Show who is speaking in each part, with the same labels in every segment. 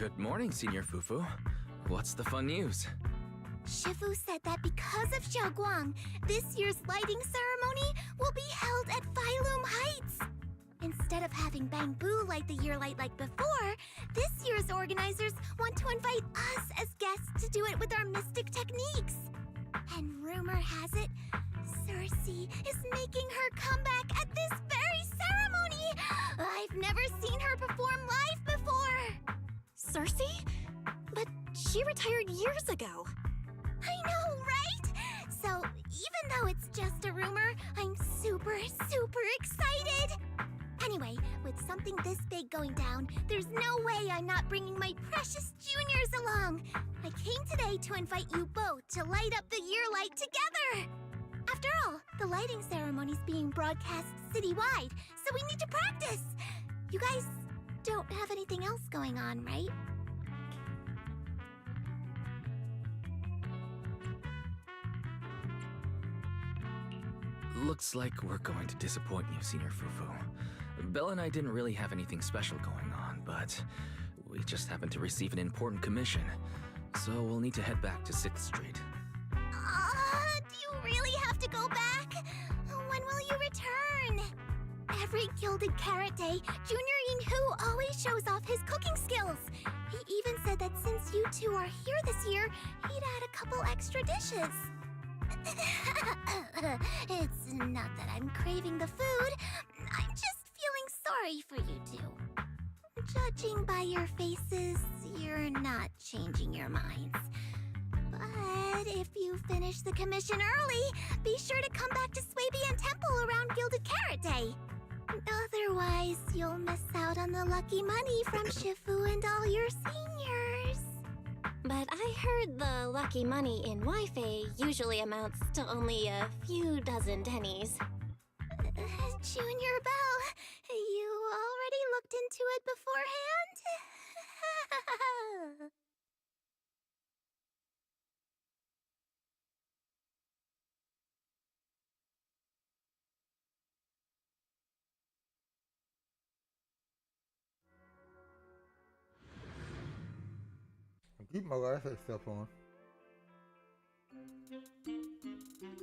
Speaker 1: Good morning, Senior Fufu. What's the fun news?
Speaker 2: Shifu said that because of Xiaoguang, this year's lighting ceremony will be held at Phylum Heights. Instead of having Bangbu light the year light like before, this year's organizers want to invite us as guests to do it with our mystic techniques. And rumor has it, Cersei is making her comeback at this very ceremony! I've never seen her perform live before!
Speaker 3: Cersei? But she retired years ago.
Speaker 2: I know, right? So, even though it's just a rumor, I'm super excited! Anyway, with something this big going down, there's no way I'm not bringing my precious juniors along! I came today to invite you both to light up the year light together! After all, the lighting ceremony's being broadcast citywide, so we need to practice! You guys don't have anything else going on, right?
Speaker 1: Looks like we're going to disappoint you, Senior Fufu. Bella and I didn't really have anything special going on, but we just happened to receive an important commission. So we'll need to head back to 6th Street.
Speaker 2: Do you really have to go back? When will you return? Every Gilded Carrot Day, Junior Yinhu always shows off his cooking skills. He even said that since you two are here this year, he'd add a couple extra dishes. It's not that I'm craving the food. I'm just feeling sorry for you two. Judging by your faces, you're not changing your minds. But if you finish the commission early, be sure to come back to Swabian Temple around Gilded Carrot Day. Otherwise, you'll miss out on the lucky money from Shifu and all your seniors.
Speaker 3: But I heard the lucky money in Wi-Fi usually amounts to only a few dozen pennies.
Speaker 2: Junior Belle, you already looked into it beforehand?
Speaker 4: Keep my Wi-Fi stuff on.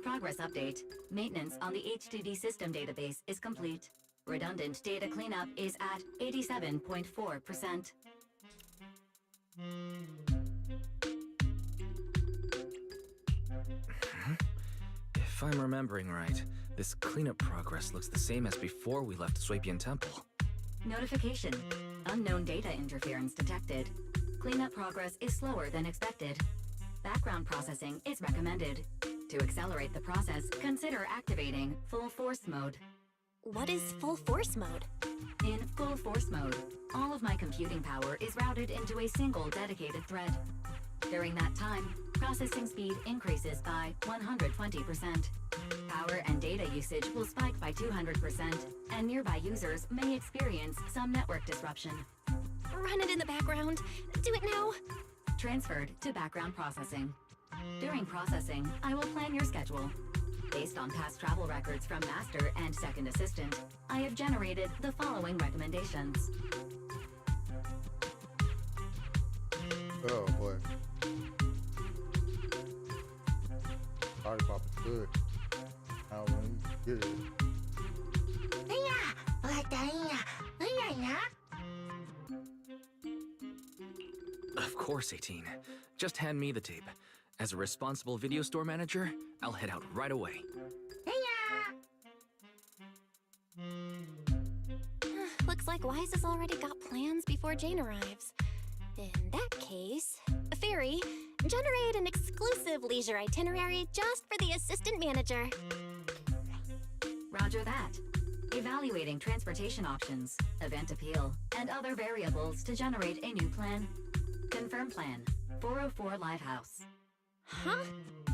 Speaker 5: Progress update. Maintenance on the HDD system database is complete. Redundant data cleanup is at 87.4%.
Speaker 1: If I'm remembering right, this cleanup progress looks the same as before we left Swabian Temple.
Speaker 5: Notification. Unknown data interference detected. Cleanup progress is slower than expected. Background processing is recommended. To accelerate the process, consider activating full force mode.
Speaker 3: What is full force mode?
Speaker 5: In full force mode, all of my computing power is routed into a single dedicated thread. During that time, processing speed increases by 120%. Power and data usage will spike by 200%, and nearby users may experience some network disruption.
Speaker 3: Run it in the background. Do it now.
Speaker 5: Transferred to background processing. During processing, I will plan your schedule. Based on past travel records from Master and Second Assistant, I have generated the following recommendations.
Speaker 4: Oh boy. Sorry, Papa. Good. How when you get it?
Speaker 1: Of course, 18. Just hand me the tape. As a responsible video store manager, I'll head out right away.
Speaker 3: Looks like Wise has already got plans before Jane arrives. In that case, Fairy, generate an exclusive leisure itinerary just for the assistant manager.
Speaker 5: Roger that. Evaluating transportation options, event appeal, and other variables to generate a new plan. Confirm plan. 404 Lighthouse.
Speaker 3: Huh?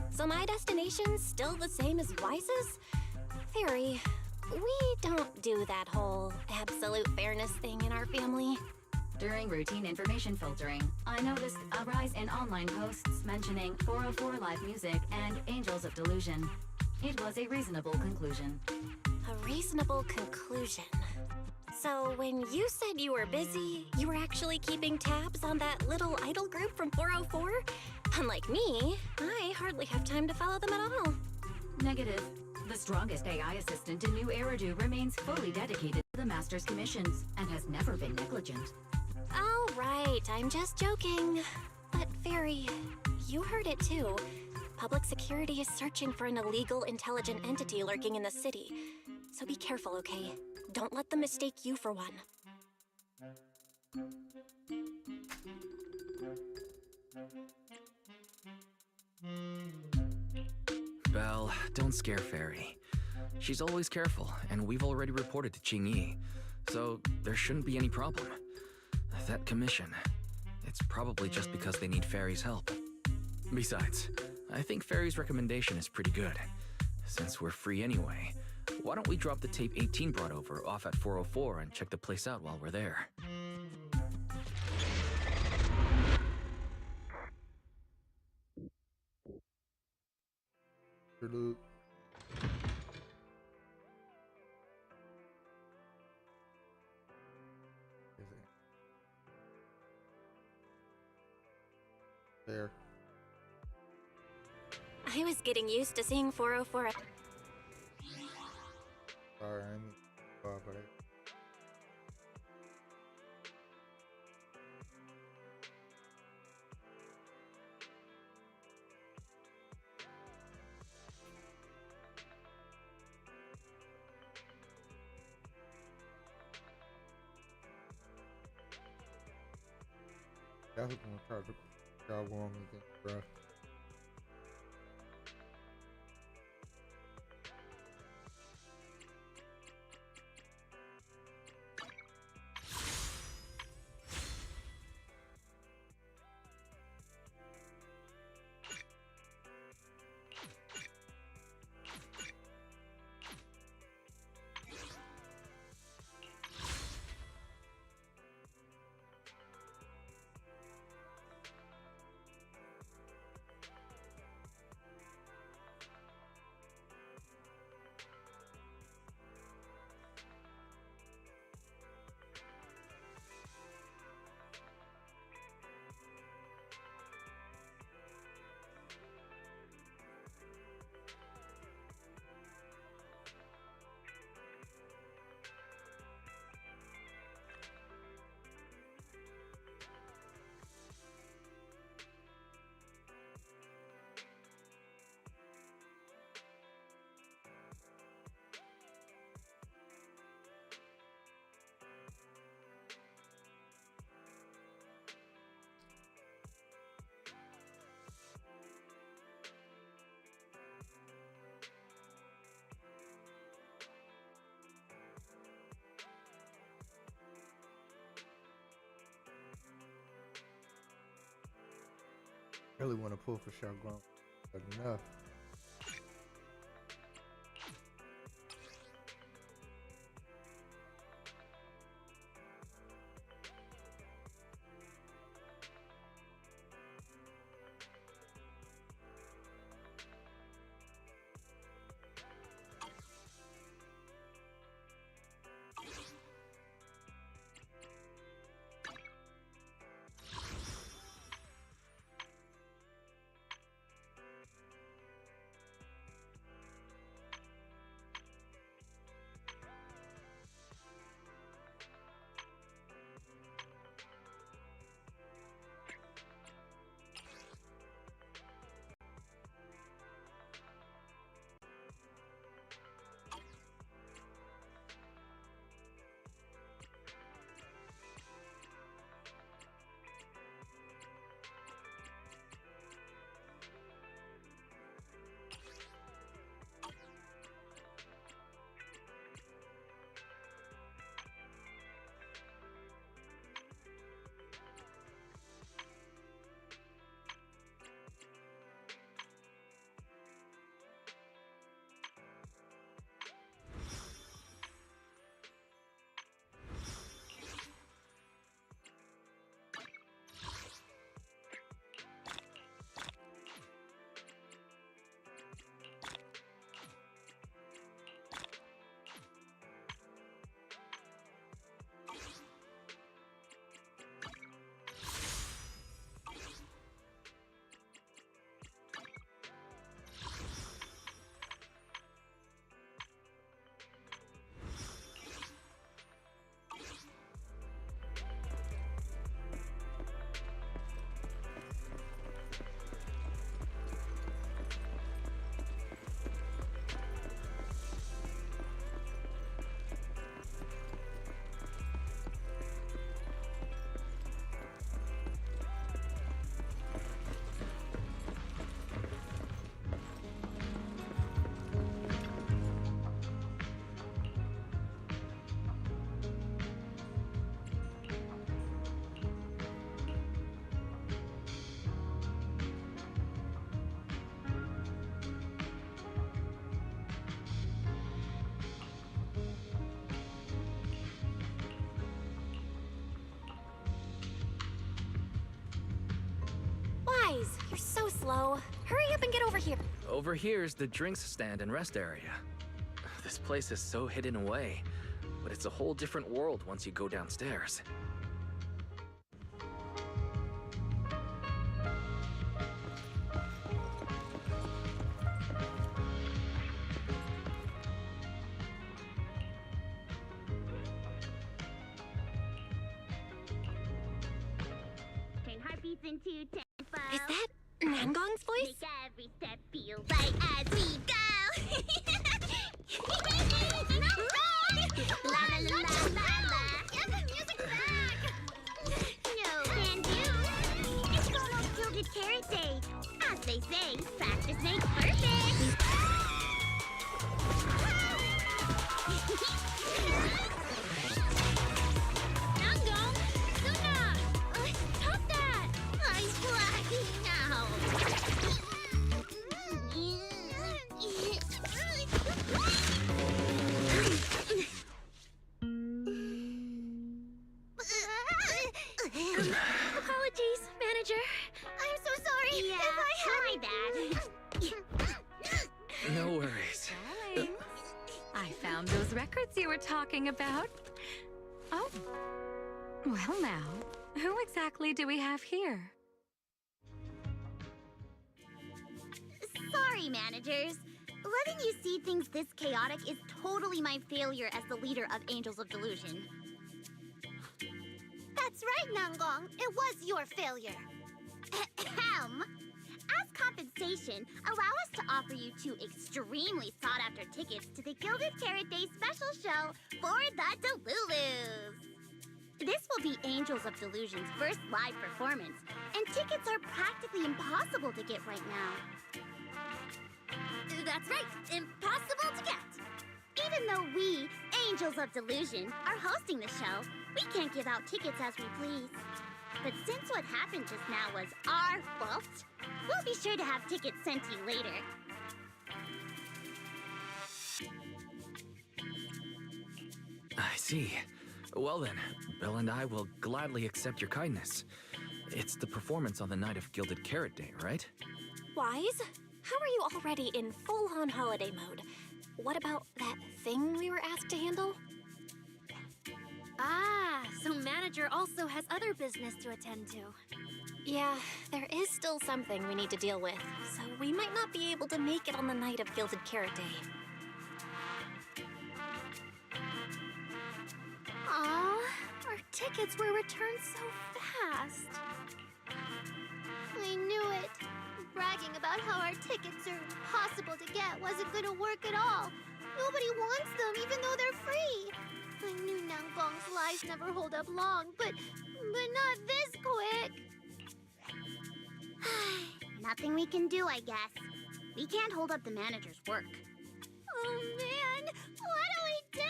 Speaker 3: So my destination's still the same as Wise's? Fairy, we don't do that whole absolute fairness thing in our family.
Speaker 5: During routine information filtering, I noticed a rise in online posts mentioning 404 live music and Angels of Delusion. It was a reasonable conclusion.
Speaker 3: A reasonable conclusion. So when you said you were busy, you were actually keeping tabs on that little idol group from 404? Unlike me, I hardly have time to follow them at all.
Speaker 5: Negative. The strongest AI assistant in New Eridu remains fully dedicated to the Master's commissions and has never been negligent.
Speaker 3: Oh, right, I'm just joking. But Fairy, you heard it too. Public security is searching for an illegal intelligent entity lurking in the city. So be careful, okay? Don't let them mistake you for one.
Speaker 1: Belle, don't scare Fairy. She's always careful, and we've already reported to Qingyi, so there shouldn't be any problem. That commission, it's probably just because they need Fairy's help. Besides, I think Fairy's recommendation is pretty good. Since we're free anyway, why don't we drop the tape 18 brought over off at 404 and check the place out while we're there?
Speaker 4: Look. There.
Speaker 3: I was getting used to seeing 404.
Speaker 4: Sorry, I need to about it. That's what I'm gonna try to job on again, bro. Really want to pull for Shotgun, but enough.
Speaker 3: Jeez, you're so slow. Hurry up and get over here.
Speaker 1: Over here's the drinks stand and rest area. This place is so hidden away, but it's a whole different world once you go downstairs.
Speaker 2: Turn heartbeats into tempo.
Speaker 3: Is that Nangong's voice?
Speaker 2: Make every step feel right as we go. La la la la la. Get the music back. No can do. It's almost Gilded Carrot Day. As they say, practice makes perfect. Nangong, Suna, stop that! I'm blacking out. Apologies, manager. I'm so sorry.
Speaker 3: Yeah,
Speaker 2: if I had
Speaker 3: my
Speaker 1: No worries.
Speaker 5: Darling, I found those records you were talking about. Oh. Well now, who exactly do we have here?
Speaker 2: Sorry, managers. Letting you see things this chaotic is totally my failure as the leader of Angels of Delusion. That's right, Nangong. It was your failure. Ahem. As compensation, allow us to offer you 2 extremely sought-after tickets to the Gilded Carrot Day special show for the Delulus. This will be Angels of Delusion's first live performance, and tickets are practically impossible to get right now. That's right, impossible to get. Even though we, Angels of Delusion, are hosting the show, we can't give out tickets as we please. But since what happened just now was our fault, we'll be sure to have tickets sent to you later.
Speaker 1: I see. Well then, Bill and I will gladly accept your kindness. It's the performance on the night of Gilded Carrot Day, right?
Speaker 3: Wise? How are you already in full-on holiday mode? What about that thing we were asked to handle?
Speaker 2: Ah, so manager also has other business to attend to.
Speaker 3: Yeah, there is still something we need to deal with, so we might not be able to make it on the night of Gilded Carrot Day.
Speaker 2: Aw, our tickets were returned so fast. I knew it. Bragging about how our tickets are impossible to get wasn't gonna work at all. Nobody wants them, even though they're free. I knew Nangong's lies never hold up long, but not this quick. Nothing we can do, I guess. We can't hold up the manager's work. Oh man, what do we do?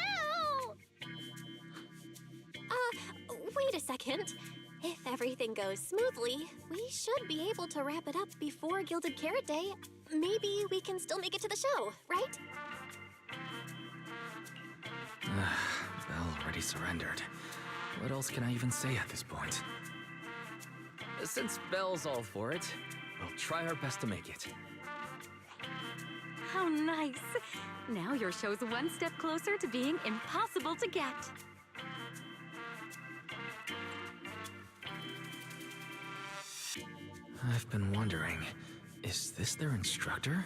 Speaker 3: Wait a second. If everything goes smoothly, we should be able to wrap it up before Gilded Carrot Day. Maybe we can still make it to the show, right?
Speaker 1: Belle already surrendered. What else can I even say at this point? Since Belle's all for it, we'll try our best to make it.
Speaker 5: How nice. Now your show's one step closer to being impossible to get.
Speaker 1: I've been wondering, is this their instructor?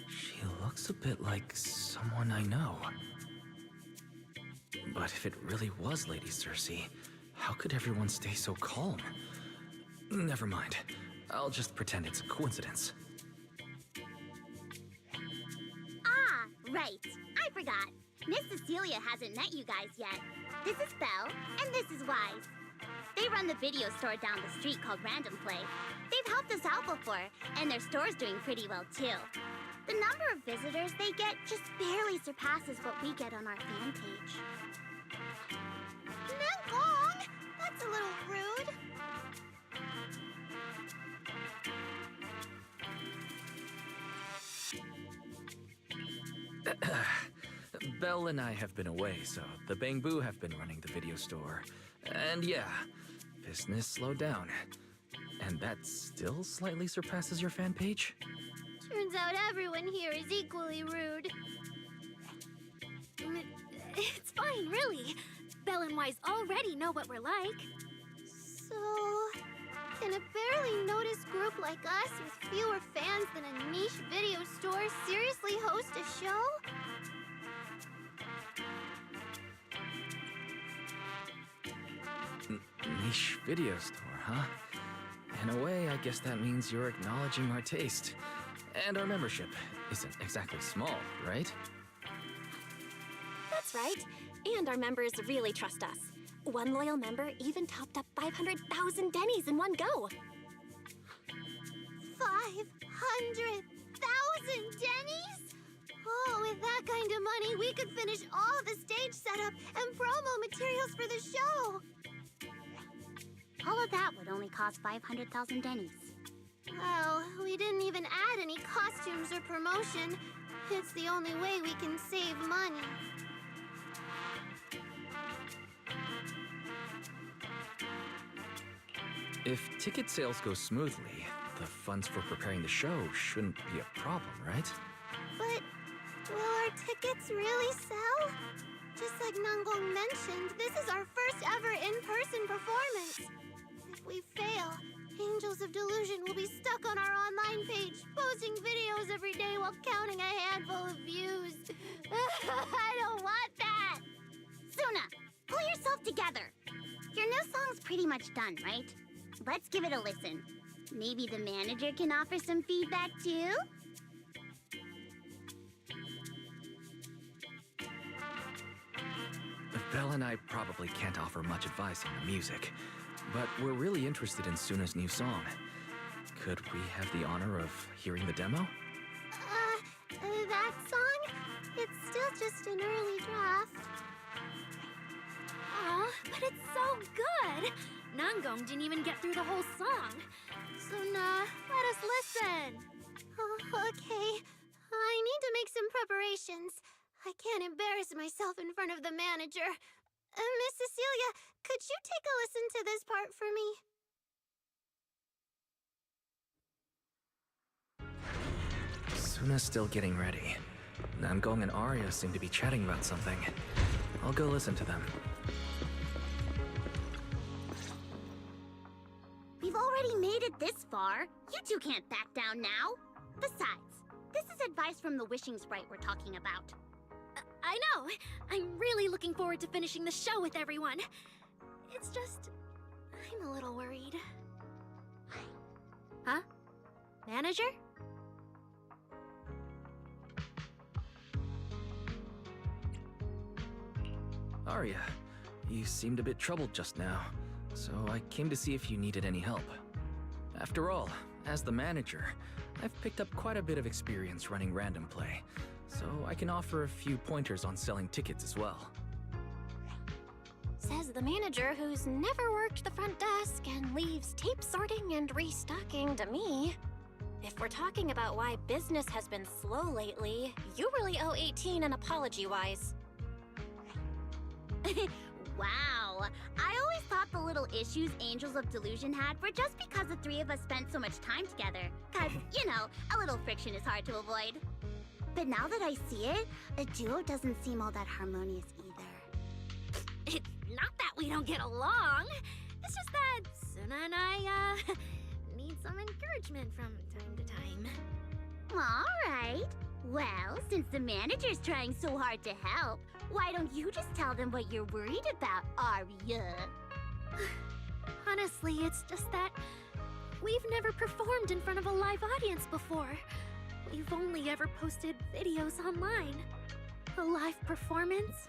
Speaker 1: She looks a bit like someone I know. But if it really was Lady Cersei, how could everyone stay so calm? Never mind. I'll just pretend it's a coincidence.
Speaker 2: Ah, right. I forgot. Miss Cecilia hasn't met you guys yet. This is Belle, and this is Wise. They run the video store down the street called Random Play. They've helped us out before, and their store's doing pretty well too. The number of visitors they get just barely surpasses what we get on our fan page. Nangong! That's a little rude.
Speaker 1: Belle and I have been away, so the Bangbu have been running the video store. And yeah, business slowed down. And that still slightly surpasses your fan page?
Speaker 2: Turns out everyone here is equally rude.
Speaker 3: It's fine, really. Belle and Wise already know what we're like.
Speaker 2: So, can a barely noticed group like us with fewer fans than a niche video store seriously host a show?
Speaker 1: Niche video store, huh? In a way, I guess that means you're acknowledging our taste. And our membership isn't exactly small, right?
Speaker 3: That's right. And our members really trust us. One loyal member even topped up 500,000 Denny's in one go.
Speaker 2: 500,000 Denny's? Oh, with that kind of money, we could finish all the stage setup and promo materials for the show.
Speaker 6: All of that would only cost 500,000 Denny's.
Speaker 2: Well, we didn't even add any costumes or promotion. It's the only way we can save money.
Speaker 1: If ticket sales go smoothly, the funds for preparing the show shouldn't be a problem, right?
Speaker 2: But will our tickets really sell? Just like Nangong mentioned, this is our first ever in-person performance. If we fail, Angels of Delusion will be stuck on our online page, posting videos every day while counting a handful of views. I don't want that!
Speaker 6: Suna, pull yourself together. Your new song's pretty much done, right? Let's give it a listen. Maybe the manager can offer some feedback too?
Speaker 1: Belle and I probably can't offer much advice on the music, but we're really interested in Suna's new song. Could we have the honor of hearing the demo?
Speaker 2: That song? It's still just an early draft.
Speaker 3: Aw, but it's so good! Nangong didn't even get through the whole song.
Speaker 2: Suna, let us listen. Okay. I need to make some preparations. I can't embarrass myself in front of the manager. Miss Cecilia, could you take a listen to this part for me?
Speaker 1: Suna's still getting ready. Nangong and Arya seem to be chatting about something. I'll go listen to them.
Speaker 6: We've already made it this far. You two can't back down now. Besides, this is advice from the wishing sprite we're talking about.
Speaker 3: I know! I'm really looking forward to finishing the show with everyone. It's just... I'm a little worried. Huh? Manager?
Speaker 1: Arya, you seemed a bit troubled just now, so I came to see if you needed any help. After all, as the manager, I've picked up quite a bit of experience running random play, so I can offer a few pointers on selling tickets as well.
Speaker 3: Says the manager who's never worked the front desk and leaves tape sorting and restocking to me. If we're talking about why business has been slow lately, you really owe 18 an apology, Wise.
Speaker 6: Wow. I always thought the little issues Angels of Delusion had were just because the three of us spent so much time together. Cause, you know, a little friction is hard to avoid. But now that I see it, a duo doesn't seem all that harmonious either.
Speaker 3: It's not that we don't get along. It's just that Suna and I, need some encouragement from time to time.
Speaker 6: Alright. Well, since the manager's trying so hard to help, why don't you just tell them what you're worried about, Arya?
Speaker 3: Honestly, it's just that we've never performed in front of a live audience before. We've only ever posted videos online. A live performance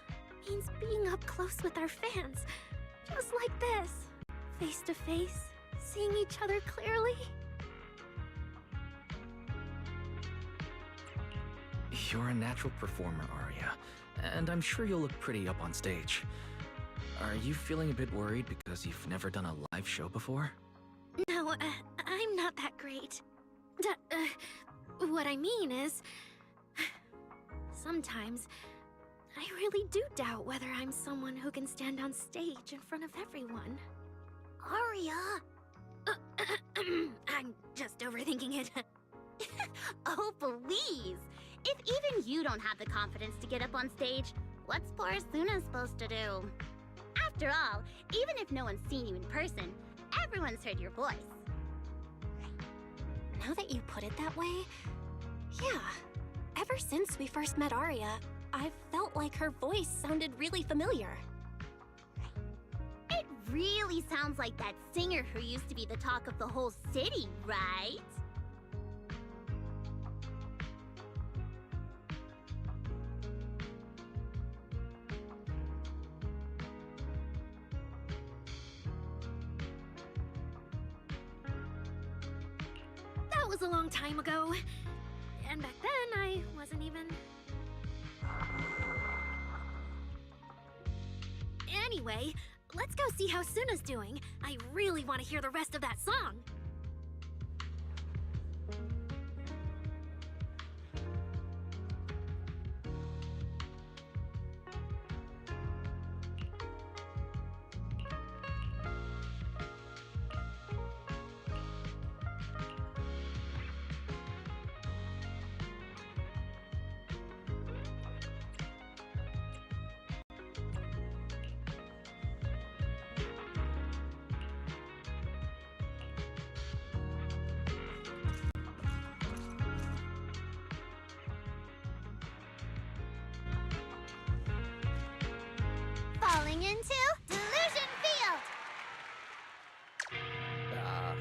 Speaker 3: means being up close with our fans, just like this, face to face, seeing each other clearly.
Speaker 1: You're a natural performer, Arya, and I'm sure you'll look pretty up on stage. Are you feeling a bit worried because you've never done a live show before?
Speaker 3: No, I'm not that great. What I mean is, sometimes I really do doubt whether I'm someone who can stand on stage in front of everyone.
Speaker 2: Arya!
Speaker 7: I'm just overthinking it.
Speaker 6: Oh, please! If even you don't have the confidence to get up on stage, what's poor Asuna supposed to do? After all, even if no one's seen you in person, everyone's heard your voice.
Speaker 3: Now that you put it that way, yeah. Ever since we first met Arya, I've felt like her voice sounded really familiar.
Speaker 6: It really sounds like that singer who used to be the talk of the whole city, right?
Speaker 7: That was a long time ago. And back then, I wasn't even... Anyway, let's go see how Suna's doing. I really want to hear the rest of that song.
Speaker 2: Falling into Delusion Field!
Speaker 4: Ah.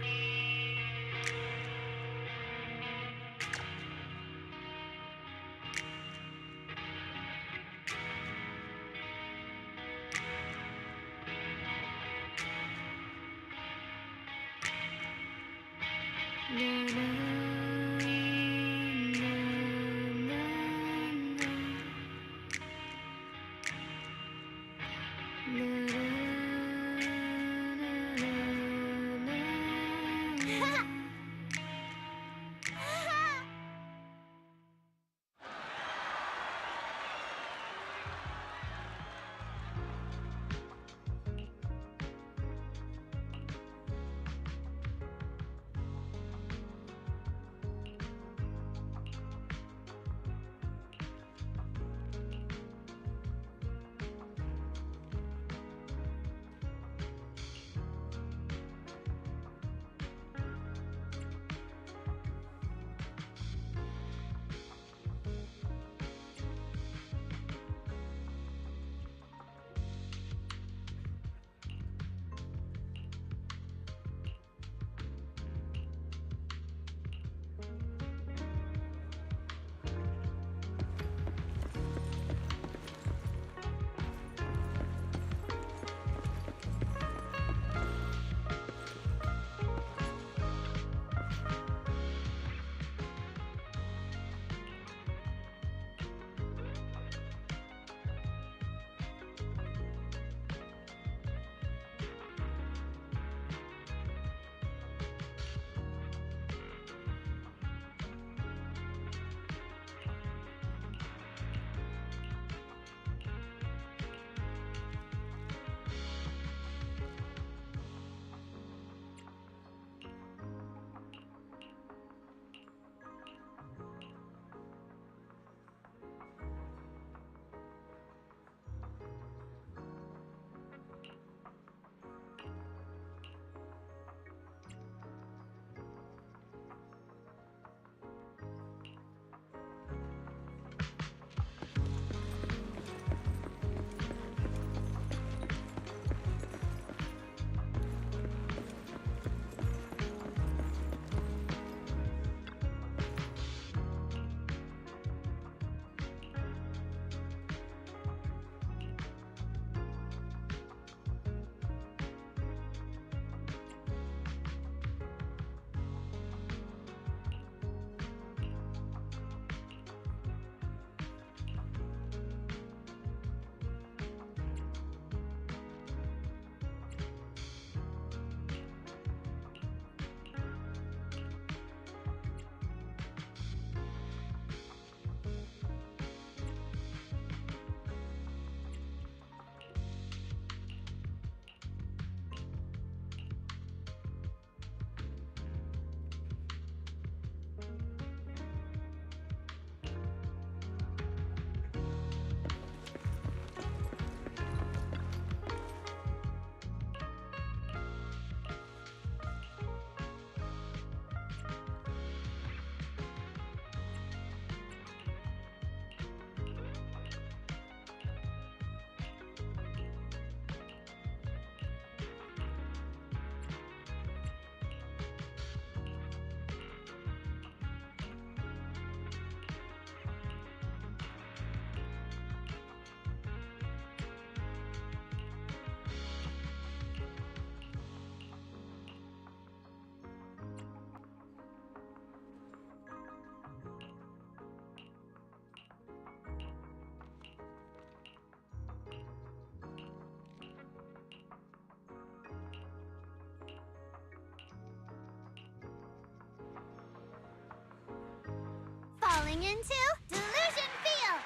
Speaker 2: Falling into Delusion Field!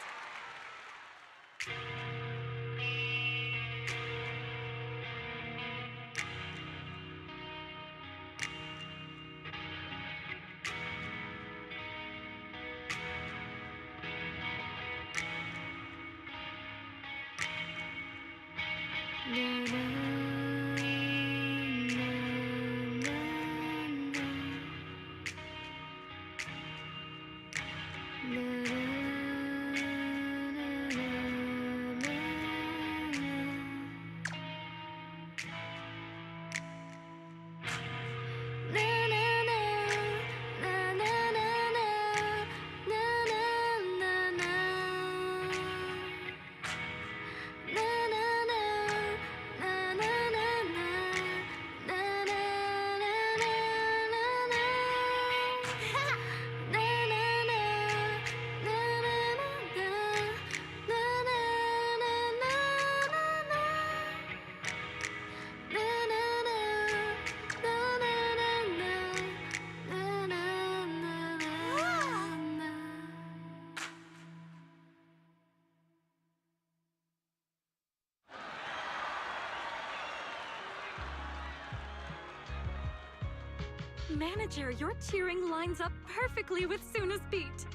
Speaker 5: Manager, your cheering lines up perfectly with Suna's beat.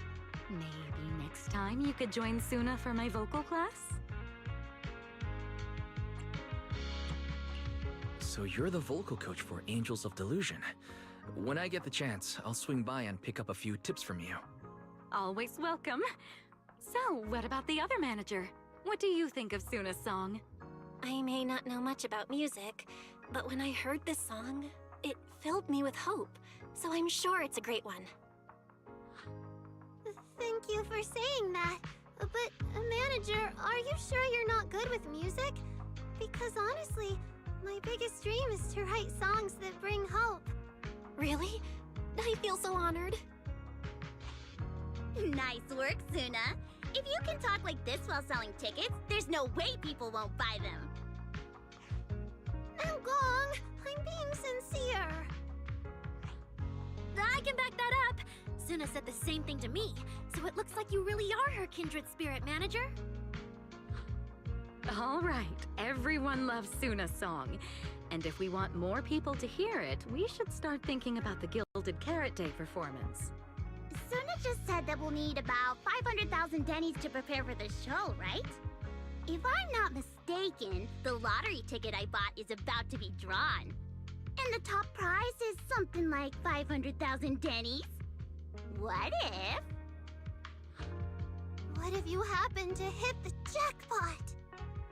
Speaker 5: Maybe next time you could join Suna for my vocal class?
Speaker 1: So you're the vocal coach for Angels of Delusion. When I get the chance, I'll swing by and pick up a few tips from you.
Speaker 5: Always welcome. So, what about the other manager? What do you think of Suna's song?
Speaker 3: I may not know much about music, but when I heard this song, it filled me with hope. So I'm sure it's a great one.
Speaker 2: Thank you for saying that. But, manager, are you sure you're not good with music? Because honestly, my biggest dream is to write songs that bring hope.
Speaker 3: Really? I feel so honored.
Speaker 6: Nice work, Suna. If you can talk like this while selling tickets, there's no way people won't buy them.
Speaker 2: Gong, I'm being sincere.
Speaker 7: I can back that up. Suna said the same thing to me, so it looks like you really are her kindred spirit, manager.
Speaker 5: All right, everyone loves Suna's song. And if we want more people to hear it, we should start thinking about the Gilded Carrot Day performance.
Speaker 6: Suna just said that we'll need about 500,000 dennies to prepare for the show, right? If I'm not mistaken, the lottery ticket I bought is about to be drawn. And the top prize is something like 500,000 dennies. What if?
Speaker 2: What if you happen to hit the jackpot?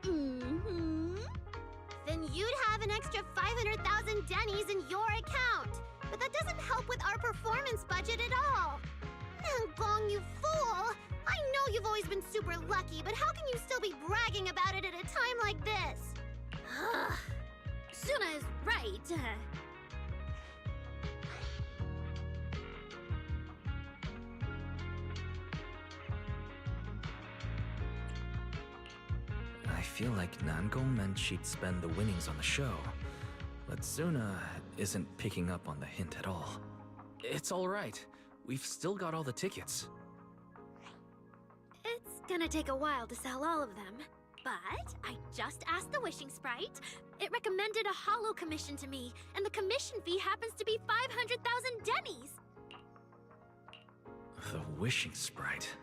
Speaker 2: Then you'd have an extra 500,000 dennies in your account. But that doesn't help with our performance budget at all. Gong, you fool! I know you've always been super lucky, but how can you still be bragging about it at a time like this?
Speaker 7: Suna is right.
Speaker 1: I feel like Nangong meant she'd spend the winnings on the show. But Suna isn't picking up on the hint at all. It's alright. We've still got all the tickets.
Speaker 7: It's gonna take a while to sell all of them. But I just asked the Wishing Sprite. It recommended a hollow commission to me, and the commission fee happens to be 500,000 dennies.
Speaker 1: The Wishing Sprite.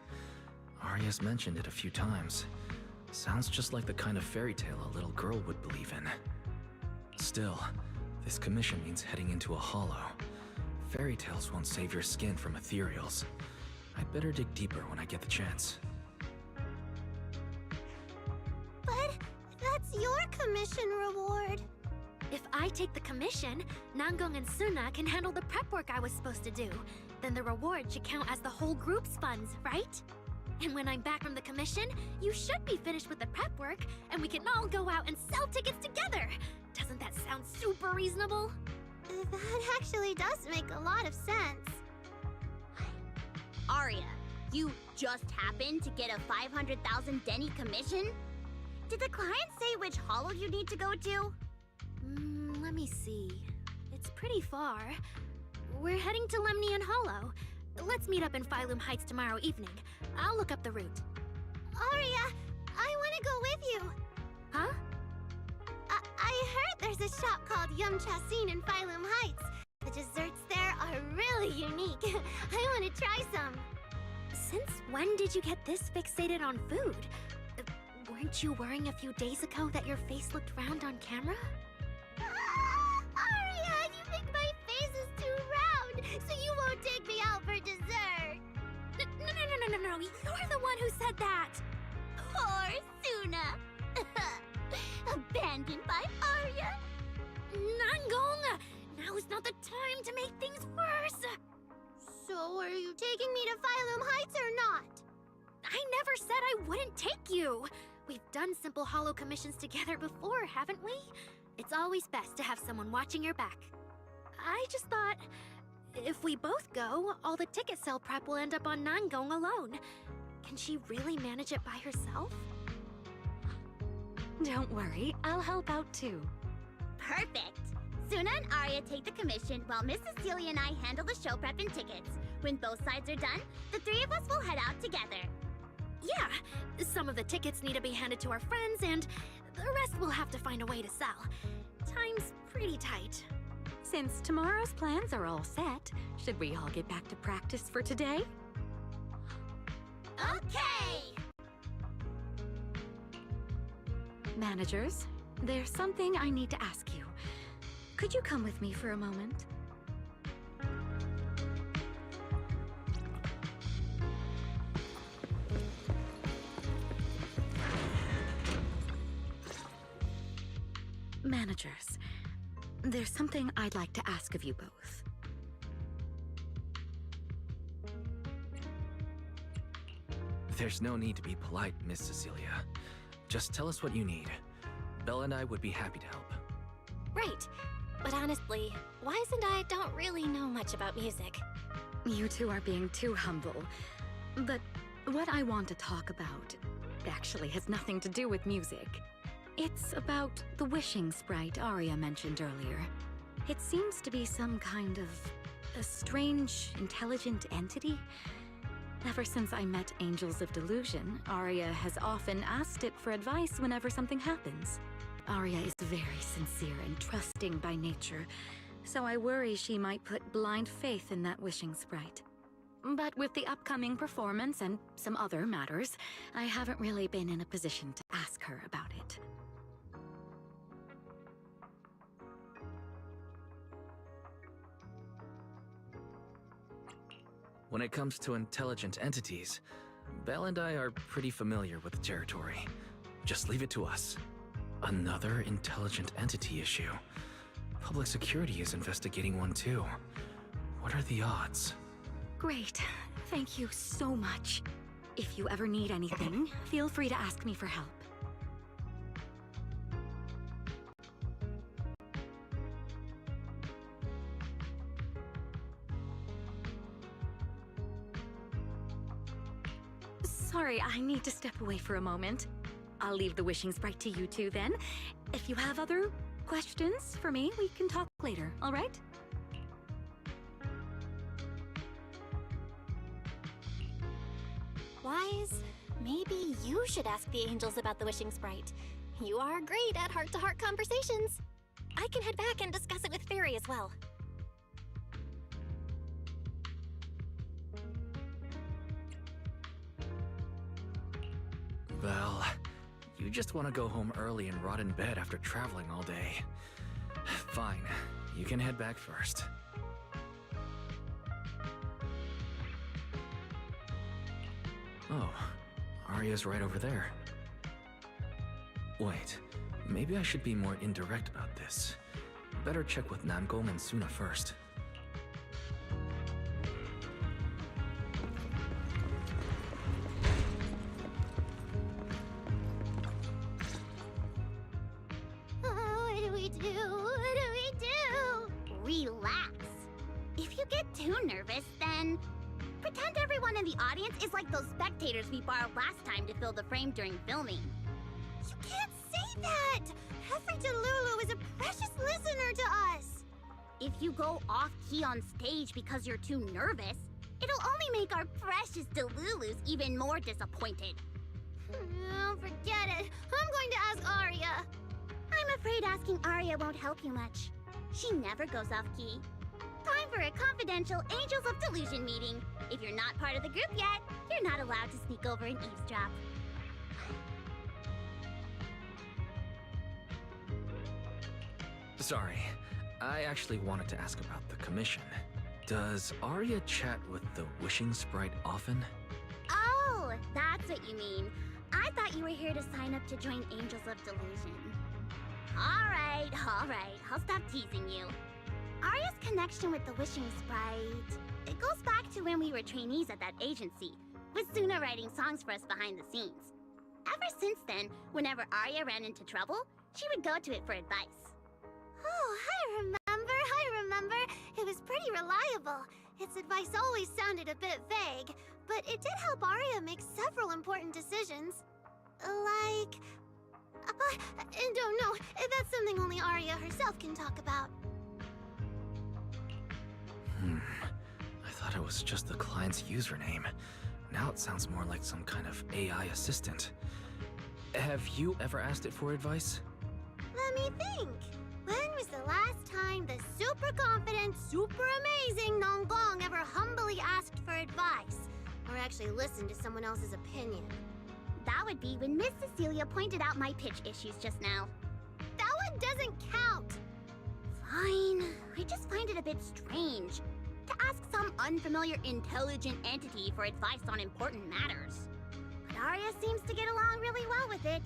Speaker 1: Arya's mentioned it a few times. Sounds just like the kind of fairy tale a little girl would believe in. Still, this commission means heading into a hollow. Fairy tales won't save your skin from ethereals. I'd better dig deeper when I get the chance.
Speaker 2: But that's your commission reward.
Speaker 7: If I take the commission, Nangong and Suna can handle the prep work I was supposed to do. Then the reward should count as the whole group's funds, right? And when I'm back from the commission, you should be finished with the prep work, and we can all go out and sell tickets together. Doesn't that sound super reasonable?
Speaker 2: That actually does make a lot of sense.
Speaker 6: Arya, you just happened to get a 500,000 denny commission? Did the client say which hollow you need to go to?
Speaker 7: Let me see. It's pretty far. We're heading to Lemnian Hollow. let's meet up in Phylum Heights tomorrow evening. I'll look up the route.
Speaker 2: Aria, I want to go with you.
Speaker 7: Huh?
Speaker 2: I heard there's a shop called Yum Chasin in Phylum Heights. The desserts there are really unique. I want to try some.
Speaker 7: Since when did you get this fixated on food? Weren't you worrying a few days ago that your face looked round on camera?
Speaker 2: Aria, you think my face is too round, so you won't take me out for dessert.
Speaker 7: No, you're the one who said that!
Speaker 6: Poor Suna. Abandoned by Arya.
Speaker 7: Nangong! Now is not the time to make things worse!
Speaker 2: So are you taking me to Phylum Heights or not?
Speaker 7: I never said I wouldn't take you! We've done simple holo commissions together before, haven't we? It's always best to have someone watching your back. I just thought, if we both go, all the ticket sale prep will end up on Nangong alone. Can she really manage it by herself?
Speaker 5: Don't worry, I'll help out too.
Speaker 6: Perfect. Suna and Arya take the commission while Miss Cecilia and I handle the show prep and tickets. When both sides are done, the three of us will head out together.
Speaker 7: Yeah, some of the tickets need to be handed to our friends, and the rest we'll have to find a way to sell. Time's pretty tight.
Speaker 5: Since tomorrow's plans are all set, should we all get back to practice for today?
Speaker 6: Okay!
Speaker 5: Managers, there's something I need to ask you. Could you come with me for a moment? Managers, there's something I'd like to ask of you both.
Speaker 1: There's no need to be polite, Miss Cecilia. Just tell us what you need. Bella and I would be happy to help.
Speaker 3: Right. But honestly, Wise and I don't really know much about music.
Speaker 5: You two are being too humble. But what I want to talk about actually has nothing to do with music. It's about the wishing sprite Arya mentioned earlier. It seems to be some kind of a strange, intelligent entity. Ever since I met Angels of Delusion, Arya has often asked it for advice whenever something happens. Arya is very sincere and trusting by nature, so I worry she might put blind faith in that wishing sprite. But with the upcoming performance and some other matters, I haven't really been in a position to ask her about it.
Speaker 1: When it comes to intelligent entities, Belle and I are pretty familiar with the territory. Just leave it to us. Another intelligent entity issue. Public security is investigating one too. What are the odds?
Speaker 5: Great. Thank you so much. If you ever need anything, feel free to ask me for help. Sorry, I need to step away for a moment. I'll leave the wishing sprite to you two then. If you have other questions for me, we can talk later, all right?
Speaker 3: Wise, maybe you should ask the angels about the wishing sprite. You are great at heart-to-heart conversations. I can head back and discuss it with Fairy as well.
Speaker 1: Well, you just want to go home early and rot in bed after traveling all day. Fine, you can head back first. Oh, Arya's right over there. Wait, maybe I should be more indirect about this. Better check with Nangong and Suna first.
Speaker 2: What do we do? What do we do?
Speaker 6: Relax. If you get too nervous, then pretend everyone in the audience is like those spectators we borrowed last time to fill the frame during filming.
Speaker 2: You can't say that! Hefri Delulu is a precious listener to us!
Speaker 6: If you go off-key on stage because you're too nervous, it'll only make our precious Delulus even more disappointed.
Speaker 2: Oh, forget it. I'm going to ask Arya.
Speaker 6: I'm afraid asking Arya won't help you much. She never goes off key. Time for a confidential Angels of Delusion meeting. If you're not part of the group yet, you're not allowed to sneak over and eavesdrop.
Speaker 1: Sorry, I actually wanted to ask about the commission. Does Arya chat with the Wishing Sprite often?
Speaker 6: Oh, that's what you mean. I thought you were here to sign up to join Angels of Delusion. Alright, I'll stop teasing you. Arya's connection with the Wishing Sprite, it goes back to when we were trainees at that agency, with Suna writing songs for us behind the scenes. Ever since then, whenever Arya ran into trouble, she would go to it for advice.
Speaker 2: Oh, I remember. It was pretty reliable. Its advice always sounded a bit vague, but it did help Arya make several important decisions. Like... I don't know. That's something only Arya herself can talk about.
Speaker 1: I thought it was just the client's username. Now it sounds more like some kind of AI assistant. Have you ever asked it for advice?
Speaker 2: Let me think. When was the last time the super confident, super amazing Nonggong ever humbly asked for advice? Or actually listened to someone else's opinion?
Speaker 6: That would be when Miss Cecilia pointed out my pitch issues just now.
Speaker 2: That one doesn't count!
Speaker 6: Fine. I just find it a bit strange to ask some unfamiliar intelligent entity for advice on important matters. But Arya seems to get along really well with it.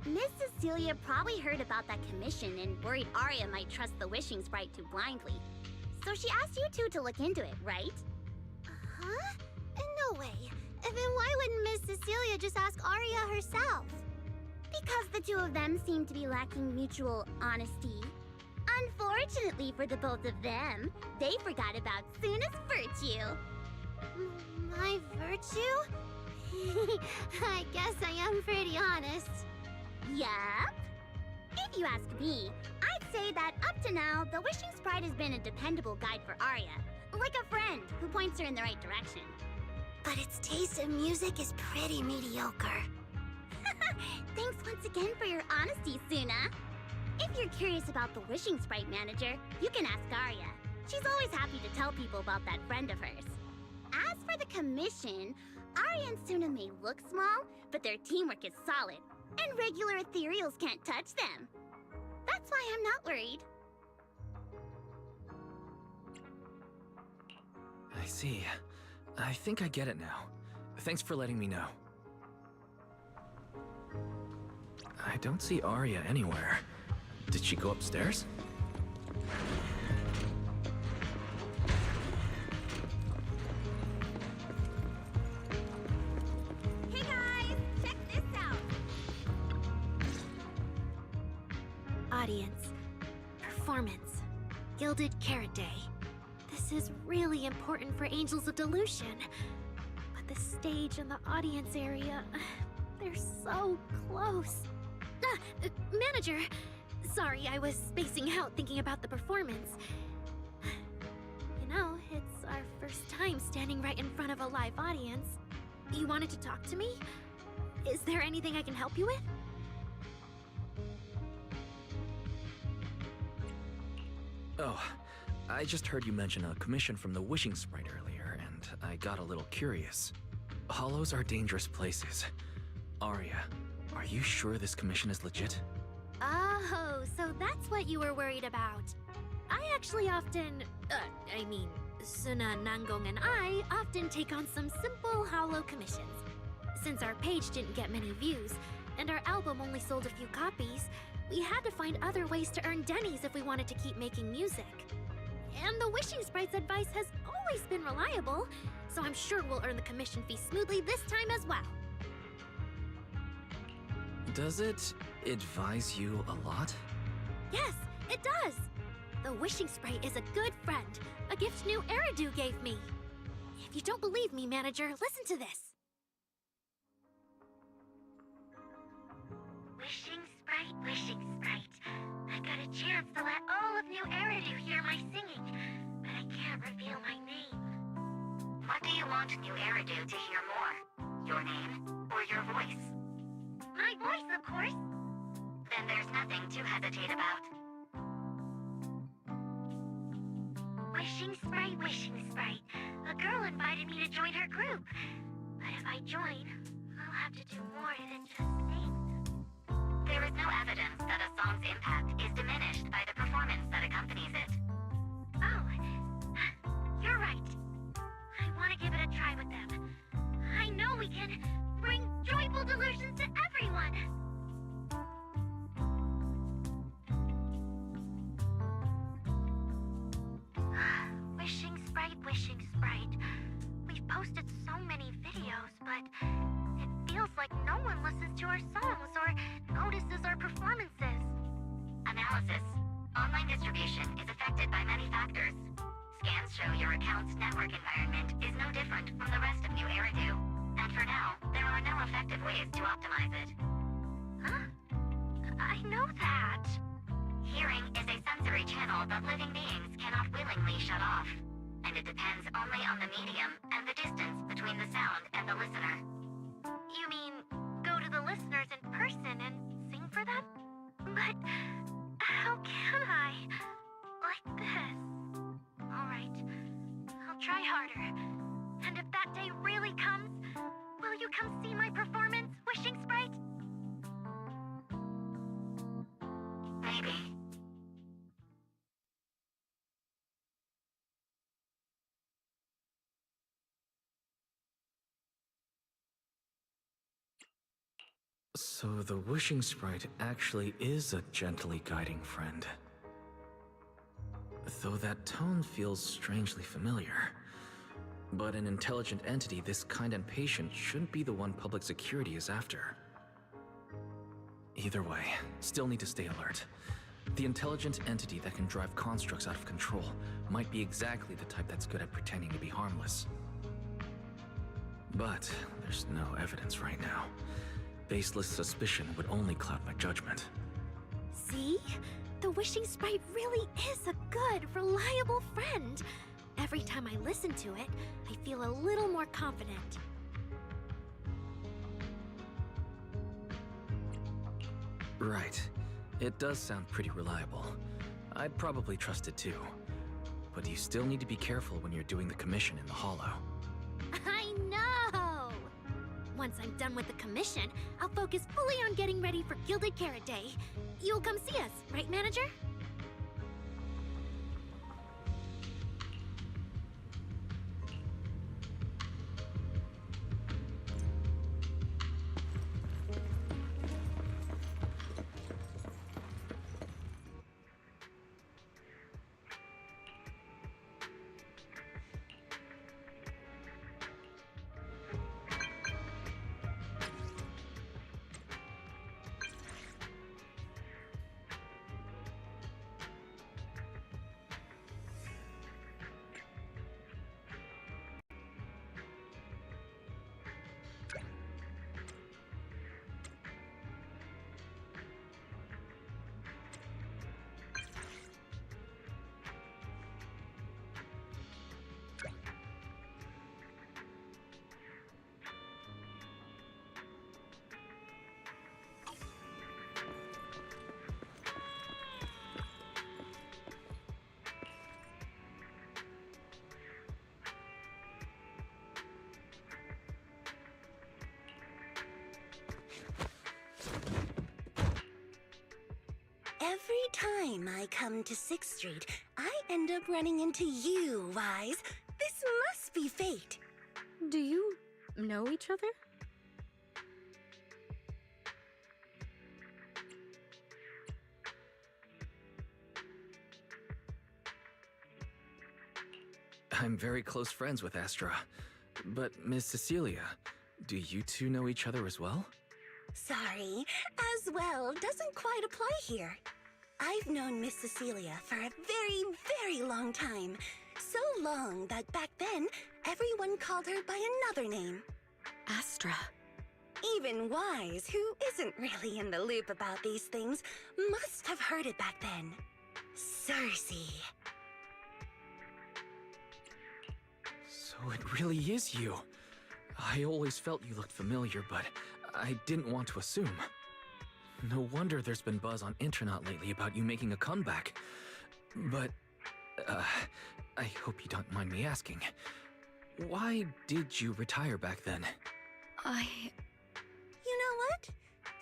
Speaker 6: Miss Cecilia probably heard about that commission and worried Arya might trust the Wishing Sprite too blindly. So she asked you two to look into it, right?
Speaker 2: Huh? No way. Then why wouldn't Miss Cecilia just ask Arya herself?
Speaker 6: Because the two of them seem to be lacking mutual honesty. Unfortunately for the both of them, they forgot about Suna's virtue.
Speaker 2: My virtue? I guess I am pretty honest.
Speaker 6: Yup. If you ask me, I'd say that up to now, the Wishing Sprite has been a dependable guide for Arya. Like a friend who points her in the right direction.
Speaker 2: But its taste in music is pretty mediocre.
Speaker 6: Thanks once again for your honesty, Suna. If you're curious about the Wishing Sprite manager, you can ask Arya. She's always happy to tell people about that friend of hers. As for the commission, Arya and Suna may look small, but their teamwork is solid, and regular ethereals can't touch them. That's why I'm not worried.
Speaker 1: I see. I think I get it now. Thanks for letting me know. I don't see Arya anywhere. Did she go upstairs?
Speaker 6: Hey guys, check this out!
Speaker 7: Audience. Performance. Gilded Carrot Day. This is really important for Angels of Delusion. But the stage and the audience area, they're so close. Manager! Sorry, I was spacing out thinking about the performance. You know, it's our first time standing right in front of a live audience. You wanted to talk to me? Is there anything I can help you with?
Speaker 1: Oh, I just heard you mention a commission from the Wishing Sprite earlier, and I got a little curious. Hollows are dangerous places. Arya, are you sure this commission is legit?
Speaker 7: Oh, so that's what you were worried about. I actually often, Suna, Nangong, and I often take on some simple hollow commissions. Since our page didn't get many views, and our album only sold a few copies, we had to find other ways to earn dennies if we wanted to keep making music. And the Wishing Sprite's advice has always been reliable, so I'm sure we'll earn the commission fee smoothly this time as well.
Speaker 1: Does it advise you a lot?
Speaker 7: Yes, it does! The Wishing Sprite is a good friend, a gift new Eridu gave me. If you don't believe me, manager, listen to this. Wishing Sprite. I got a chance to let all of New Eridu hear my singing, but I can't reveal my name.
Speaker 5: What do you want New Eridu to hear more? Your name or your voice?
Speaker 7: My voice, of course.
Speaker 5: Then there's nothing to hesitate about.
Speaker 7: Wishing Sprite. A girl invited me to join her group. But if I join, I'll have to do more than just sing.
Speaker 5: There is no evidence that a song's impact is diminished by the performance that accompanies it.
Speaker 7: Oh, you're right. I want to give it a try with them. I know we can bring joyful delusions to everyone. Wishing Sprite. We've posted so many videos, but it feels like no one listens to our songs or notices our performances.
Speaker 5: Analysis. Online distribution is affected by many factors. Scans show your account's network environment is no different from the rest of New Eridu. And for now, there are no effective ways to optimize it.
Speaker 7: Huh? I know that.
Speaker 5: Hearing is a sensory channel that living beings cannot willingly shut off. And it depends only on the medium and the distance between the sound and the listener.
Speaker 7: You mean go to the listeners in person and sing for them? But how can I? Like this. Alright, I'll try harder. And if that day really comes, will you come see my performance, Wishing Sprite?
Speaker 5: Maybe.
Speaker 1: So the Wishing Sprite actually is a gently guiding friend. Though that tone feels strangely familiar. But an intelligent entity this kind and patient shouldn't be the one public security is after. Either way, still need to stay alert. The intelligent entity that can drive constructs out of control might be exactly the type that's good at pretending to be harmless. But there's no evidence right now. Baseless suspicion would only cloud my judgment.
Speaker 7: See? The Wishing Sprite really is a good, reliable friend. Every time I listen to it, I feel a little more confident.
Speaker 1: Right. It does sound pretty reliable. I'd probably trust it too. But you still need to be careful when you're doing the commission in the Hollow.
Speaker 7: I know! Once I'm done with the commission, I'll focus fully on getting ready for Gilded Carrot Day. You'll come see us, right, Manager?
Speaker 8: Every time I come to 6th Street, I end up running into you, Wise. This must be fate.
Speaker 9: Do you know each other?
Speaker 1: I'm very close friends with Astra. But Miss Cecilia, do you two know each other as well?
Speaker 8: Sorry, as well doesn't quite apply here. I've known Miss Cecilia for a very, very long time. So long that back then, everyone called her by another name.
Speaker 9: Astra.
Speaker 8: Even Wise, who isn't really in the loop about these things, must have heard it back then. Cersei.
Speaker 1: So it really is you. I always felt you looked familiar, but I didn't want to assume. No wonder there's been buzz on Intronaut lately about you making a comeback. But, I hope you don't mind me asking. Why did you retire back then?
Speaker 8: You know what?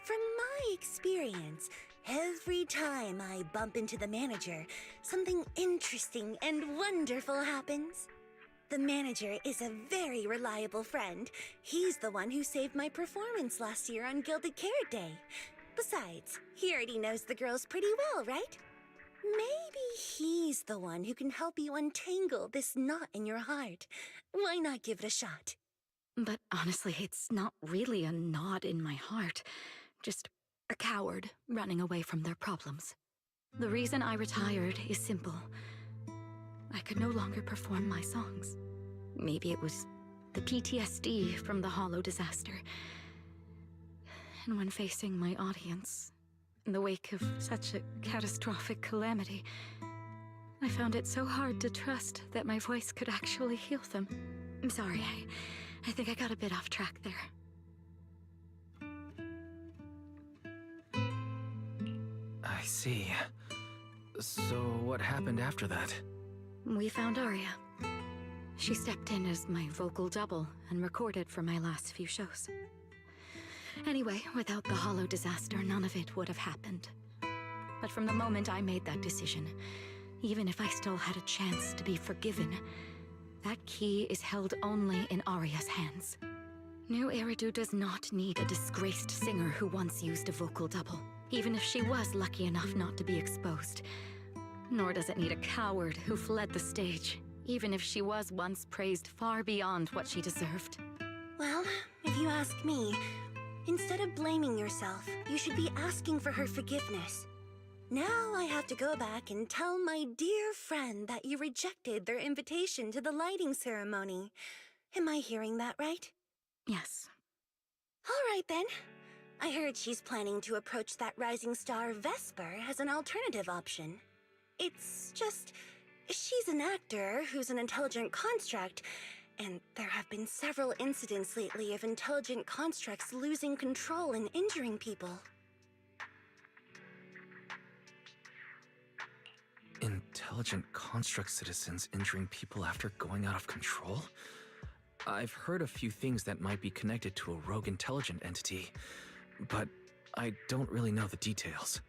Speaker 8: From my experience, every time I bump into the manager, something interesting and wonderful happens. The manager is a very reliable friend. He's the one who saved my performance last year on Gilded Carrot Day. Besides, he already knows the girls pretty well, right? Maybe he's the one who can help you untangle this knot in your heart. Why not give it a shot?
Speaker 9: But honestly, it's not really a knot in my heart. Just a coward running away from their problems. The reason I retired is simple. I could no longer perform my songs. Maybe it was the PTSD from the Hollow disaster. And when facing my audience, in the wake of such a catastrophic calamity, I found it so hard to trust that my voice could actually heal them. I'm sorry, I think I got a bit off track there.
Speaker 1: I see. So what happened after that?
Speaker 9: We found Aria. She stepped in as my vocal double and recorded for my last few shows. Anyway, without the Hollow disaster, none of it would have happened. But from the moment I made that decision, even if I still had a chance to be forgiven, that key is held only in Aria's hands. New Eridu does not need a disgraced singer who once used a vocal double, even if she was lucky enough not to be exposed. Nor does it need a coward who fled the stage, even if she was once praised far beyond what she deserved.
Speaker 8: Well, if you ask me, instead of blaming yourself, you should be asking for her forgiveness. Now I have to go back and tell my dear friend that you rejected their invitation to the lighting ceremony. Am I hearing that right?
Speaker 9: Yes.
Speaker 8: All right then. I heard she's planning to approach that rising star Vesper as an alternative option. It's just, she's an actor who's an intelligent construct, and there have been several incidents lately of intelligent constructs losing control and injuring people.
Speaker 1: Intelligent construct citizens injuring people after going out of control? I've heard a few things that might be connected to a rogue intelligent entity, but I don't really know the details.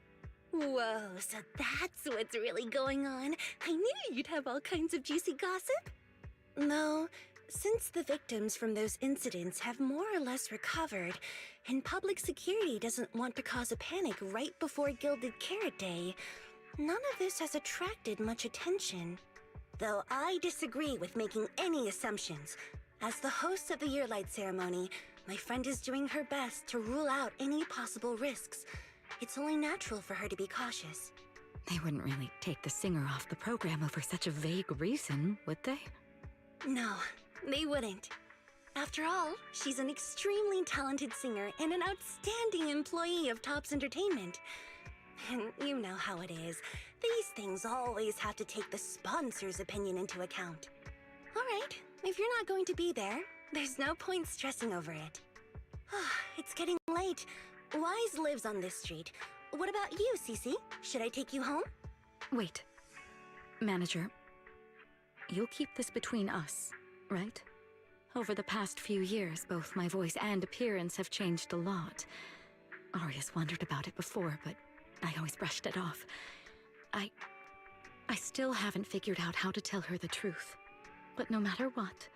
Speaker 8: Whoa, so that's what's really going on. I knew you'd have all kinds of juicy gossip. No, since the victims from those incidents have more or less recovered, and public security doesn't want to cause a panic right before Gilded Carrot Day, none of this has attracted much attention. Though I disagree with making any assumptions. As the host of the Yearlight ceremony, my friend is doing her best to rule out any possible risks. It's only natural for her to be cautious.
Speaker 9: They wouldn't really take the singer off the program over such a vague reason, would they?
Speaker 8: No, they wouldn't. After all, she's an extremely talented singer and an outstanding employee of Topps Entertainment. And you know how it is. These things always have to take the sponsor's opinion into account. All right, if you're not going to be there, there's no point stressing over it. It's getting late. Wise lives on this street. What about you, Cece? Should I take you home?
Speaker 9: Wait. Manager, you'll keep this between us, right? Over the past few years, both my voice and appearance have changed a lot. Aria's wondered about it before, but I always brushed it off. I still haven't figured out how to tell her the truth. But no matter what,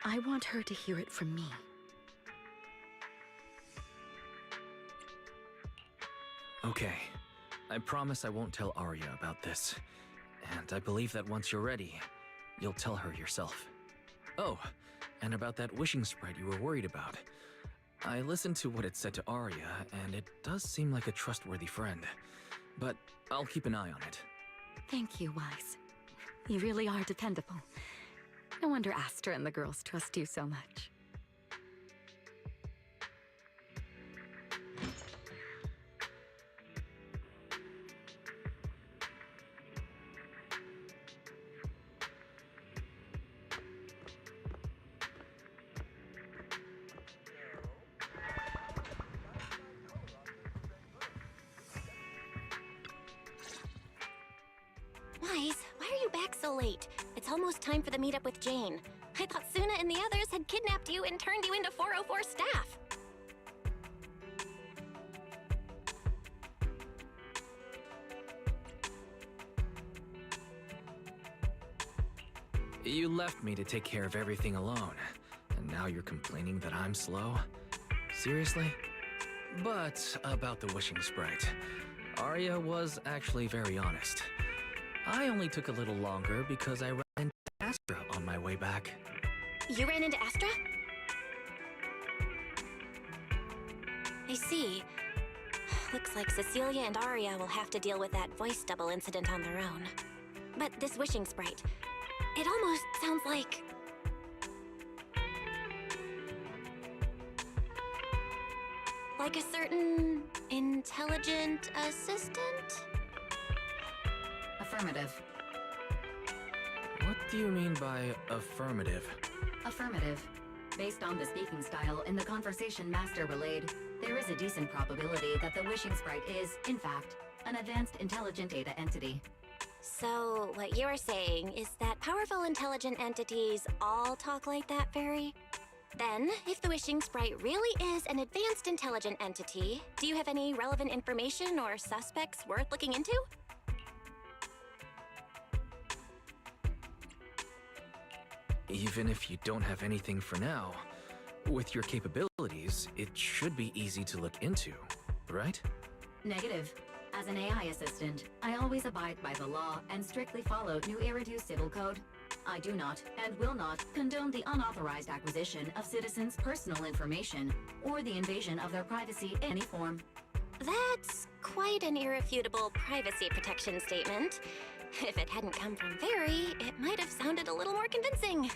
Speaker 9: I want her to hear it from me.
Speaker 1: Okay. I promise I won't tell Aria about this. And I believe that once you're ready, you'll tell her yourself. Oh, and about that wishing spread you were worried about. I listened to what it said to Aria, and it does seem like a trustworthy friend. But I'll keep an eye on it.
Speaker 9: Thank you, Wise. You really are dependable. No wonder Astra and the girls trust you so much.
Speaker 3: you back so late? It's almost time for the meetup with Jane. I thought Suna and the others had kidnapped you and turned you into 404 staff.
Speaker 1: You left me to take care of everything alone, and now you're complaining that I'm slow? Seriously? But about the wishing sprite, Arya was actually very honest. I only took a little longer because I ran into Astra on my way back.
Speaker 3: You ran into Astra? I see. Looks like Cecilia and Arya will have to deal with that voice double incident on their own. But this wishing sprite, it almost sounds like... like a certain intelligent assistant?
Speaker 5: Affirmative.
Speaker 1: What do you mean by affirmative?
Speaker 5: Affirmative. Based on the speaking style in the conversation Master relayed, there is a decent probability that the wishing sprite is, in fact, an advanced intelligent data entity.
Speaker 3: So, what you're saying is that powerful intelligent entities all talk like that, Fairy? Then, if the wishing sprite really is an advanced intelligent entity, do you have any relevant information or suspects worth looking into?
Speaker 1: Even if you don't have anything for now, with your capabilities, it should be easy to look into, right?
Speaker 5: Negative. As an AI assistant, I always abide by the law and strictly follow New Eridu Civil Code. I do not, and will not, condone the unauthorized acquisition of citizens' personal information or the invasion of their privacy in any form.
Speaker 3: That's quite an irrefutable privacy protection statement. If it hadn't come from Fairy, it might have sounded a little more convincing.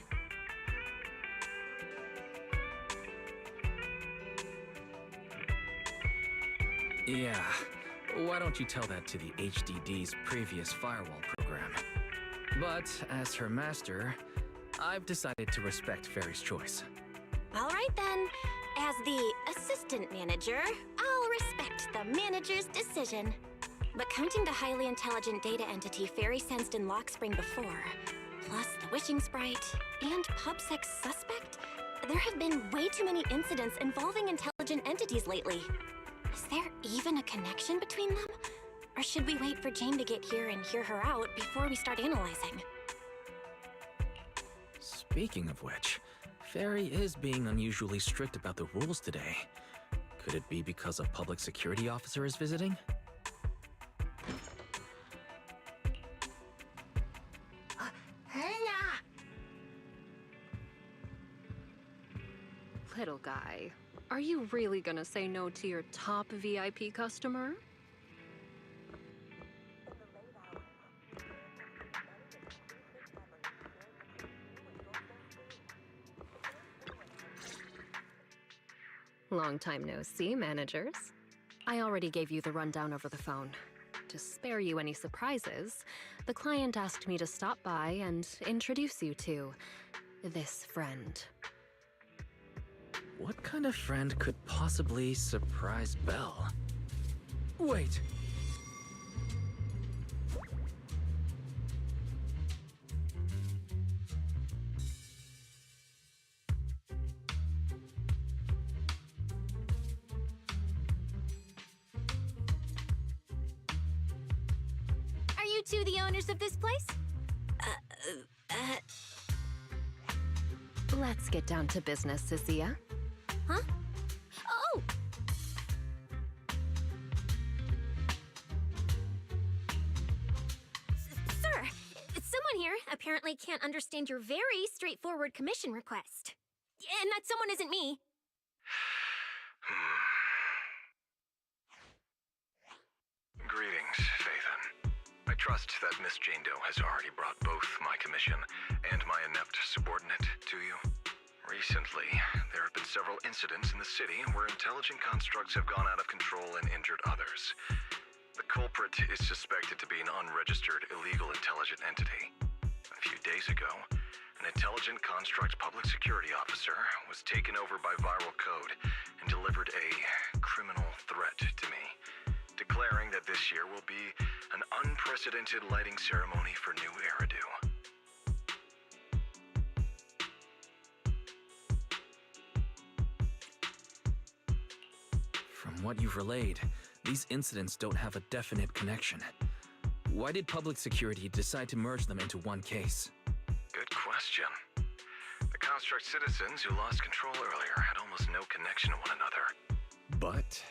Speaker 1: Yeah, why don't you tell that to the HDD's previous firewall program? But as her master, I've decided to respect Fairy's choice.
Speaker 3: All right then. As the assistant manager, I'll respect the manager's decision. But counting the highly intelligent data entity Fairy sensed in Lockspring before, plus the wishing sprite, and PubSec's suspect, there have been way too many incidents involving intelligent entities lately. Is there even a connection between them? Or should we wait for Jane to get here and hear her out before we start analyzing?
Speaker 1: Speaking of which, Fairy is being unusually strict about the rules today. Could it be because a public security officer is visiting?
Speaker 10: Little guy, are you really gonna say no to your top VIP customer? Long time no see, managers. I already gave you the rundown over the phone. To spare you any surprises, the client asked me to stop by and introduce you to this friend.
Speaker 1: What kind of friend could possibly surprise Belle? Wait!
Speaker 7: Are you two the owners of this place?
Speaker 10: Let's get down to business, Cecilia.
Speaker 7: Huh? Oh! Sir, someone here apparently can't understand your very straightforward commission request. And that someone isn't me.
Speaker 11: Greetings, Phaethon. I trust that Miss Jane Doe has already brought both my commission and my inept subordinate to you. Recently, there have been several incidents in the city where intelligent constructs have gone out of control and injured others. The culprit is suspected to be an unregistered illegal intelligent entity. A few days ago, an intelligent construct public security officer was taken over by viral code and delivered a criminal threat to me, declaring that this year will be an unprecedented lighting ceremony for New Eridu.
Speaker 1: From what you've relayed, these incidents don't have a definite connection. Why did public security decide to merge them into one case?
Speaker 11: Good question. The Construct citizens who lost control earlier had almost no connection to one another.
Speaker 12: But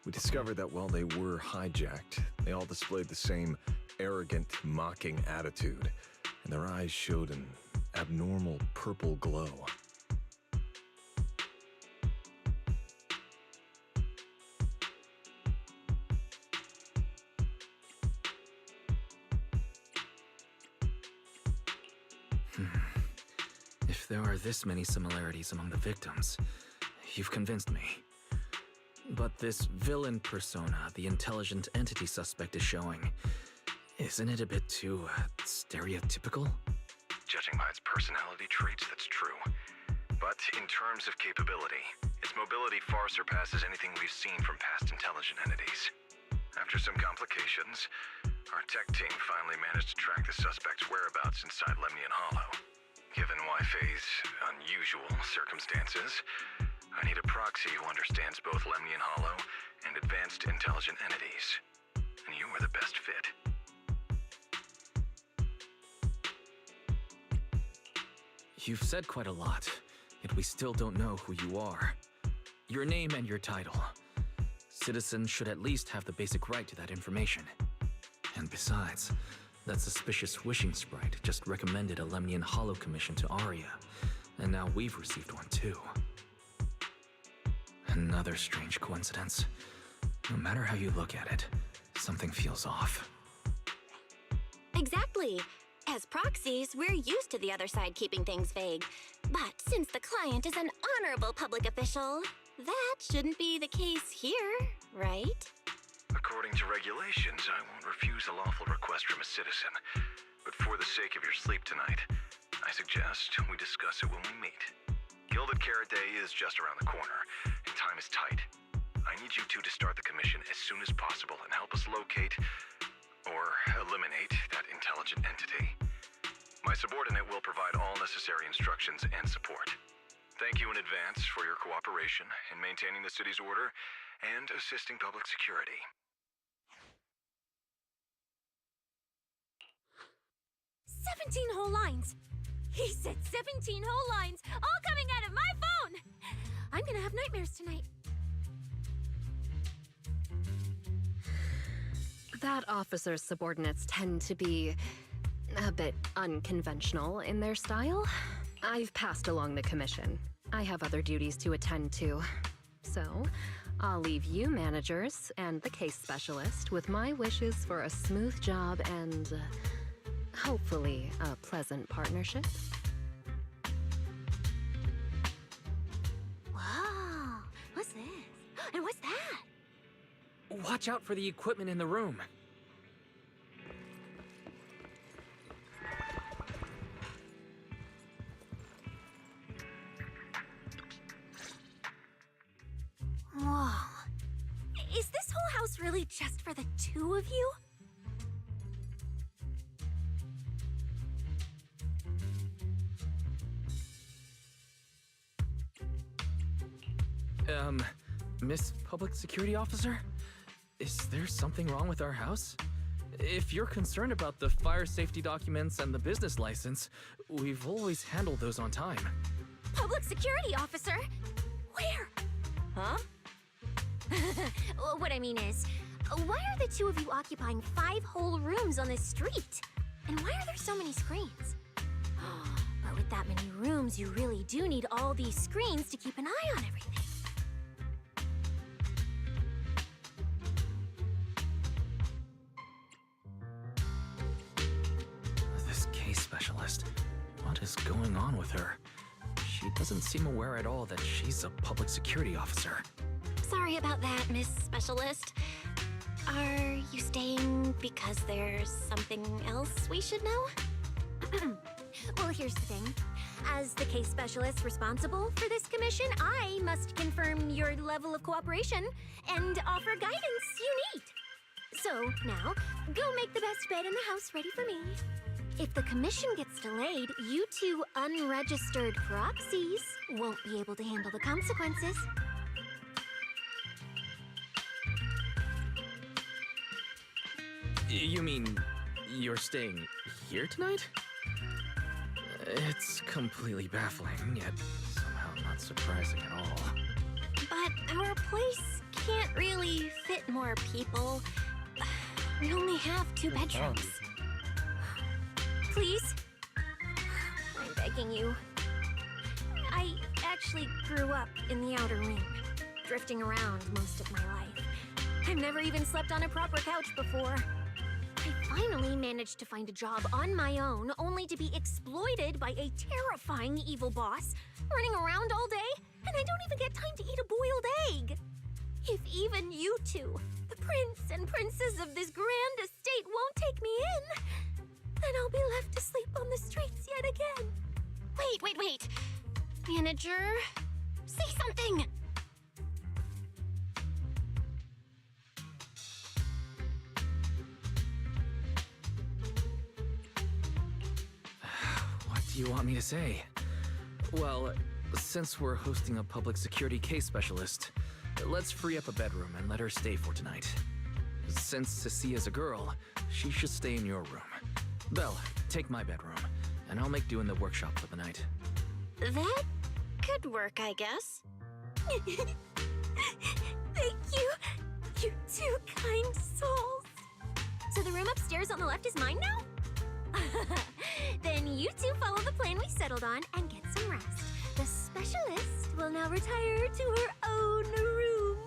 Speaker 12: we discovered that while they were hijacked, they all displayed the same arrogant, mocking attitude, and their eyes showed an abnormal purple glow.
Speaker 1: If there are this many similarities among the victims, you've convinced me. But this villain persona the intelligent entity suspect is showing, isn't it a bit too, stereotypical?
Speaker 11: Judging by its personality traits, that's true. But in terms of capability, its mobility far surpasses anything we've seen from past intelligent entities. After some complications, our tech team finally managed to track the suspect's whereabouts inside Lemnian Hollow. Given Wi-Fi's unusual circumstances, I need a proxy who understands both Lemnian Hollow and advanced intelligent entities. And you were the best fit.
Speaker 1: You've said quite a lot, yet we still don't know who you are. Your name and your title. Citizens should at least have the basic right to that information. And besides, that suspicious wishing sprite just recommended a Lemnian Hollow commission to Arya, and now we've received one too. Another strange coincidence. No matter how you look at it, something feels off.
Speaker 3: Exactly. As proxies, we're used to the other side keeping things vague. But since the client is an honorable public official, that shouldn't be the case here, right?
Speaker 11: According to regulations, I won't refuse a lawful request from a citizen. But for the sake of your sleep tonight, I suggest we discuss it when we meet. Gilded Carrot Day is just around the corner, and time is tight. I need you two to start the commission as soon as possible and help us locate or eliminate that intelligent entity. My subordinate will provide all necessary instructions and support. Thank you in advance for your cooperation in maintaining the city's order and assisting public security.
Speaker 7: 17 whole lines! He said 17 whole lines, all coming out of my phone! I'm gonna have nightmares tonight.
Speaker 10: That officer's subordinates tend to be a bit unconventional in their style. I've passed along the commission. I have other duties to attend to. So, I'll leave you managers and the case specialist with my wishes for a smooth job and, hopefully, a pleasant partnership.
Speaker 7: Whoa, what's this? And what's that?
Speaker 1: Watch out for the equipment in the room.
Speaker 7: Whoa. Is this whole house really just for the two of you?
Speaker 1: Miss Public Security Officer? Is there something wrong with our house? If you're concerned about the fire safety documents and the business license, we've always handled those on time.
Speaker 7: Public security officer? Where?
Speaker 3: Huh?
Speaker 7: What I mean is, why are the two of you occupying 5 whole rooms on this street? And why are there so many screens? But with that many rooms, you really do need all these screens to keep an eye on everything.
Speaker 1: This case specialist. What is going on with her? She doesn't seem aware at all that she's a public security officer.
Speaker 3: Sorry about that, Miss Specialist. Are you staying because there's something else we should know?
Speaker 7: Well, here's the thing. As the case specialist responsible for this commission, I must confirm your level of cooperation and offer guidance you need. So now, go make the best bed in the house ready for me. If the commission gets delayed, you two unregistered proxies won't be able to handle the consequences.
Speaker 1: You mean you're staying here tonight? It's completely baffling, yet somehow not surprising at all.
Speaker 7: But our place can't really fit more people. We only have 2 bedrooms. Please? I'm begging you. I actually grew up in the outer ring, drifting around most of my life. I've never even slept on a proper couch before. I finally managed to find a job on my own, only to be exploited by a terrifying evil boss, running around all day, and I don't even get time to eat a boiled egg. If even you two, the prince and princess of this grand estate, won't take me in, then I'll be left to sleep on the streets yet again. Wait. Manager, say something!
Speaker 1: What do you want me to say? Well, since we're hosting a public security case specialist, let's free up a bedroom and let her stay for tonight. Since Cecia's a girl, she should stay in your room. Belle, take my bedroom, and I'll make do in the workshop for the night.
Speaker 7: That could work, I guess. Thank you, you two kind souls. So the room upstairs on the left is mine now? Then you two follow the plan we settled on and get some rest. The specialist will now retire to her own room.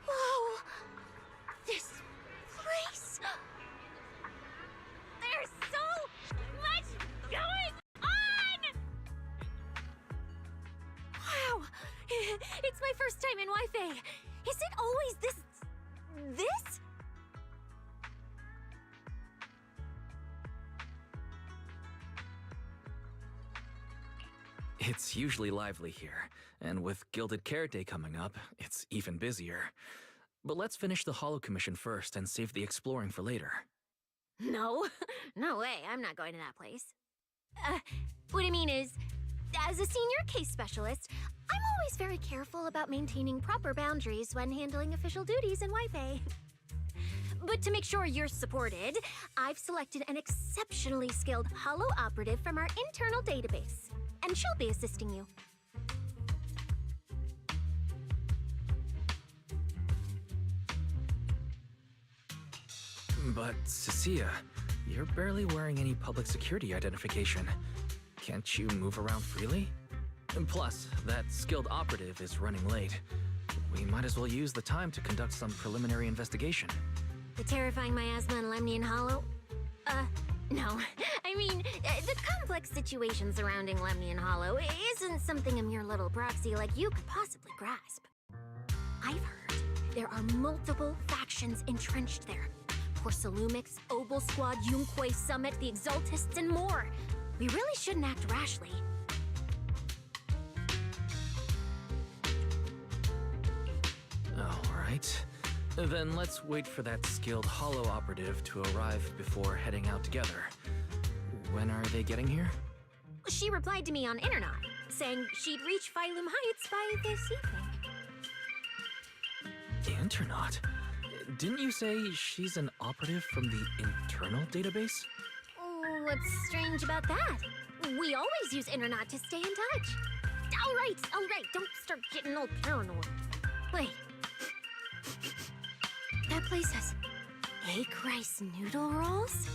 Speaker 7: Whoa! This place! There's so much going on! Wow! It's my first time in Wi-Fi. Is it always this?
Speaker 1: It's usually lively here, and with Gilded Carrot Day coming up, it's even busier. But let's finish the Hollow Commission first and save the exploring for later.
Speaker 7: No, no way, I'm not going to that place. What I mean is, as a senior case specialist, I'm always very careful about maintaining proper boundaries when handling official duties in Wi-Fi. But to make sure you're supported, I've selected an exceptionally skilled Hollow operative from our internal database, and she'll be assisting you.
Speaker 1: But, Cecilia, you're barely wearing any public security identification. Can't you move around freely? And plus, that skilled operative is running late. We might as well use the time to conduct some preliminary investigation.
Speaker 7: The terrifying miasma in Lemnian Hollow? No. I mean, the complex situation surrounding Lemnian Hollow isn't something a mere little proxy like you could possibly grasp. I've heard there are multiple factions entrenched there. Porcelumix, Obel Squad, Yunquay Summit, the Exaltists, and more. We really shouldn't act rashly.
Speaker 1: All right. Then let's wait for that skilled Hollow operative to arrive before heading out together. When are they getting here?
Speaker 7: She replied to me on Internet, saying she'd reach Phylum Heights by this evening.
Speaker 1: Internet? Didn't you say she's an operative from the internal database?
Speaker 7: What's strange about that? We always use Internet to stay in touch. All right, don't start getting all paranoid. Wait. That place has egg rice noodle rolls?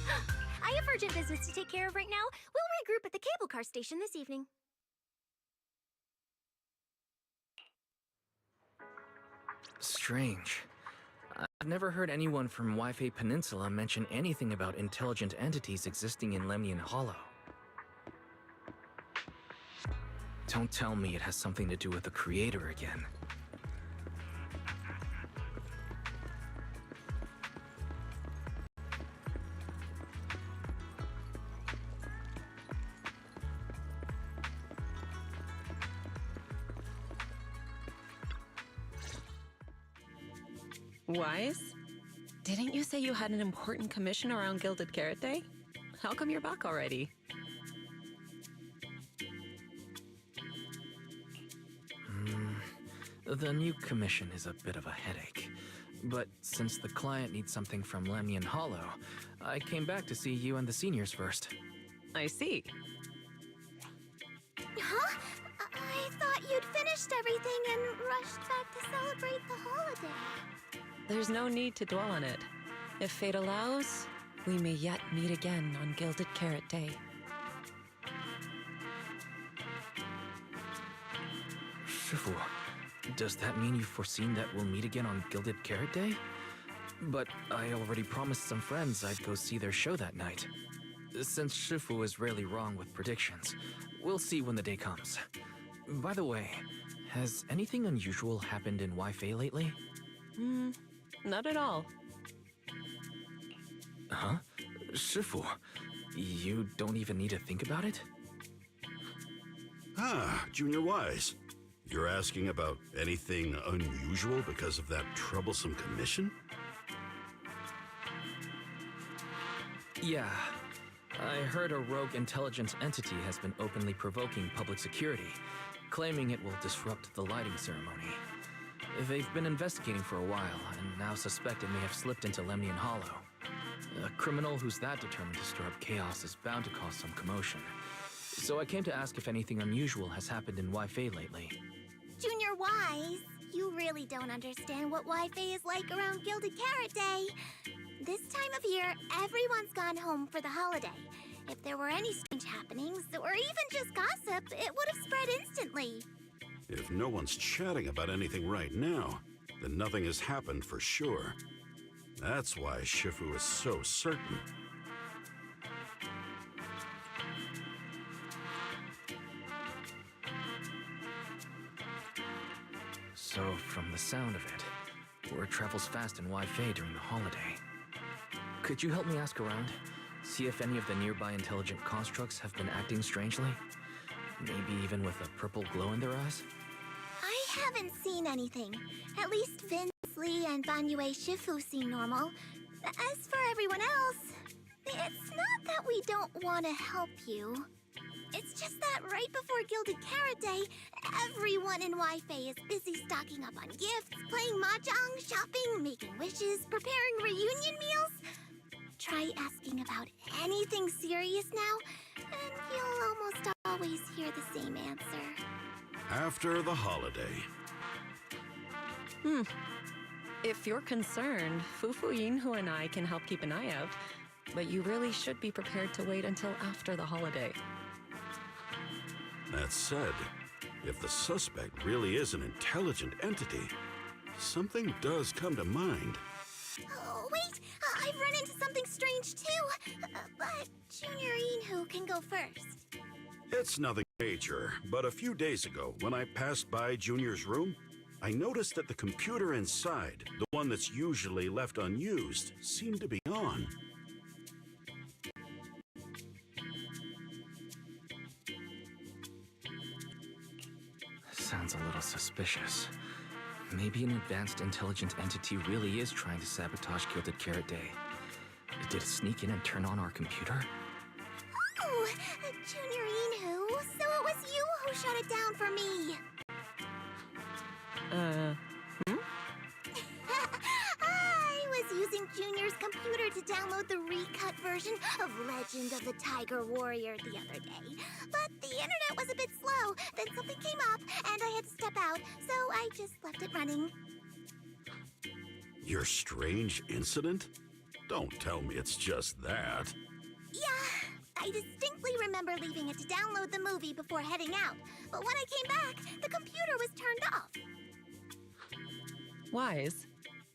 Speaker 7: I have urgent business to take care of right now. We'll regroup at the cable car station this evening.
Speaker 1: Strange. I've never heard anyone from Wi-Fi Peninsula mention anything about intelligent entities existing in Lemnian Hollow. Don't tell me it has something to do with the Creator again.
Speaker 13: Wise? Didn't you say you had an important commission around Gilded Carrot Day? How come you're back already?
Speaker 1: The new commission is a bit of a headache. But since the client needs something from Lemnian Hollow, I came back to see you and the seniors first.
Speaker 13: I see.
Speaker 2: Huh? I thought you'd finished everything and rushed back to celebrate the holiday.
Speaker 13: There's no need to dwell on it. If fate allows, we may yet meet again on Gilded Carrot Day.
Speaker 1: Shifu, does that mean you've foreseen that we'll meet again on Gilded Carrot Day? But I already promised some friends I'd go see their show that night. Since Shifu is rarely wrong with predictions, we'll see when the day comes. By the way, has anything unusual happened in Wi-Fi lately?
Speaker 13: Not at all.
Speaker 1: Huh? Shifu, you don't even need to think about it?
Speaker 14: Ah, Junior Wise. You're asking about anything unusual because of that troublesome commission?
Speaker 1: Yeah. I heard a rogue intelligence entity has been openly provoking public security, claiming it will disrupt the lighting ceremony. They've been investigating for a while, and now suspect it may have slipped into Lemnian Hollow. A criminal who's that determined to stir up chaos is bound to cause some commotion. So I came to ask if anything unusual has happened in Wi-Fi lately.
Speaker 2: Junior Wise, you really don't understand what Wi-Fi is like around Gilded Carrot Day. This time of year, everyone's gone home for the holiday. If there were any strange happenings, or even just gossip, it would have spread instantly.
Speaker 14: If no one's chatting about anything right now, then nothing has happened for sure. That's why Shifu is so certain.
Speaker 1: So, from the sound of it, word travels fast in Wi-Fi during the holiday. Could you help me ask around? See if any of the nearby intelligent constructs have been acting strangely? Maybe even with a purple glow in their eyes?
Speaker 2: I haven't seen anything. At least Vince, Lee, and Banyue Shifu seem normal. As for everyone else, it's not that we don't want to help you. It's just that right before Gilded Carrot Day, everyone in Wi-Fi is busy stocking up on gifts, playing mahjong, shopping, making wishes, preparing reunion meals. Try asking about anything serious now, and you'll almost always hear the same answer.
Speaker 14: After the holiday.
Speaker 13: If you're concerned, Fufu Yinhu and I can help keep an eye out. But you really should be prepared to wait until after the holiday.
Speaker 14: That said, if the suspect really is an intelligent entity, something does come to mind.
Speaker 2: Oh, wait! I've run into something strange too! But Junior Inhu can go first.
Speaker 14: It's nothing major, but a few days ago, when I passed by Junior's room, I noticed that the computer inside, the one that's usually left unused, seemed to be on.
Speaker 1: Sounds a little suspicious. Maybe an advanced intelligent entity really is trying to sabotage Gilded Carrot Day. Did it sneak in and turn on our computer?
Speaker 2: Oh, Junior Inhu, so it was you who shut it down for me. I was using Junior's computer to download the recut version of Legend of the Tiger Warrior the other day. But the internet was a bit slow, then something came up, and I had to step out, so I just left it running.
Speaker 14: Your strange incident? Don't tell me it's just that.
Speaker 2: Yeah, I distinctly remember leaving it to download the movie before heading out. But when I came back, the computer was turned off.
Speaker 13: Wise,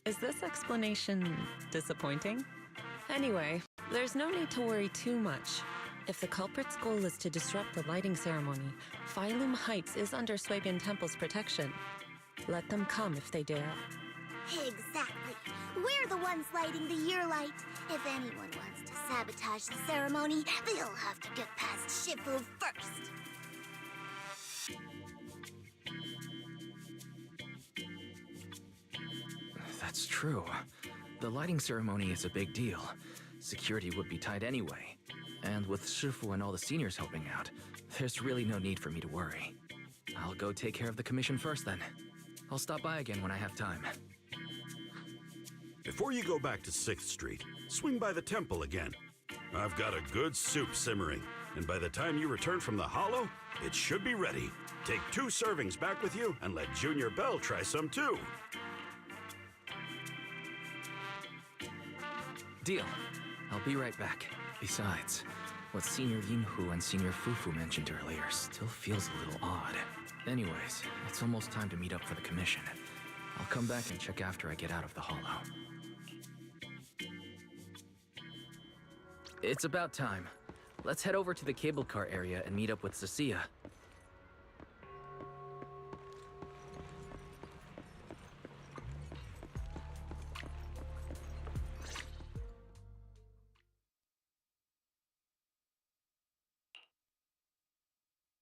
Speaker 13: is this explanation disappointing? Anyway, there's no need to worry too much. If the culprit's goal is to disrupt the lighting ceremony, Phylum Heights is under Swabian Temple's protection. Let them come if they dare.
Speaker 2: Exactly. We're the ones lighting the year light. If anyone wants to sabotage the ceremony, they'll have to get past Shifu first.
Speaker 1: That's true. The lighting ceremony is a big deal. Security would be tight anyway. And with Shifu and all the seniors helping out, there's really no need for me to worry. I'll go take care of the commission first then. I'll stop by again when I have time.
Speaker 14: Before you go back to 6th Street, swing by the temple again. I've got a good soup simmering, and by the time you return from the Hollow, it should be ready. Take 2 servings back with you, and let Junior Bell try some too.
Speaker 1: Deal. I'll be right back. Besides, what Senior Yinhu and Senior Fufu mentioned earlier still feels a little odd. Anyways, it's almost time to meet up for the commission. I'll come back and check after I get out of the Hollow. It's about time. Let's head over to the cable car area and meet up with Cecilia.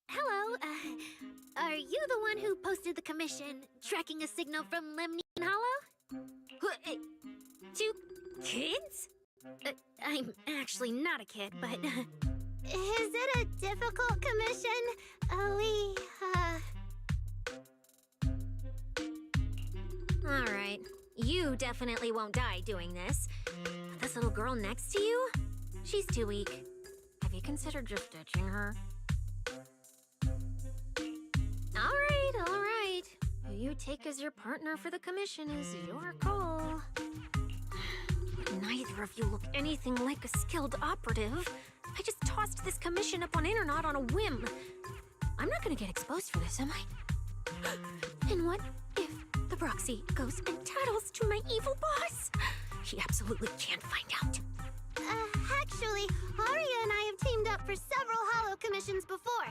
Speaker 7: Hello, are you the one who posted the commission, tracking a signal from Lemnian Hollow? 2 kids? I'm actually not a kid, but...
Speaker 2: Is it a difficult commission?
Speaker 7: Alright, you definitely won't die doing this. But this little girl next to you? She's too weak. Have you considered just ditching her? Alright. Who you take as your partner for the commission is your call. Neither of you look anything like a skilled operative. I just tossed this commission up on Internet on a whim. I'm not gonna get exposed for this, am I? And what if the proxy goes and tattles to my evil boss? He absolutely can't find out.
Speaker 2: Actually, Aria and I have teamed up for several Hollow commissions before.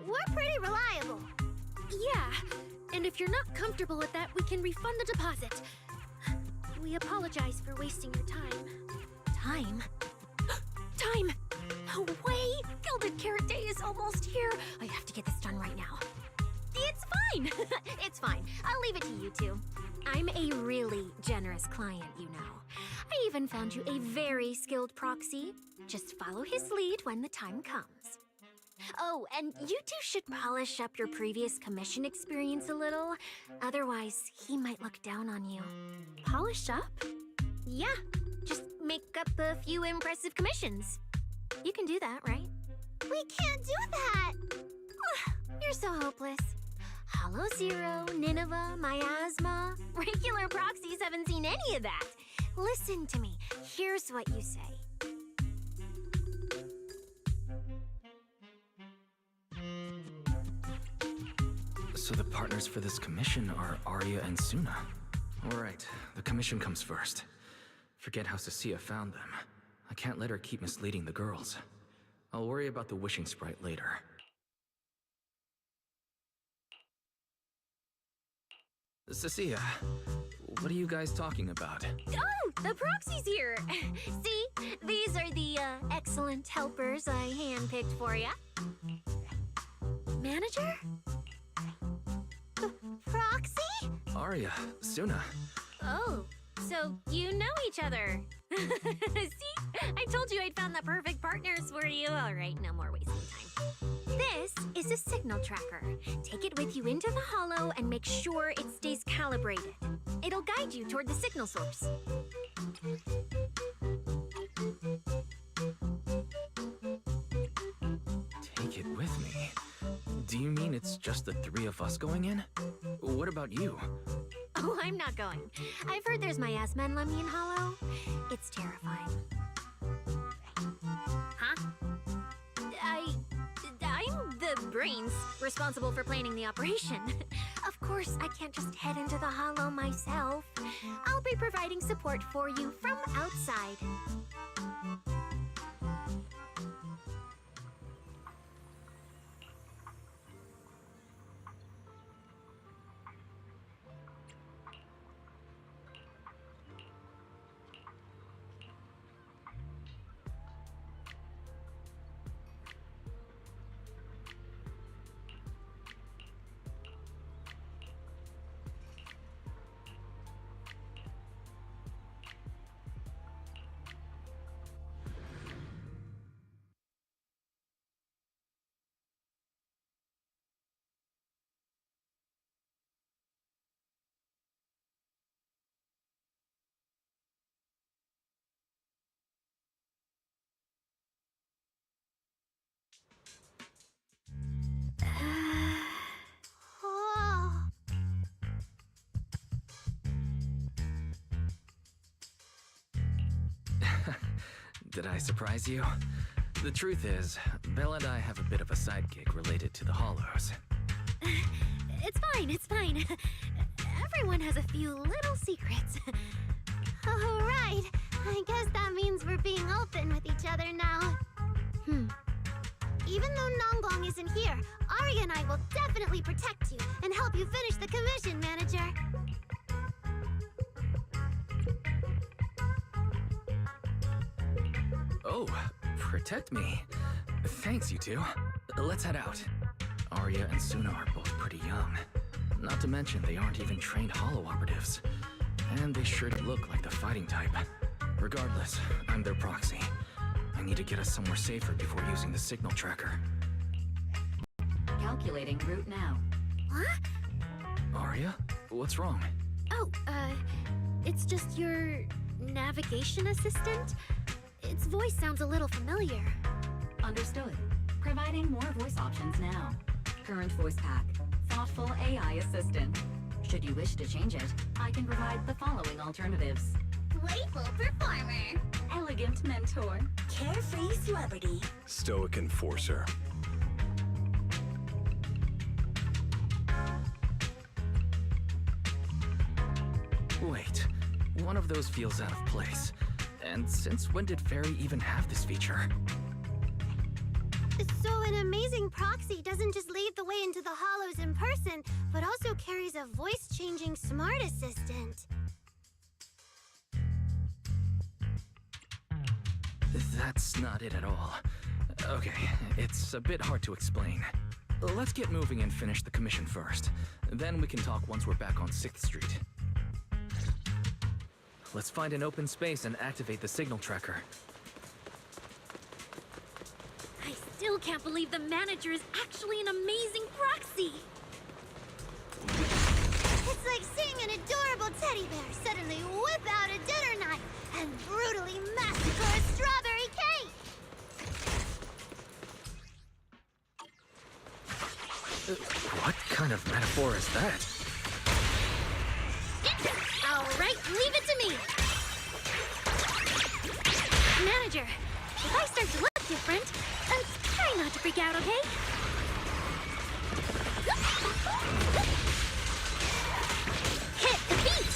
Speaker 2: We're pretty reliable.
Speaker 7: Yeah, and if you're not comfortable with that, we can refund the deposit. We apologize for wasting your time. Time? Time! No way! Gilded Carrot Day is almost here. I have to get this done right now. It's fine. It's fine. I'll leave it to you two. I'm a really generous client, you know. I even found you a very skilled proxy. Just follow his lead when the time comes. Oh, and you two should polish up your previous commission experience a little. Otherwise, he might look down on you. Polish up? Yeah, just make up a few impressive commissions. You can do that, right?
Speaker 2: We can't do that!
Speaker 7: You're so hopeless. Hollow Zero, Nineveh, Miasma. Regular proxies haven't seen any of that. Listen to me. Here's what you say.
Speaker 1: So the partners for this commission are Arya and Suna. Alright, the commission comes first. Forget how Cecilia found them. I can't let her keep misleading the girls. I'll worry about the wishing sprite later. Cecilia, what are you guys talking about?
Speaker 7: Oh, the proxy's here. See, these are the excellent helpers I handpicked for ya. Manager?
Speaker 2: Proxy?
Speaker 1: Arya, Suna.
Speaker 7: Oh, so you know each other. See, I told you I'd found the perfect partners for you. All right, no more wasting time. This is a signal tracker. Take it with you into the hollow and make sure it stays calibrated. It'll guide you toward the signal source.
Speaker 1: Take it with me? Do you mean it's just the three of us going in? What about you?
Speaker 7: Oh, I'm not going. I've heard there's miasma in Lemnian Hollow. It's terrifying. Huh? I'm the brains responsible for planning the operation. Of course, I can't just head into the hollow myself. I'll be providing support for you from outside.
Speaker 2: Oh.
Speaker 1: Did I surprise you? The truth is, Bella and I have a bit of a side gig related to the Hollows.
Speaker 7: It's fine, it's fine. Everyone has a few little secrets.
Speaker 2: All right. I guess that means we're being open with each other now. Even though Nonggong isn't here, Arya and I will definitely protect you and help you finish the commission, Manager.
Speaker 1: Oh, protect me. Thanks, you two. Let's head out. Arya and Suna are both pretty young. Not to mention they aren't even trained Hollow operatives. And they sure do look like the fighting type. Regardless, I'm their proxy. I need to get us somewhere safer before using the signal tracker.
Speaker 5: Calculating route now.
Speaker 7: What?
Speaker 1: Arya? What's wrong?
Speaker 7: Oh, it's just your navigation assistant? Its voice sounds a little familiar.
Speaker 5: Understood. Providing more voice options now. Current voice pack. Thoughtful AI assistant. Should you wish to change it, I can provide the following alternatives.
Speaker 6: Playful performer.
Speaker 5: Elegant mentor.
Speaker 8: Carefree celebrity.
Speaker 12: Stoic enforcer.
Speaker 1: Wait, one of those feels out of place. And since when did Fairy even have this feature?
Speaker 2: So an amazing proxy doesn't just lead the way into the Hollows in person, but also carries a voice-changing smart assistant.
Speaker 1: That's not it at all. Okay, it's a bit hard to explain. Let's get moving and finish the commission first. Then we can talk once we're back on 6th Street. Let's find an open space and activate the signal tracker.
Speaker 7: I still can't believe the manager is actually an amazing proxy!
Speaker 2: It's like seeing an adorable teddy bear suddenly whip out a dinner knife and brutally massacre a strawberry cake!
Speaker 1: What kind of metaphor is that?
Speaker 7: Alright, leave it to me! Manager, if I start to look different, try not to freak out, okay? Hit the beat!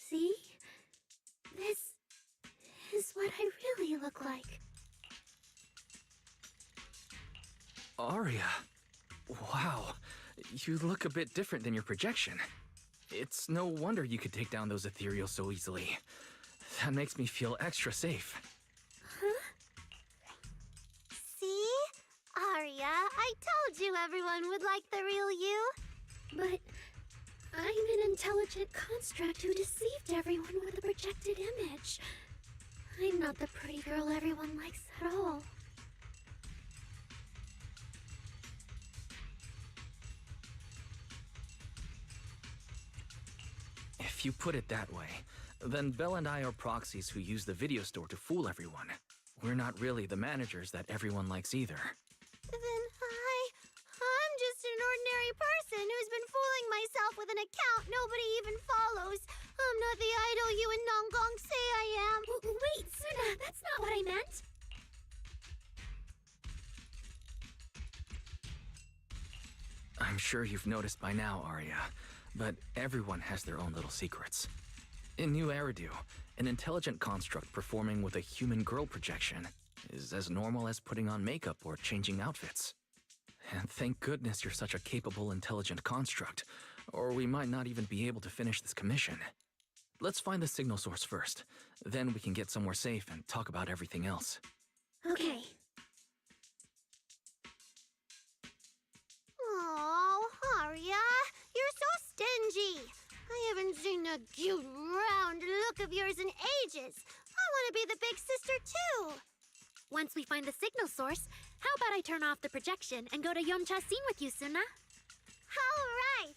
Speaker 2: See? This is what I really look like.
Speaker 1: Aria. Wow. You look a bit different than your projection. It's no wonder you could take down those ethereals so easily. That makes me feel extra safe.
Speaker 2: Huh? See? Aria, I told you everyone would like the real you. But I'm an intelligent construct who deceived everyone with a projected image. I'm not the pretty girl everyone likes at all.
Speaker 1: If you put it that way, then Belle and I are proxies who use the video store to fool everyone. We're not really the managers that everyone likes either.
Speaker 2: Then I'm just an ordinary person who's been fooling myself with an account nobody even follows. I'm not the idol you and Nongong say I am. Wait, Suna, that's not what I meant.
Speaker 1: I'm sure you've noticed by now, Aria, but everyone has their own little secrets. In New Eridu, an intelligent construct performing with a human girl projection is as normal as putting on makeup or changing outfits. And thank goodness you're such a capable, intelligent construct, or we might not even be able to finish this commission. Let's find the signal source first. Then we can get somewhere safe and talk about everything else.
Speaker 2: Okay. Oh, Aria, you're so stingy. I haven't seen that cute, round look of yours in ages. I want to be the big sister, too.
Speaker 7: Once we find the signal source, how about I turn off the projection and go to Yomcha scene with you, Suna?
Speaker 2: All right.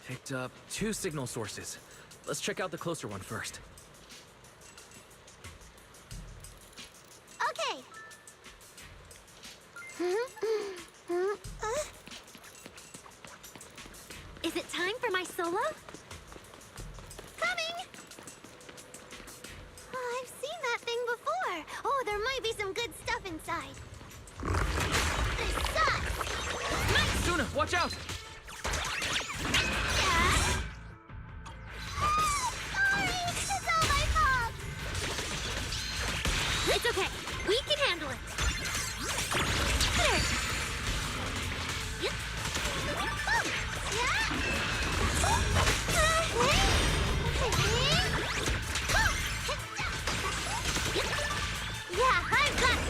Speaker 1: Picked up 2 signal sources. Let's check out the closer one first.
Speaker 2: Okay.
Speaker 7: Is it time for my solo?
Speaker 2: Coming! Oh, I've seen that thing before. Oh, there might be some good stuff inside. This sucks!
Speaker 1: Suna, watch out!
Speaker 7: It's okay. We can handle it. There. Yep.
Speaker 2: Yeah, I've got it.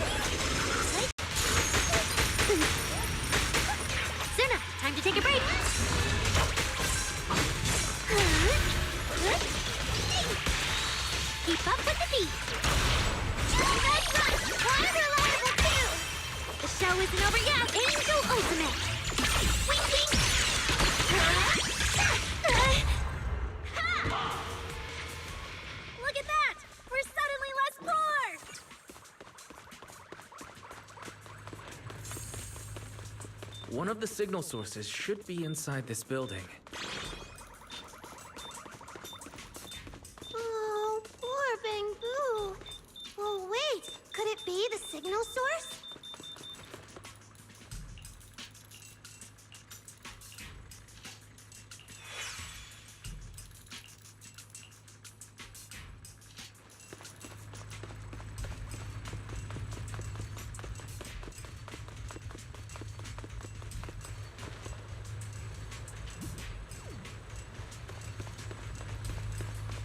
Speaker 7: Suna, time to take a break. Keep up with the beat. The show isn't over yet. Angel Ultimate. Wink, wink.
Speaker 1: One of the signal sources should be inside this building.
Speaker 2: Oh, poor Bangbu. Oh, wait. Could it be the signal source?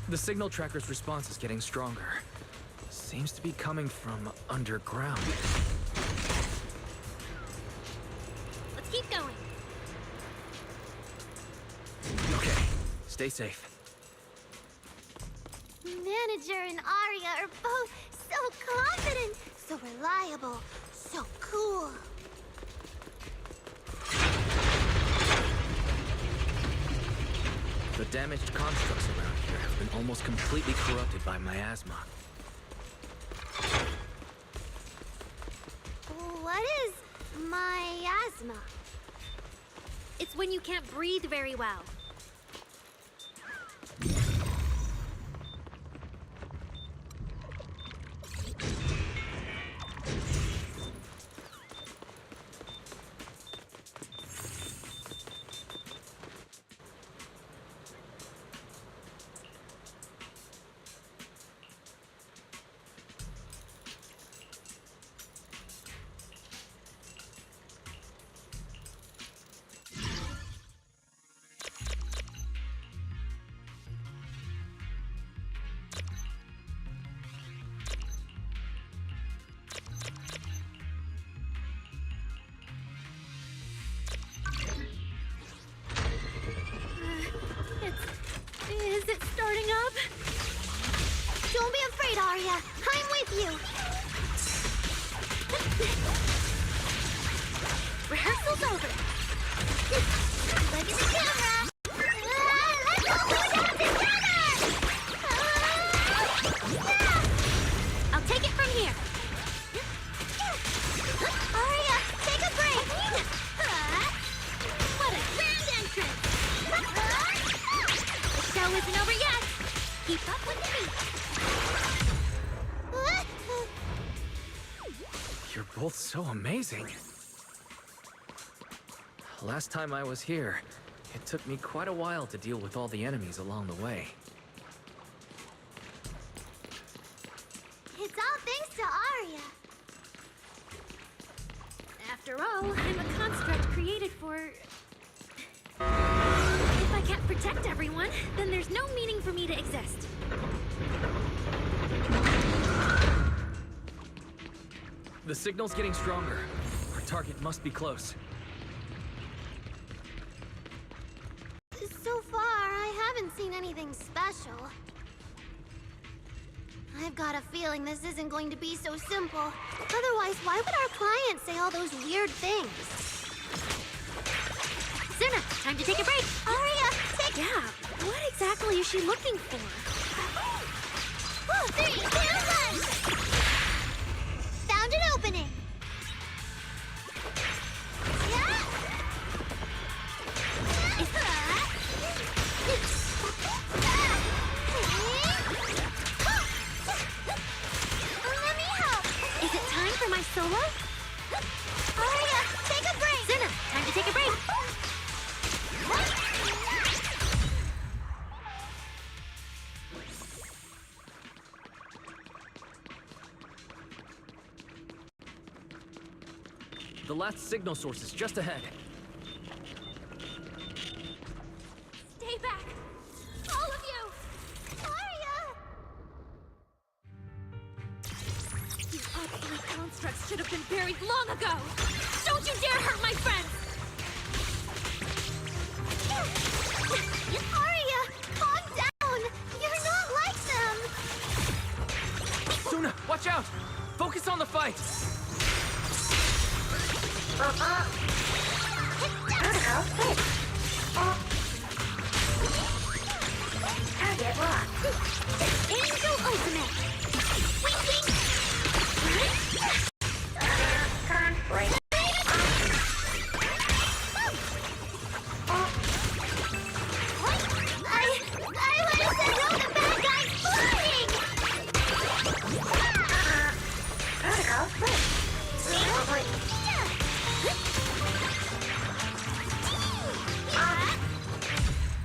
Speaker 1: The signal tracker's response is getting stronger. Seems to be coming from underground.
Speaker 7: Let's keep going.
Speaker 1: Okay, stay safe.
Speaker 2: Manager and Arya are both so confident, so reliable, so cool.
Speaker 1: The damaged constructs around here have been almost completely corrupted by miasma.
Speaker 2: What is miasma?
Speaker 7: It's when you can't breathe very well. Is it starting up?
Speaker 2: Don't be afraid, Arya. I'm with you.
Speaker 7: Rehearsal's over.
Speaker 2: Look at the camera. Let's all go down together.
Speaker 7: I'll take it from here.
Speaker 2: Arya, take a break.
Speaker 7: What a grand entrance! The show isn't over yet. Keep up with me.
Speaker 1: You're both so amazing. Last time I was here, it took me quite a while to deal with all the enemies along the way.
Speaker 2: It's all thanks to Arya.
Speaker 7: After all, I'm a construct created for... If I can't protect everyone, then there's no meaning for me to exist.
Speaker 1: The signal's getting stronger. Our target must be close.
Speaker 2: So far, I haven't seen anything special. I've got a feeling this isn't going to be so simple. Otherwise, why would our client say all those weird things?
Speaker 7: Zuna, time to take a break.
Speaker 2: Arya, take...
Speaker 7: Yeah, what exactly is she looking for?
Speaker 2: 3, 2, 1! Found an opening! Let me help!
Speaker 7: Is it time for my solo?
Speaker 2: Arya, take a break!
Speaker 7: Zuna, time to take a break.
Speaker 1: The last signal source is just ahead.
Speaker 7: Stay back! All of you!
Speaker 2: Arya!
Speaker 7: You obsolete constructs should have been buried long ago! Don't you dare hurt my friends!
Speaker 2: Arya, calm down! You're not like them!
Speaker 1: Suna, watch out! Focus on the fight!
Speaker 2: Angel Ultimate! Winking!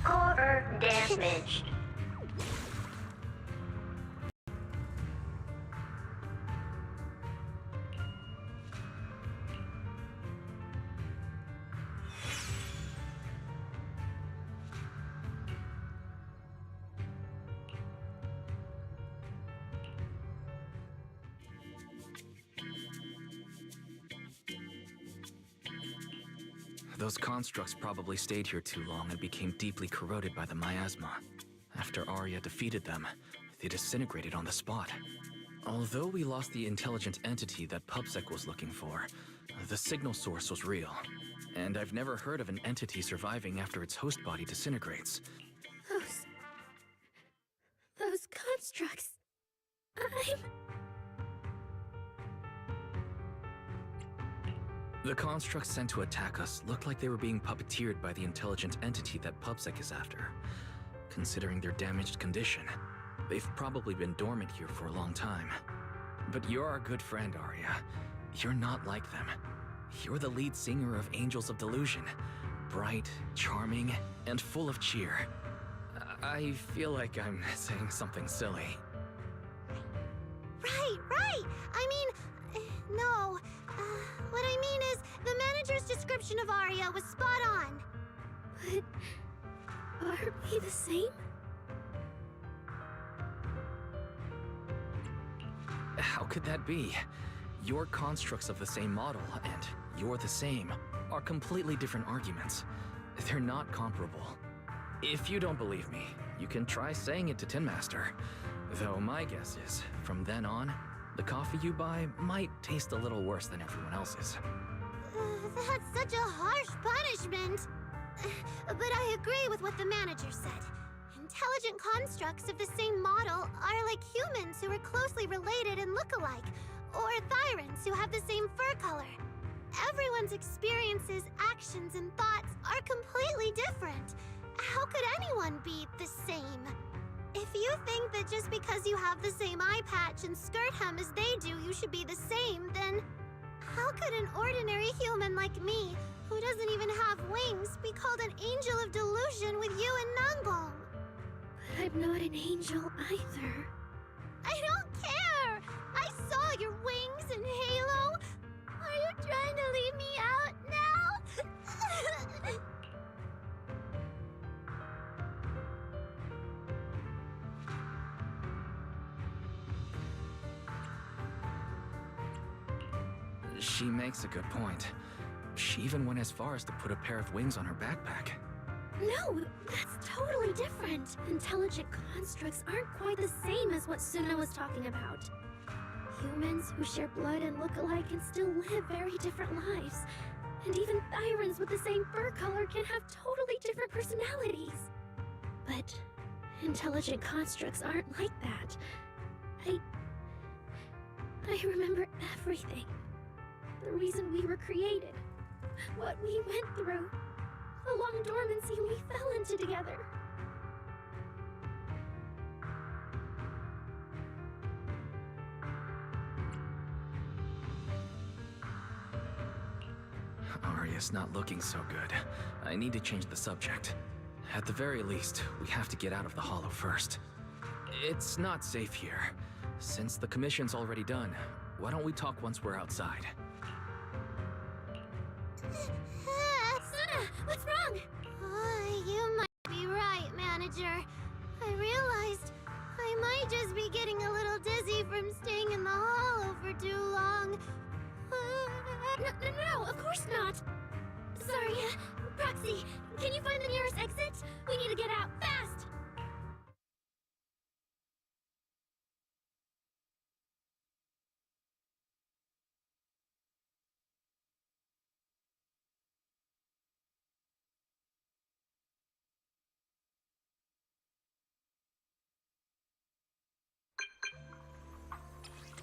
Speaker 15: Core damaged.
Speaker 1: Those constructs probably stayed here too long and became deeply corroded by the miasma. After Arya defeated them, they disintegrated on the spot. Although we lost the intelligent entity that PubSec was looking for, the signal source was real. And I've never heard of an entity surviving after its host body disintegrates.
Speaker 7: Those constructs.
Speaker 1: The constructs sent to attack us looked like they were being puppeteered by the intelligent entity that PubSec is after. Considering their damaged condition, they've probably been dormant here for a long time. But you're our good friend, Arya. You're not like them. You're the lead singer of Angels of Delusion. Bright, charming, and full of cheer. I feel like I'm saying something silly.
Speaker 2: Right. I mean, no. What I mean is, the manager's description of Arya was spot on.
Speaker 7: But are we the same?
Speaker 1: How could that be? Your constructs of the same model and you're the same are completely different arguments. They're not comparable. If you don't believe me, you can try saying it to Tin Master. Though my guess is, from then on, the coffee you buy might taste a little worse than everyone else's.
Speaker 2: That's such a harsh punishment. But I agree with what the manager said. Intelligent constructs of the same model are like humans who are closely related and look alike, or Thyrans who have the same fur color. Everyone's experiences, actions, and thoughts are completely different. How could anyone be the same? If you think that just because you have the same eye patch and skirt hem as they do, you should be the same, then how could an ordinary human like me, who doesn't even have wings, be called an angel of delusion with you and Nangbong?
Speaker 7: But I'm not an angel either.
Speaker 2: I don't care! I saw your wings and halo! Are you trying to leave me out now?
Speaker 1: She makes a good point. She even went as far as to put a pair of wings on her backpack.
Speaker 7: No, that's totally different. Intelligent constructs aren't quite the same as what Suna was talking about. Humans who share blood and look alike can still live very different lives. And even Thyrans with the same fur color can have totally different personalities. But intelligent constructs aren't like that. I remember everything. The reason we were created. What we went through. The long dormancy we fell into together.
Speaker 1: Arya's not looking so good. I need to change the subject. At the very least, we have to get out of the Hollow first. It's not safe here. Since the commission's already done, why don't we talk once we're outside?
Speaker 2: Suna, what's wrong? You might be right, manager. I realized I might just be getting a little dizzy from staying in the Hollow for too long.
Speaker 7: No, of course not. Sorry, Proxy, can you find the nearest exit? We need to get out, fast!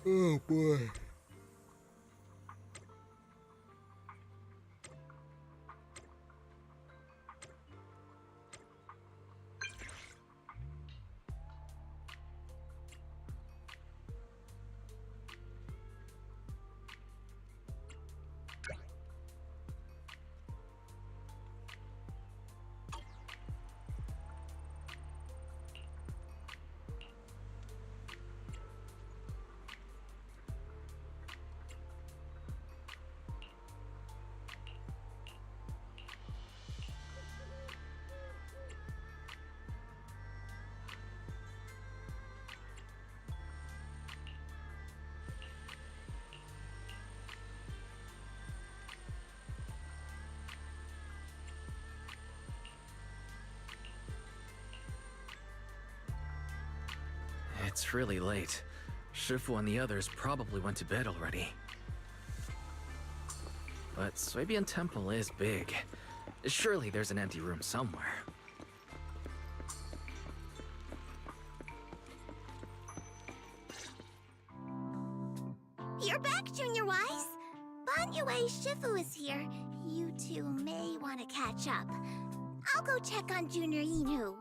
Speaker 4: Oh boy.
Speaker 1: It's really late. Shifu and the others probably went to bed already. But Suibian Temple is big. Surely there's an empty room somewhere.
Speaker 2: You're back, Junior Wise. Banyue Shifu is here. You two may want to catch up. I'll go check on Junior Inu.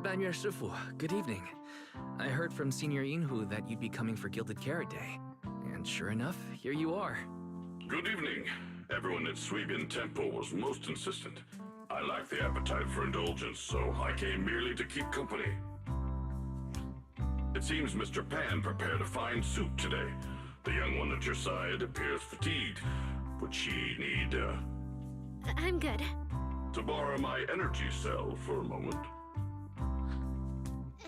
Speaker 1: Banyue Shifu, good evening. I heard from Senior Inhu that you'd be coming for Gilded Carrot Day. And sure enough, here you are.
Speaker 14: Good evening. Everyone at Suibian Temple was most insistent. I lack the appetite for indulgence, so I came merely to keep company. It seems Mr. Pan prepared a fine soup today. The young one at your side appears fatigued. Would she need,
Speaker 7: I'm good.
Speaker 14: to borrow my energy cell for a moment?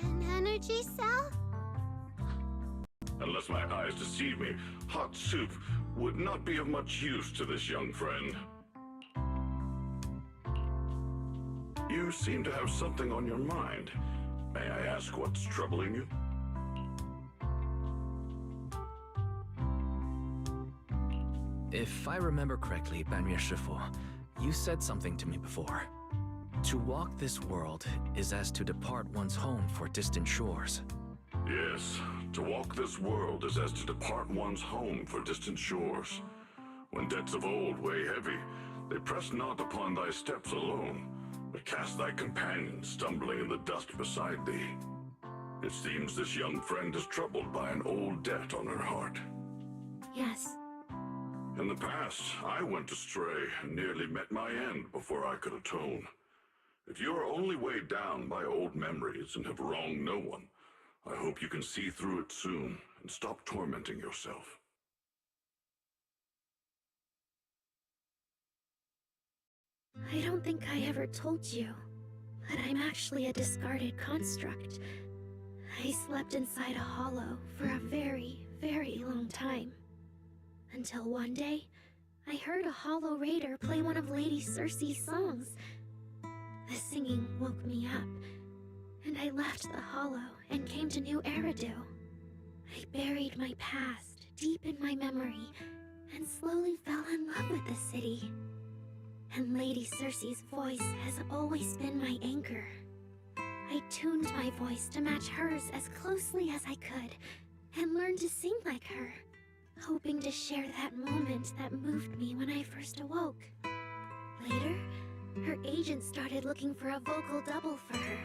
Speaker 2: An energy cell?
Speaker 14: Unless my eyes deceive me, hot soup would not be of much use to this young friend. You seem to have something on your mind. May I ask what's troubling you?
Speaker 1: If I remember correctly, Banyue Shifu, you said something to me before. To walk this world is as to depart one's home for distant shores.
Speaker 14: Yes, to walk this world is as to depart one's home for distant shores. When debts of old weigh heavy, they press not upon thy steps alone, but cast thy companion stumbling in the dust beside thee. It seems this young friend is troubled by an old debt on her heart.
Speaker 7: Yes.
Speaker 14: In the past, I went astray and nearly met my end before I could atone. If you are only weighed down by old memories and have wronged no one, I hope you can see through it soon and stop tormenting yourself.
Speaker 7: I don't think I ever told you, but I'm actually a discarded construct. I slept inside a hollow for a very, very long time. Until one day, I heard a hollow raider play one of Lady Circe's songs. The singing woke me up, and I left the hollow and came to New Eridu. I buried my past deep in my memory and slowly fell in love with the city. And Lady Circe's voice has always been my anchor. I tuned my voice to match hers as closely as I could and learned to sing like her, hoping to share that moment that moved me when I first awoke. Later, her agent started looking for a vocal double for her.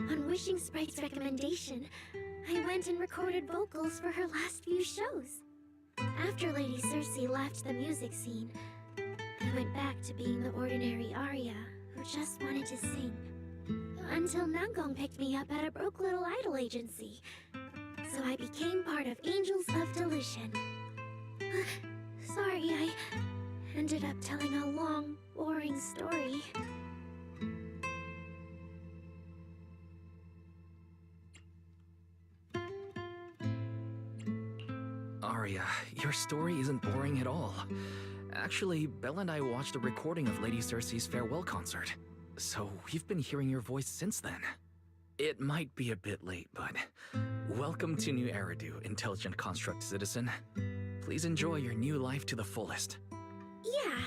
Speaker 7: On Wishing Sprite's recommendation, I went and recorded vocals for her last few shows. After Lady Circe left the music scene, I went back to being the ordinary Arya who just wanted to sing. Until Nangong picked me up at a broke little idol agency. So I became part of Angels of Delusion. Sorry, I ended up telling a long, boring story.
Speaker 1: Arya, your story isn't boring at all. Actually, Belle and I watched a recording of Lady Circe's farewell concert. So we've been hearing your voice since then. It might be a bit late, but welcome to New Eridu, Intelligent Construct Citizen. Please enjoy your new life to the fullest.
Speaker 7: Yeah,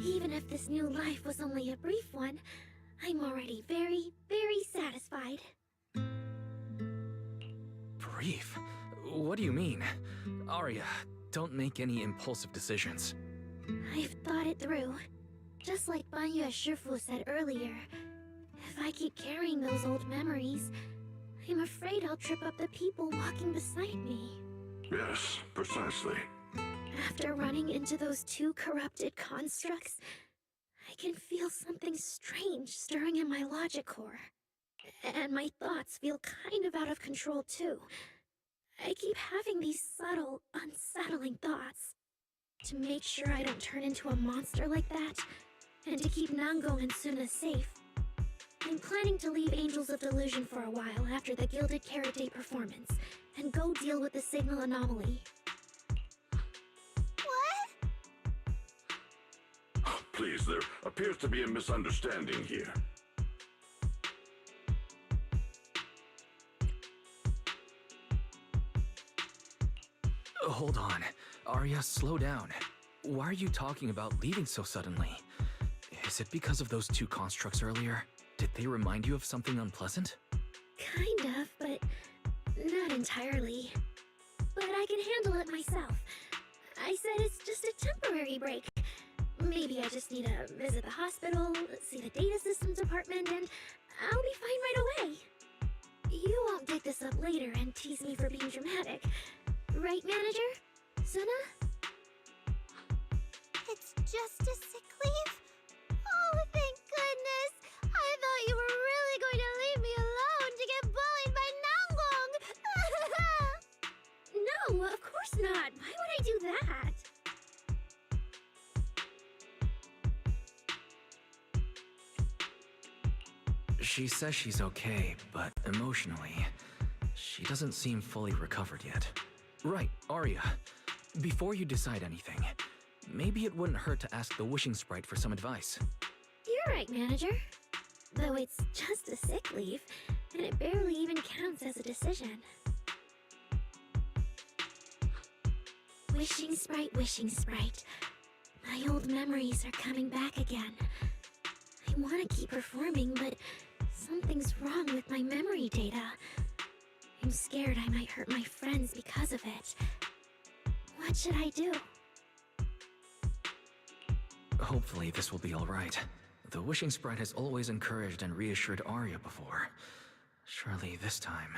Speaker 7: even if this new life was only a brief one, I'm already very, very satisfied.
Speaker 1: Brief? What do you mean? Arya, don't make any impulsive decisions.
Speaker 7: I've thought it through. Just like Banyue Shifu said earlier, if I keep carrying those old memories, I'm afraid I'll trip up the people walking beside me.
Speaker 14: Yes, precisely.
Speaker 7: After running into those two corrupted constructs, I can feel something strange stirring in my logic core. And my thoughts feel kind of out of control too. I keep having these subtle, unsettling thoughts. To make sure I don't turn into a monster like that, and to keep Nango and Suna safe, I'm planning to leave Angels of Delusion for a while after the Gilded Carrot Day performance, and go deal with the signal anomaly.
Speaker 2: What?
Speaker 14: Please, there appears to be a misunderstanding here.
Speaker 1: Hold on. Arya, slow down. Why are you talking about leaving so suddenly? Is it because of those 2 constructs earlier? Did they remind you of something unpleasant?
Speaker 7: Kind of, but not entirely. But I can handle it myself. I said it's just a temporary break. Maybe I just need to visit the hospital, see the data systems department, and I'll be fine right away. You won't dig this up later and tease me for being dramatic. Right, Manager? Suna?
Speaker 2: It's just a sick leave? Oh, thank goodness! I thought you were really going to leave me alone to get bullied by Nanggong!
Speaker 7: No, of course not. Why would I do that?
Speaker 1: She says she's okay, but emotionally, she doesn't seem fully recovered yet. Right, Arya. Before you decide anything, maybe it wouldn't hurt to ask the Wishing Sprite for some advice.
Speaker 7: You're right, Manager. Though it's just a sick leave, and it barely even counts as a decision. Wishing Sprite, Wishing Sprite. My old memories are coming back again. I want to keep performing, but something's wrong with my memory data. I'm scared I might hurt my friends because of it. What should I do?
Speaker 1: Hopefully this will be alright. The Wishing Sprite has always encouraged and reassured Arya before. Surely this time...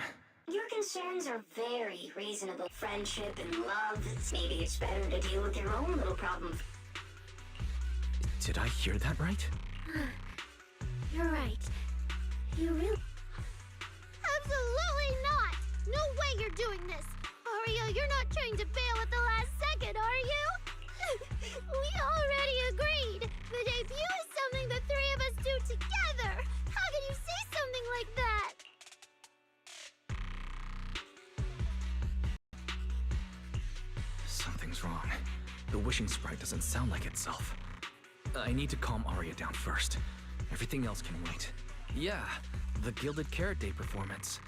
Speaker 15: Your concerns are very reasonable. Friendship and love, maybe it's better to deal with your own little problems.
Speaker 1: Did I hear that right?
Speaker 7: You're right. You really...
Speaker 2: Absolutely not! No way you're doing this! Arya, you're not trying to bail at the last second, are you? We already agreed! The debut is something the 3 of us do together! How can you say something like that?
Speaker 1: Something's wrong. The Wishing Sprite doesn't sound like itself. I need to calm Arya down first. Everything else can wait. Yeah, the Gilded Carrot Day performance.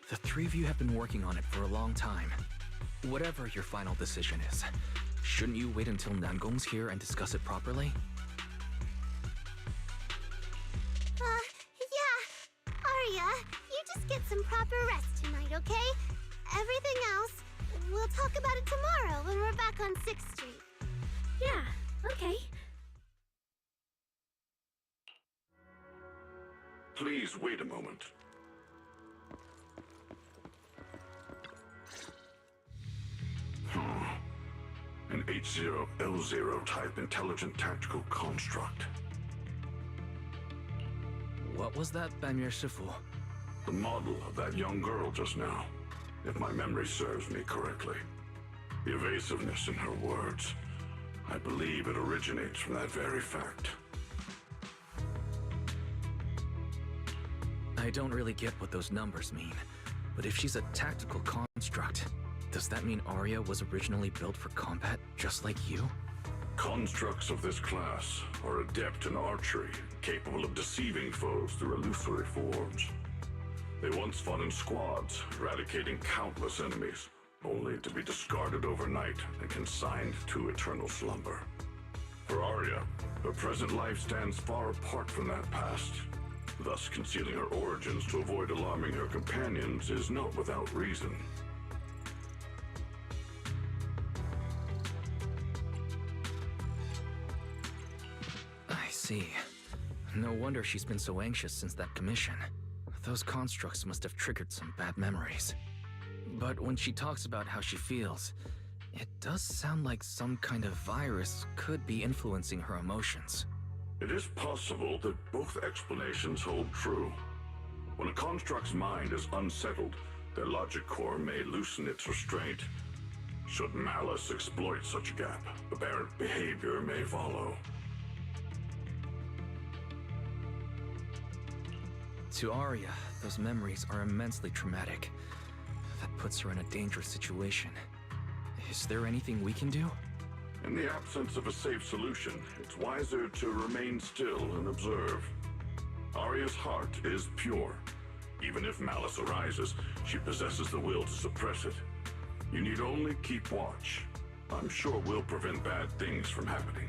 Speaker 1: The 3 of you have been working on it for a long time. Whatever your final decision is, shouldn't you wait until Nanggong's here and discuss it properly?
Speaker 2: Yeah. Arya, you just get some proper rest tonight, okay? Everything else, we'll talk about it tomorrow when we're back on 6th Street.
Speaker 7: Yeah, okay.
Speaker 14: Please wait a moment. An H0L0 type intelligent tactical construct.
Speaker 1: What was that, Bamir Shifu?
Speaker 14: The model of that young girl just now, if my memory serves me correctly. The evasiveness in her words, I believe it originates from that very fact.
Speaker 1: I don't really get what those numbers mean, but if she's a tactical construct, does that mean Arya was originally built for combat, just like you?
Speaker 14: Constructs of this class are adept in archery, capable of deceiving foes through illusory forms. They once fought in squads, eradicating countless enemies, only to be discarded overnight and consigned to eternal slumber. For Arya, her present life stands far apart from that past. Thus, concealing her origins to avoid alarming her companions is not without reason.
Speaker 1: I see. No wonder she's been so anxious since that commission. Those constructs must have triggered some bad memories. But when she talks about how she feels, it does sound like some kind of virus could be influencing her emotions.
Speaker 14: It is possible that both explanations hold true. When a construct's mind is unsettled, their logic core may loosen its restraint. Should malice exploit such a gap, aberrant behavior may follow.
Speaker 1: To Arya, those memories are immensely traumatic. That puts her in a dangerous situation. Is there anything we can do?
Speaker 14: In the absence of a safe solution, it's wiser to remain still and observe. Arya's heart is pure. Even if malice arises, she possesses the will to suppress it.
Speaker 16: You need only keep watch. I'm sure we'll prevent bad things from happening.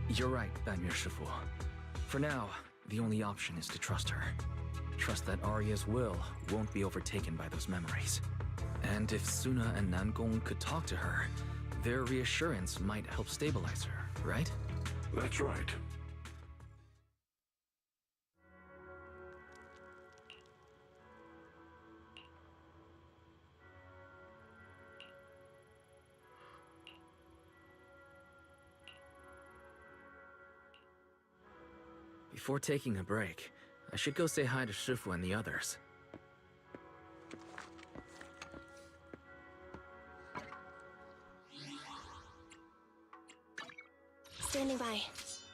Speaker 1: You're right, Badmir Shifu. For now, the only option is to trust her. Trust that Arya's will won't be overtaken by those memories. And if Suna and Nangong could talk to her, their reassurance might help stabilize her, right?
Speaker 16: That's right.
Speaker 1: Before taking a break, I should go say hi to Shifu and the others.
Speaker 8: Standing by.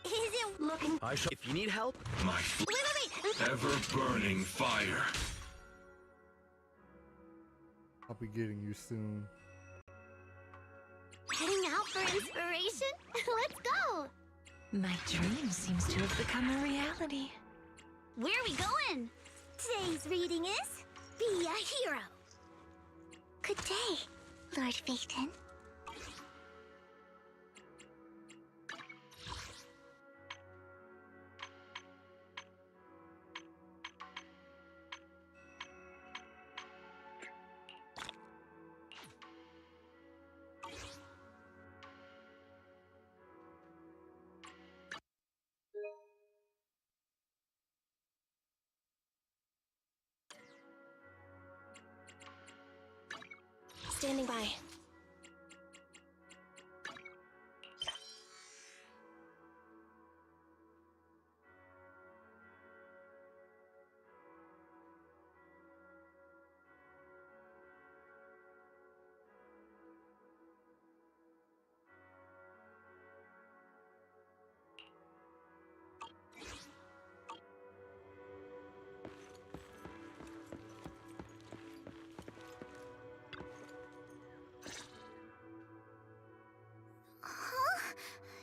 Speaker 2: Is it
Speaker 8: looking?
Speaker 17: If you need help,
Speaker 16: My ever-burning fire.
Speaker 4: I'll be getting you soon.
Speaker 2: heading out for inspiration? Let's go!
Speaker 18: My dream seems to have become a reality.
Speaker 2: Where are we going? Today's reading is Be a Hero. Good day, Lord Phaeton.
Speaker 8: Standing by.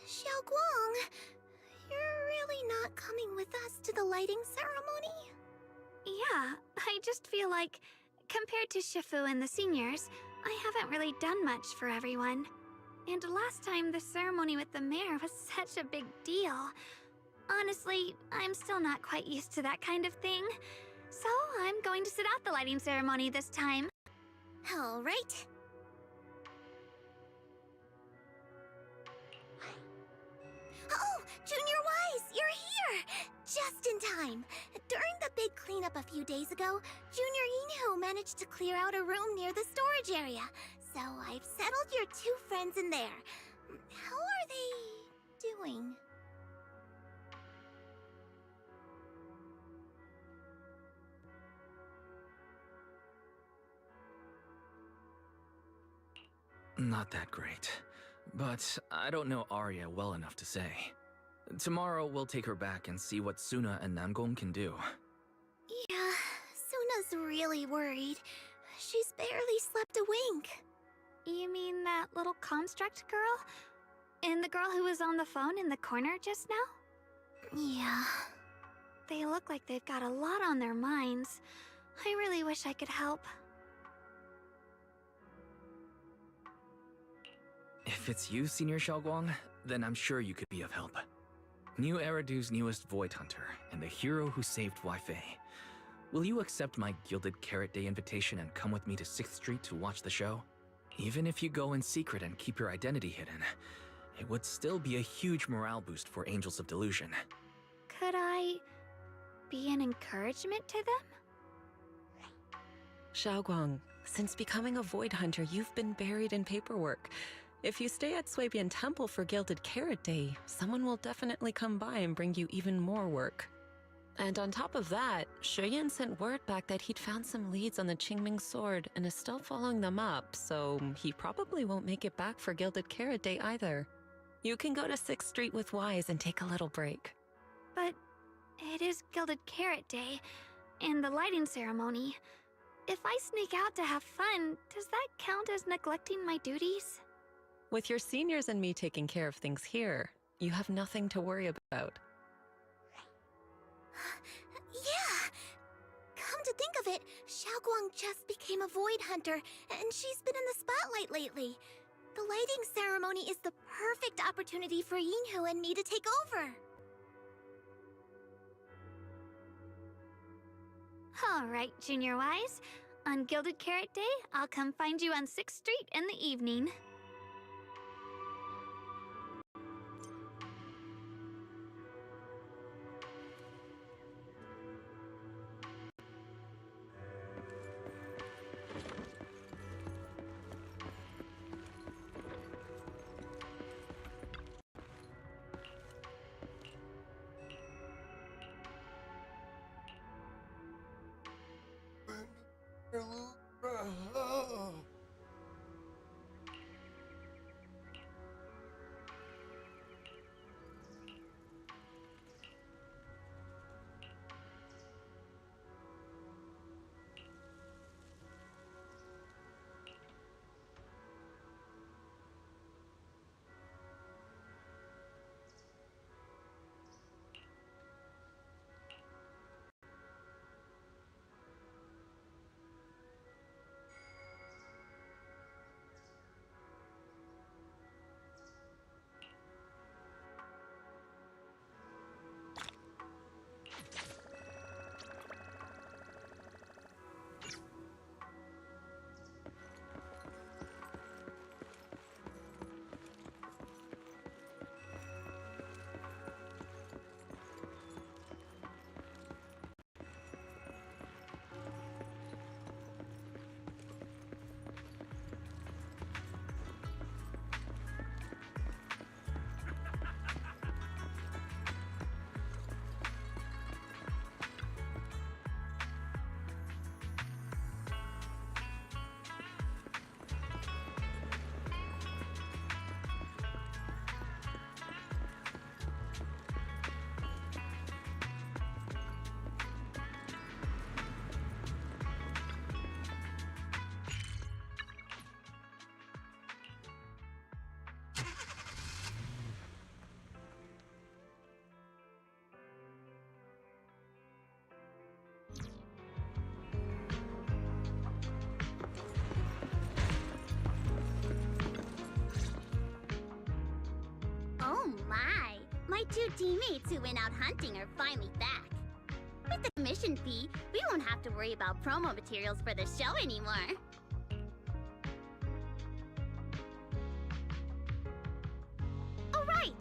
Speaker 2: Xiaoguang, you're really not coming with us to the lighting ceremony?
Speaker 7: Yeah, I just feel like, compared to Shifu and the seniors, I haven't really done much for everyone. And last time the ceremony with the mayor was such a big deal. Honestly, I'm still not quite used to that kind of thing. So I'm going to sit out the lighting ceremony this time.
Speaker 2: All right. Oh, Junior Wise, you're here! Just in time. During the big cleanup a few days ago, Junior Inhu managed to clear out a room near the storage area. So I've settled your two friends in there. How are they doing?
Speaker 1: Not that great. But I don't know Arya well enough to say. Tomorrow we'll take her back and see what Suna and Namgong can do.
Speaker 2: Yeah, Suna's really worried. She's barely slept a wink.
Speaker 7: You mean that little construct girl? And the girl who was on the phone in the corner just now?
Speaker 2: Yeah.
Speaker 7: They look like they've got a lot on their minds. I really wish I could help.
Speaker 1: If it's you, Senior Xiaoguang, then I'm sure you could be of help. New Eridu's newest Void Hunter, and the hero who saved Wai-Fei. Will you accept my Gilded Carrot Day invitation and come with me to 6th Street to watch the show? Even if you go in secret and keep your identity hidden, it would still be a huge morale boost for Angels of Delusion.
Speaker 7: Could I be an encouragement to them?
Speaker 13: Xiaoguang, since becoming a Void Hunter, you've been buried in paperwork. If you stay at Swabian Temple for Gilded Carrot Day, someone will definitely come by and bring you even more work. And on top of that, Shuyan sent word back that he'd found some leads on the Qingming sword and is still following them up, so he probably won't make it back for Gilded Carrot Day either. You can go to 6th Street with Wise and take a little break.
Speaker 7: But it is Gilded Carrot Day, and the lighting ceremony. If I sneak out to have fun, does that count as neglecting my duties?
Speaker 13: With your seniors and me taking care of things here, you have nothing to worry about.
Speaker 2: of it, Xiaoguang just became a void hunter, and she's been in the spotlight lately. The lighting ceremony is the perfect opportunity for Yinhu and me to take over.
Speaker 7: Alright, Junior Wise. On Gilded Carrot Day, I'll come find you on 6th Street in the evening.
Speaker 6: Oh my! My two teammates who went out hunting are finally back. With the commission fee, we won't have to worry about promo materials for the show anymore. Oh right!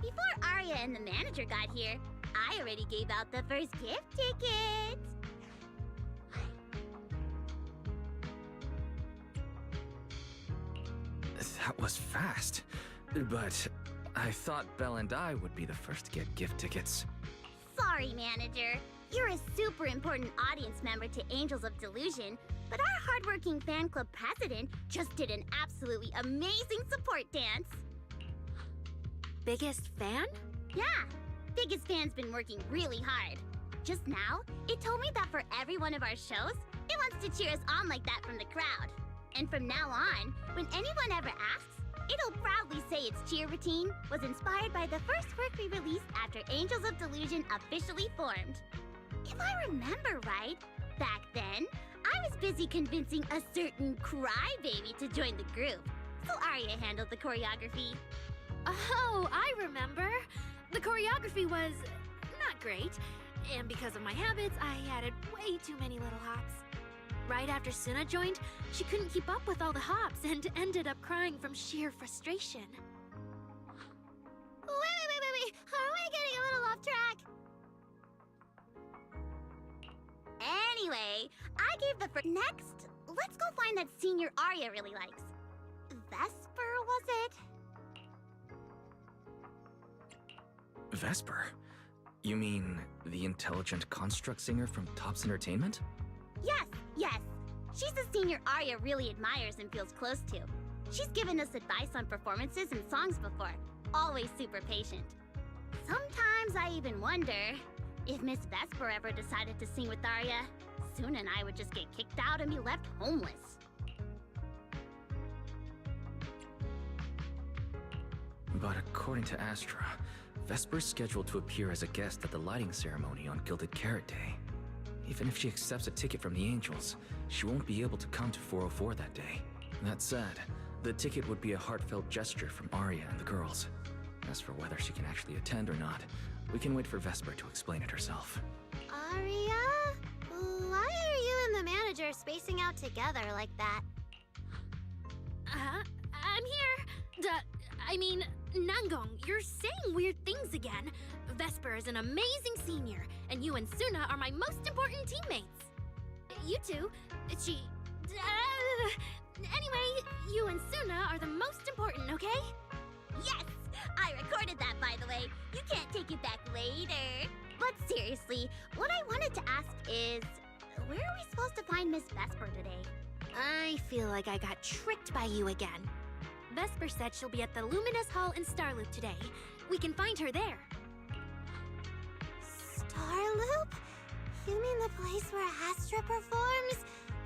Speaker 6: Before Arya and the manager got here, I already gave out the first gift tickets!
Speaker 1: That was fast. But I thought Belle and I would be the first to get gift tickets.
Speaker 6: Sorry, manager. You're a super important audience member to Angels of Delusion, but our hardworking fan club president just did an absolutely amazing support dance.
Speaker 7: Biggest fan?
Speaker 6: Yeah, biggest fan's been working really hard. Just now, it told me that for every one of our shows, it wants to cheer us on like that from the crowd. And from now on, when anyone ever asks, it'll proudly say its cheer routine was inspired by the first work we released after Angels of Delusion officially formed. If I remember right, back then, I was busy convincing a certain crybaby to join the group, so Arya handled the choreography.
Speaker 7: Oh, I remember. The choreography was not great, and because of my habits, I added way too many little hops. Right after Suna joined, she couldn't keep up with all the hops and ended up crying from sheer frustration.
Speaker 6: Wait. Are we getting a little off track? Anyway, I gave the first... Next, let's go find that senior Arya really likes. Vesper, was it?
Speaker 1: Vesper? You mean the intelligent construct singer from Topps Entertainment?
Speaker 6: Yes. She's a senior Arya really admires and feels close to. She's given us advice on performances and songs before. Always super patient. Sometimes I even wonder if Miss Vesper ever decided to sing with Arya, Suna and I would just get kicked out and be left homeless.
Speaker 1: But according to Astra, Vesper's scheduled to appear as a guest at the lighting ceremony on Gilded Carrot Day. Even if she accepts a ticket from the Angels, she won't be able to come to 404 that day. That said, the ticket would be a heartfelt gesture from Arya and the girls. As for whether she can actually attend or not, we can wait for Vesper to explain it herself.
Speaker 2: Arya? Why are you and the manager spacing out together like that?
Speaker 7: I'm here. Nangong, you're saying weird things again. Vesper is an amazing senior, and you and Suna are my most important teammates. You two, anyway, you and Suna are the most important, okay?
Speaker 6: Yes! I recorded that, by the way. You can't take it back later. But seriously, what I wanted to ask is, where are we supposed to find Miss Vesper today?
Speaker 7: I feel like I got tricked by you again. Vesper said she'll be at the Luminous Hall in Starloop today. We can find her there.
Speaker 2: Starloop? You mean the place where Astra performs?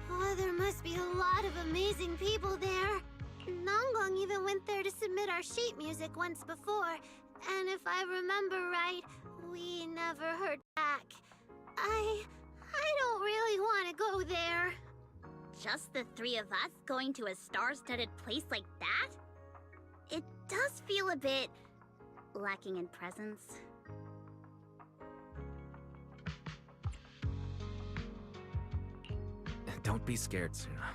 Speaker 2: Oh, there must be a lot of amazing people there. Nangong even went there to submit our sheet music once before, and if I remember right, we never heard back. I don't really want to go there.
Speaker 6: Just the three of us going to a star-studded place like that? It does feel a bit lacking in presence.
Speaker 1: Don't be scared, Suna.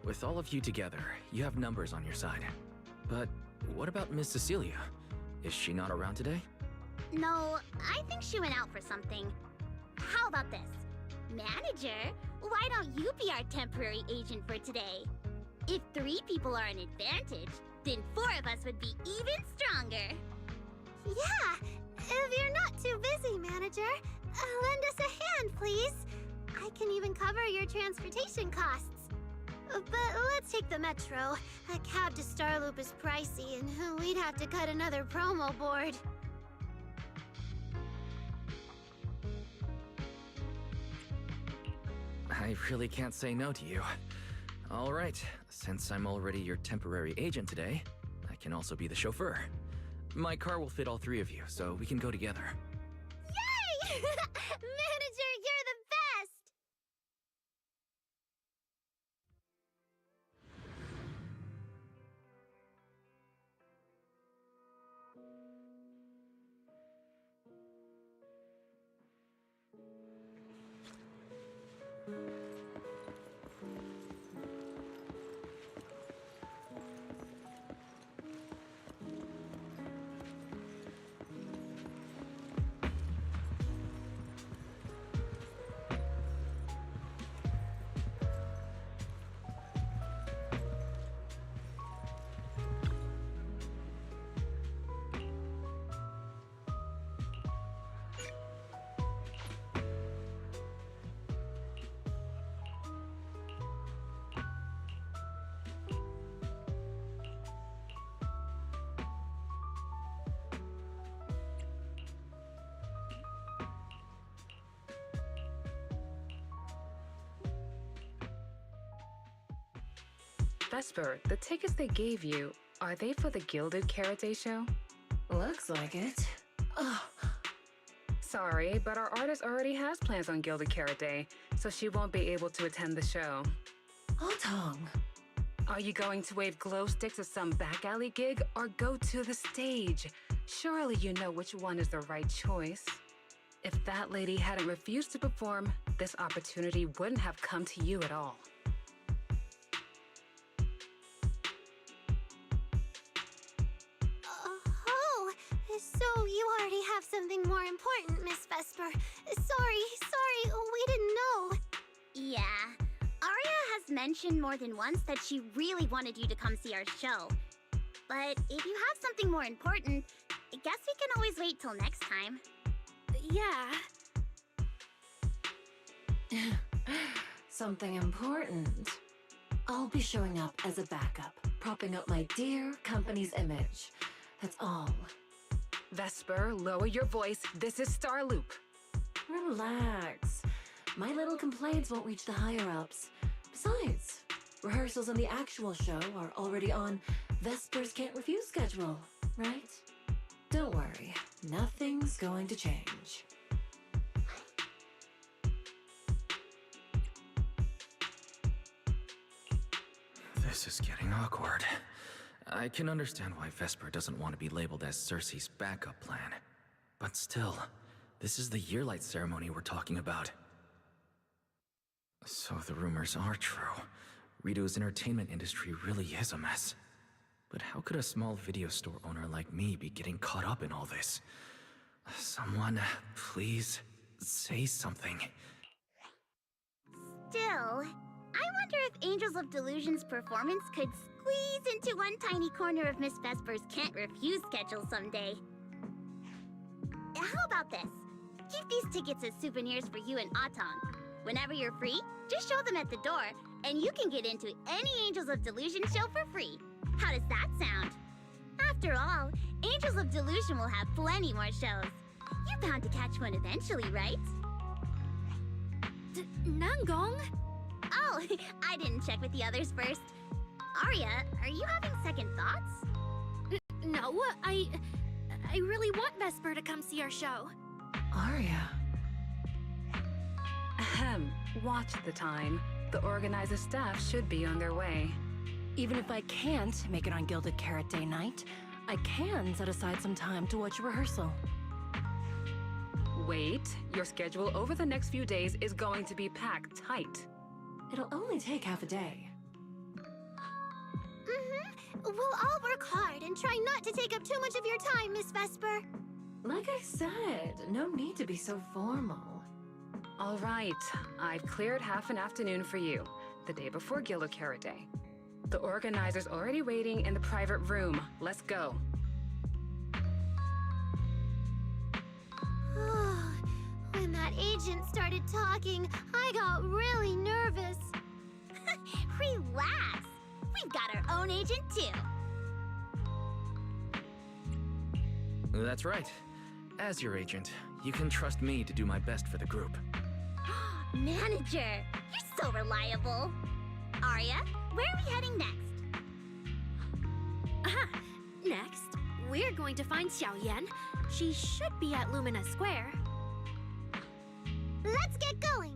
Speaker 1: With all of you together, you have numbers on your side. But what about Miss Cecilia? Is she not around today?
Speaker 6: No, I think she went out for something. How about this? Manager, why don't you be our temporary agent for today? If 3 people are an advantage, then 4 of us would be even stronger.
Speaker 2: Yeah, if you're not too busy, manager, lend us a hand, please. I can even cover your transportation costs. But let's take the metro. A cab to Starloop is pricey, and we'd have to cut another promo board.
Speaker 1: I really can't say no to you. All right, since I'm already your temporary agent today, I can also be the chauffeur. My car will fit all 3 of you, so we can go together.
Speaker 2: Yay! Manager, you're the best!
Speaker 17: Vesper, the tickets they gave you, are they for the Gilded Karate show?
Speaker 18: Looks like it. Oh.
Speaker 17: Sorry, but our artist already has plans on Gilded Karate, so she won't be able to attend the show.
Speaker 18: Otong.
Speaker 17: Are you going to wave glow sticks at some back alley gig, or go to the stage? Surely you know which one is the right choice. If that lady hadn't refused to perform, this opportunity wouldn't have come to you at all.
Speaker 2: So you already have something more important, Miss Vesper. Sorry, we didn't know.
Speaker 6: Yeah, Arya has mentioned more than once that she really wanted you to come see our show. But if you have something more important, I guess we can always wait till next time.
Speaker 7: Yeah.
Speaker 18: Something important. I'll be showing up as a backup, propping up my dear company's image. That's all.
Speaker 17: Vesper, lower your voice. This is Starloop.
Speaker 18: Relax. My little complaints won't reach the higher-ups. Besides, rehearsals and the actual show are already on Vesper's Can't Refuse schedule, right? Don't worry. Nothing's going to change.
Speaker 1: This is getting awkward. I can understand why Vesper doesn't want to be labeled as Cersei's backup plan. But still, this is the Yearlight ceremony we're talking about. So the rumors are true. Rito's entertainment industry really is a mess. But how could a small video store owner like me be getting caught up in all this? Someone, please, say something.
Speaker 6: Still, I wonder if Angels of Delusion's performance could squeeze into one tiny corner of Miss Vesper's can't refuse schedule someday. How about this? Keep these tickets as souvenirs for you and Atong. Whenever you're free, just show them at the door, and you can get into any Angels of Delusion show for free. How does that sound? After all, Angels of Delusion will have plenty more shows. You're bound to catch one eventually, right?
Speaker 7: Nangong?
Speaker 6: Oh, I didn't check with the others first. Arya, are you having second thoughts?
Speaker 7: No, I really want Vesper to come see our show.
Speaker 17: Arya. Ahem. Watch the time. The organizer staff should be on their way.
Speaker 19: Even if I can't make it on Gilded Carrot Day night, I can set aside some time to watch a rehearsal.
Speaker 17: Wait, your schedule over the next few days is going to be packed tight.
Speaker 19: It'll only take half a day.
Speaker 7: We'll all work hard and try not to take up too much of your time, Miss Vesper.
Speaker 18: Like I said, no need to be so formal.
Speaker 17: All right, I've cleared half an afternoon for you, the day before Gilded Carrot Day. The organizer's already waiting in the private room. Let's go.
Speaker 7: When that agent started talking, I got really nervous.
Speaker 6: Relax. We've got our own agent, too.
Speaker 1: That's right. As your agent, you can trust me to do my best for the group.
Speaker 6: Manager, you're so reliable. Arya, where are we heading next?
Speaker 7: Next, we're going to find Xiaoyan. She should be at Lumina Square.
Speaker 2: Let's get going!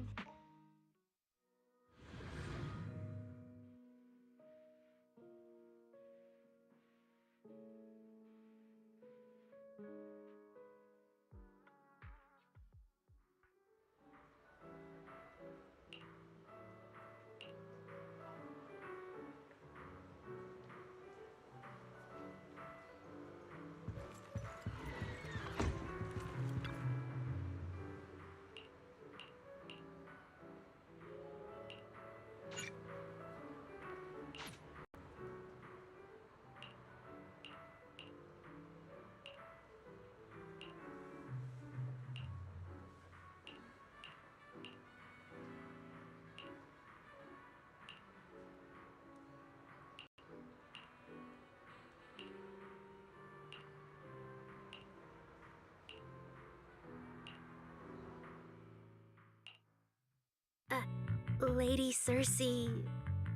Speaker 7: Lady Cersei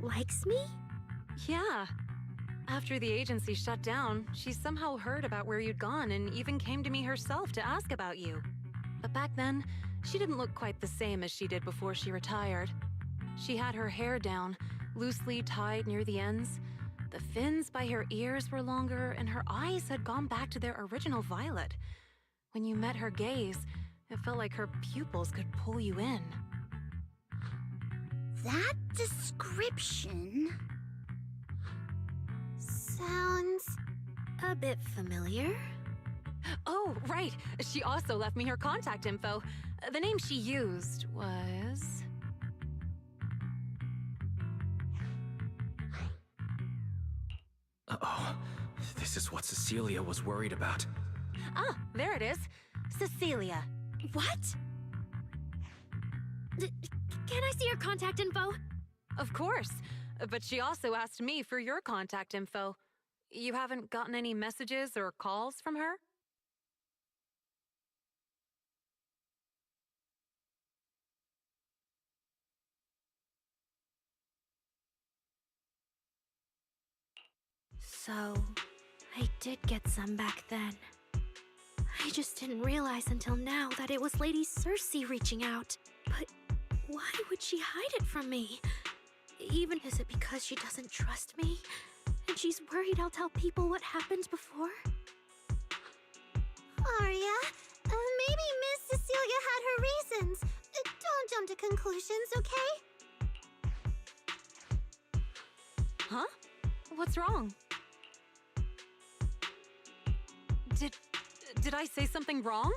Speaker 7: likes me?
Speaker 20: Yeah. After the agency shut down, she somehow heard about where you'd gone and even came to me herself to ask about you. But back then, she didn't look quite the same as she did before she retired. She had her hair down, loosely tied near the ends. The fins by her ears were longer, and her eyes had gone back to their original violet. When you met her gaze, it felt like her pupils could pull you in.
Speaker 6: That description
Speaker 7: sounds a bit familiar.
Speaker 20: Oh, right. She also left me her contact info. The name she used was...
Speaker 1: Uh-oh. This is what Cecilia was worried about.
Speaker 20: Ah, there it is. Cecilia.
Speaker 7: What? Can I see your contact info?
Speaker 20: Of course. But she also asked me for your contact info. You haven't gotten any messages or calls from her?
Speaker 7: So, I did get some back then. I just didn't realize until now that it was Lady Cersei reaching out. But why would she hide it from me? Even is it because she doesn't trust me? And she's worried I'll tell people what happened before?
Speaker 2: Arya, maybe Miss Cecilia had her reasons. Don't jump to conclusions, okay?
Speaker 20: Huh? What's wrong? Did I say something wrong?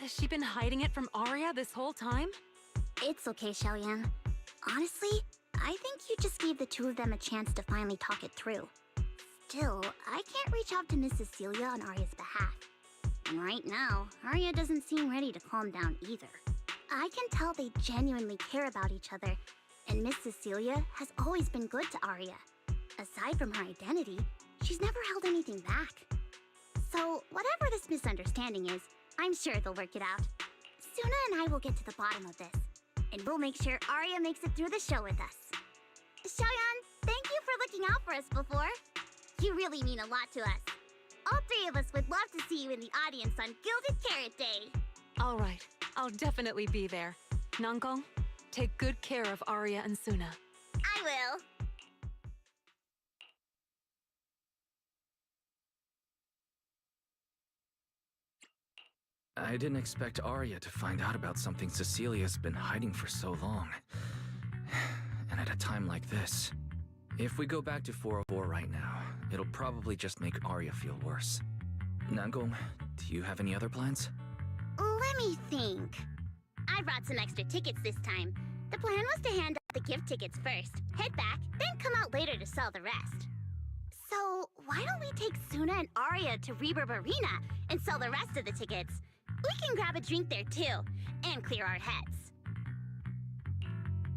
Speaker 20: Has she been hiding it from Arya this whole time?
Speaker 6: It's okay, Xiaoyan. Honestly, I think you just gave the two of them a chance to finally talk it through. Still, I can't reach out to Miss Cecilia on Arya's behalf. And right now, Arya doesn't seem ready to calm down either. I can tell they genuinely care about each other, and Miss Cecilia has always been good to Arya. Aside from her identity, she's never held anything back. So, whatever this misunderstanding is, I'm sure they'll work it out. Suna and I will get to the bottom of this, and we'll make sure Arya makes it through the show with us. Xiaoyan, thank you for looking out for us before. You really mean a lot to us. All three of us would love to see you in the audience on Gilded Carrot Day.
Speaker 20: All right, I'll definitely be there. Nangong, take good care of Arya and Suna.
Speaker 6: I will.
Speaker 1: I didn't expect Arya to find out about something Cecilia's been hiding for so long. And at a time like this. If we go back to 404 right now, it'll probably just make Arya feel worse. Nangong, do you have any other plans?
Speaker 6: Let me think. I brought some extra tickets this time. The plan was to hand out the gift tickets first, head back, then come out later to sell the rest. So, why don't we take Suna and Arya to Reverb Arena and sell the rest of the tickets? We can grab a drink there too, and clear our heads.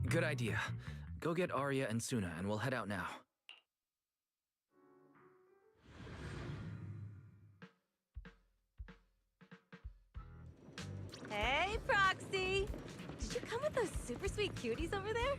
Speaker 1: Good idea. Go get Arya and Suna and we'll head out now.
Speaker 21: Hey, Proxy! Did you come with those super sweet cuties over there?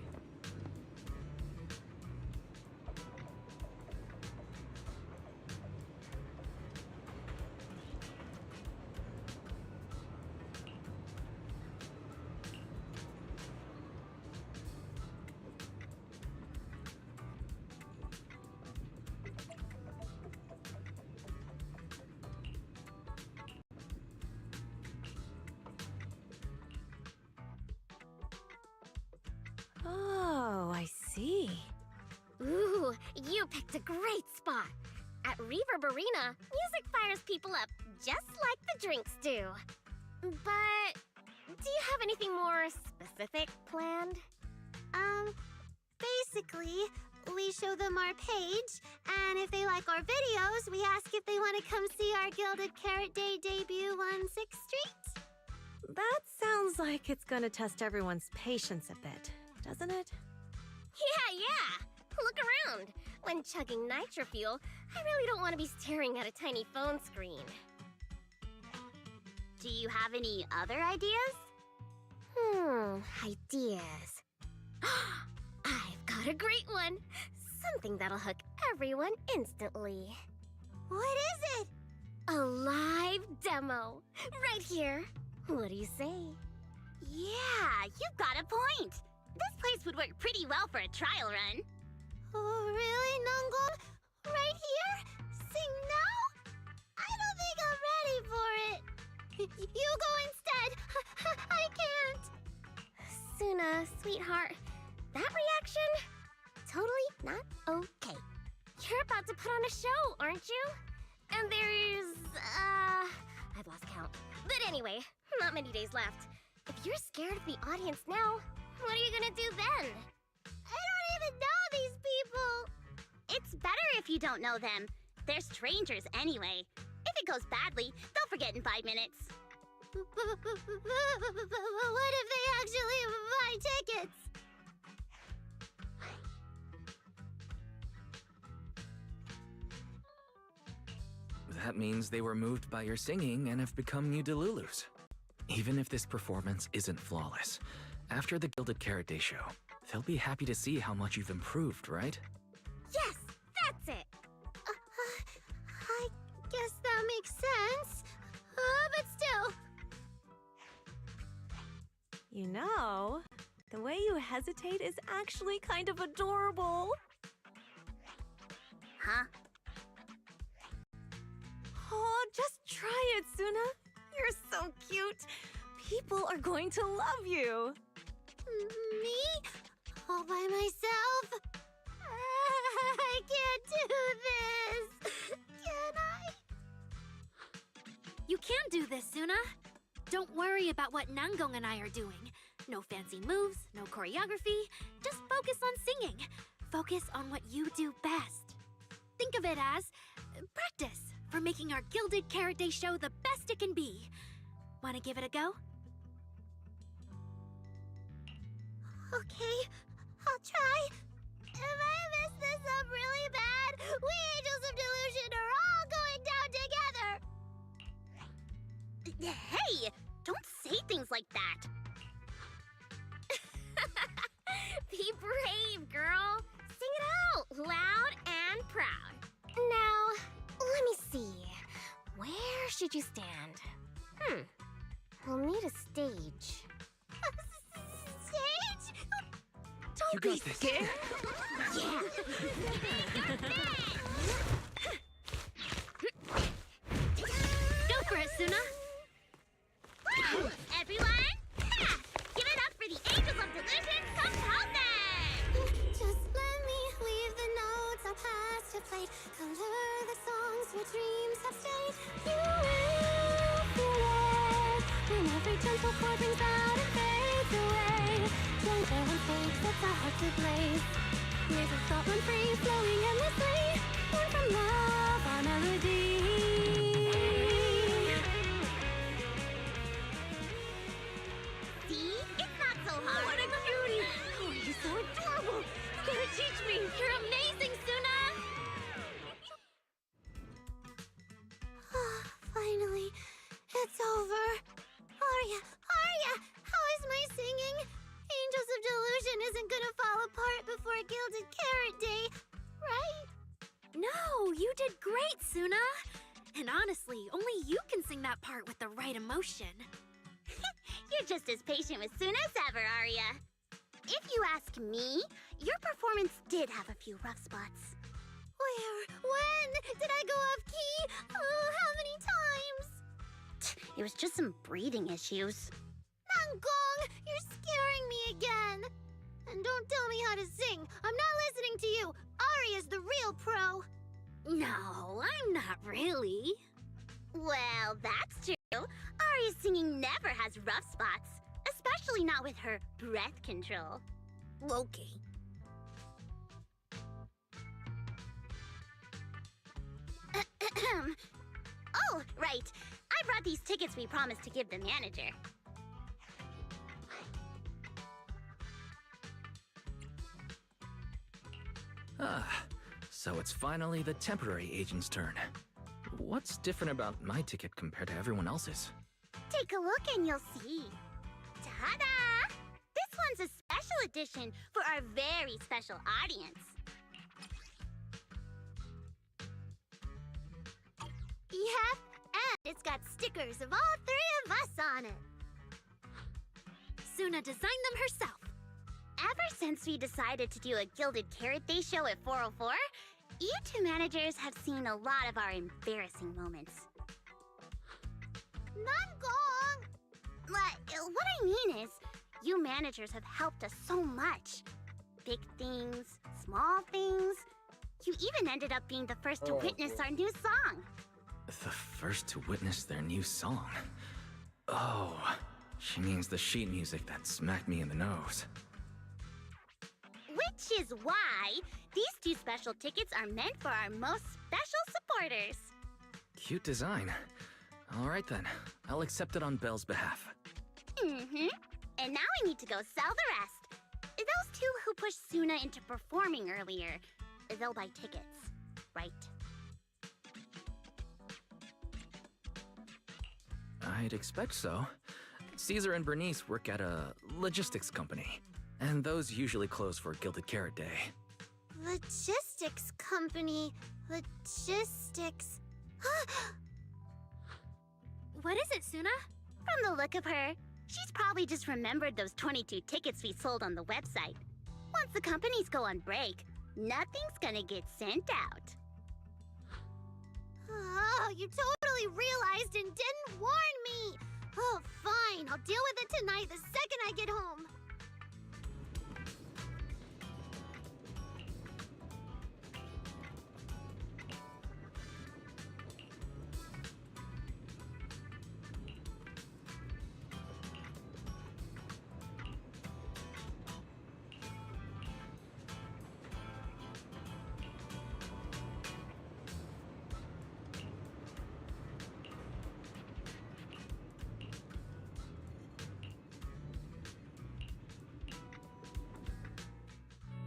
Speaker 21: Oh, I see.
Speaker 3: Ooh, you picked a great spot. At Reverb Arena, music fires people up, just like the drinks do. But do you have anything more specific planned?
Speaker 2: Basically, we show them our page, and if they like our videos, we ask if they want to come see our Gilded Carrot Day debut on 6th Street.
Speaker 21: That sounds like it's gonna test everyone's patience a bit, doesn't it?
Speaker 3: Yeah! Look around. When chugging nitro fuel, I really don't want to be staring at a tiny phone screen.
Speaker 6: Do you have any other ideas?
Speaker 3: Ideas. I've got a great one. Something that'll hook everyone instantly.
Speaker 2: What is it?
Speaker 3: A live demo. Right here. What do you say?
Speaker 6: Yeah, you've got a point. This place would work pretty well for a trial run.
Speaker 2: Oh, really, Nangong? Right here? Sing now? I don't think I'm ready for it. You go instead. I can't.
Speaker 3: Suna, sweetheart, that reaction? Totally not okay. You're about to put on a show, aren't you? And there's, I've lost count. But anyway, not many days left. If you're scared of the audience now, what are you gonna do then?
Speaker 2: I don't even know these people.
Speaker 6: It's better if you don't know them. They're strangers anyway. If it goes badly, they'll forget in 5 minutes.
Speaker 2: What if they actually buy tickets?
Speaker 1: That means they were moved by your singing and have become new Delulus. Even if this performance isn't flawless, after the Gilded Carrot Day show, they'll be happy to see how much you've improved, right?
Speaker 3: Yes, that's it.
Speaker 2: I guess that makes sense. But still.
Speaker 21: You know, The way you hesitate is actually kind of adorable.
Speaker 6: Huh?
Speaker 21: Oh, just try it, Suna. You're so cute. People are going to love you.
Speaker 2: Me? All by myself? I can't do this. Can I?
Speaker 7: You can do this, Suna. Don't worry about what Nangong and I are doing. No fancy moves, no choreography. Just focus on singing. Focus on what you do best. Think of it as practice for making our Gilded Carrot Day show the best it can be. Want to give it a go?
Speaker 2: Okay, I'll try. If I mess this up really bad, we Angels of Delusion are all going down together.
Speaker 6: Hey! Don't say things like that!
Speaker 2: Be brave, girl. Sing it out, loud and proud. Now, let me see. Where should you stand? We'll need a stage. Stage? Don't be scared. Yeah.
Speaker 7: Go for it, Suna.
Speaker 6: Everyone, give it up for the Angels of Delusion composing!
Speaker 2: Just let me leave the notes our past have played. Color the songs where dreams have stayed. You will feel it when every gentle chord rings out and fades away. Don't go and fake, that's our heart to blaze. There's a thought run free, flowing endlessly. Born from love, our melody.
Speaker 6: See? It's not so hard.
Speaker 7: What a cutie! Oh, you're so adorable! You gotta teach me! You're amazing, Suna!
Speaker 2: Finally, it's over. Arya, how is my singing? Angels of Delusion isn't gonna fall apart before Gilded Carrot Day, right?
Speaker 7: No, you did great, Suna! And honestly, only you can sing that part with the right emotion.
Speaker 6: You're just as patient with Suna as ever, Arya. If you ask me, your performance did have a few rough spots.
Speaker 2: Where? When? Did I go off key? Oh, how many times?
Speaker 6: It was just some breathing issues.
Speaker 2: Nangong, you're scaring me again. And don't tell me how to sing. I'm not listening to you. Arya's the real pro.
Speaker 7: No, I'm not really.
Speaker 6: Well, that's true. Arya's singing never has rough spots, especially not with her breath control.
Speaker 7: Okay.
Speaker 6: Oh, right. I brought these tickets we promised to give the manager.
Speaker 1: So it's finally the temporary agent's turn. What's different about my ticket compared to everyone else's?
Speaker 6: Take a look and you'll see. Ta-da! This one's a special edition for our very special audience.
Speaker 2: Yep, and it's got stickers of all three of us on it.
Speaker 7: Suna designed them herself.
Speaker 6: Ever since we decided to do a Gilded Carrot Day show at 404, you two managers have seen a lot of our embarrassing moments.
Speaker 2: Nangong!
Speaker 6: What I mean is, you managers have helped us so much. Big things, small things. You even ended up being the first to witness our new song.
Speaker 1: The first to witness their new song? Oh, she means the sheet music that smacked me in the nose.
Speaker 6: Which is why these two special tickets are meant for our most special supporters.
Speaker 1: Cute design. All right then, I'll accept it on Belle's behalf.
Speaker 6: And now we need to go sell the rest. Those two who pushed Suna into performing earlier, they'll buy tickets, right?
Speaker 1: I'd expect so. Caesar and Bernice work at a logistics company, and those usually close for Gilded Carrot Day.
Speaker 2: Logistics company. Logistics.
Speaker 7: What is it, Suna?
Speaker 6: From the look of her, She's probably just remembered those 22 tickets we sold on the website. Once the companies go on break, nothing's gonna get sent out.
Speaker 7: Oh, you totally realized and didn't warn me! Oh, fine. I'll deal with it tonight the second I get home.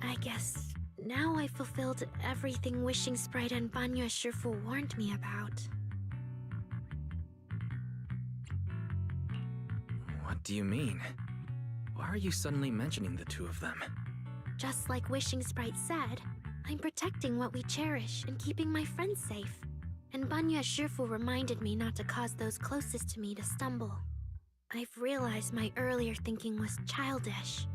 Speaker 7: I guess now I fulfilled everything Wishing Sprite and Banya Shifu warned me about.
Speaker 1: What do you mean? Why are you suddenly mentioning the two of them?
Speaker 7: Just like Wishing Sprite said, I'm protecting what we cherish and keeping my friends safe. And Banya Shifu reminded me not to cause those closest to me to stumble. I've realized my earlier thinking was childish.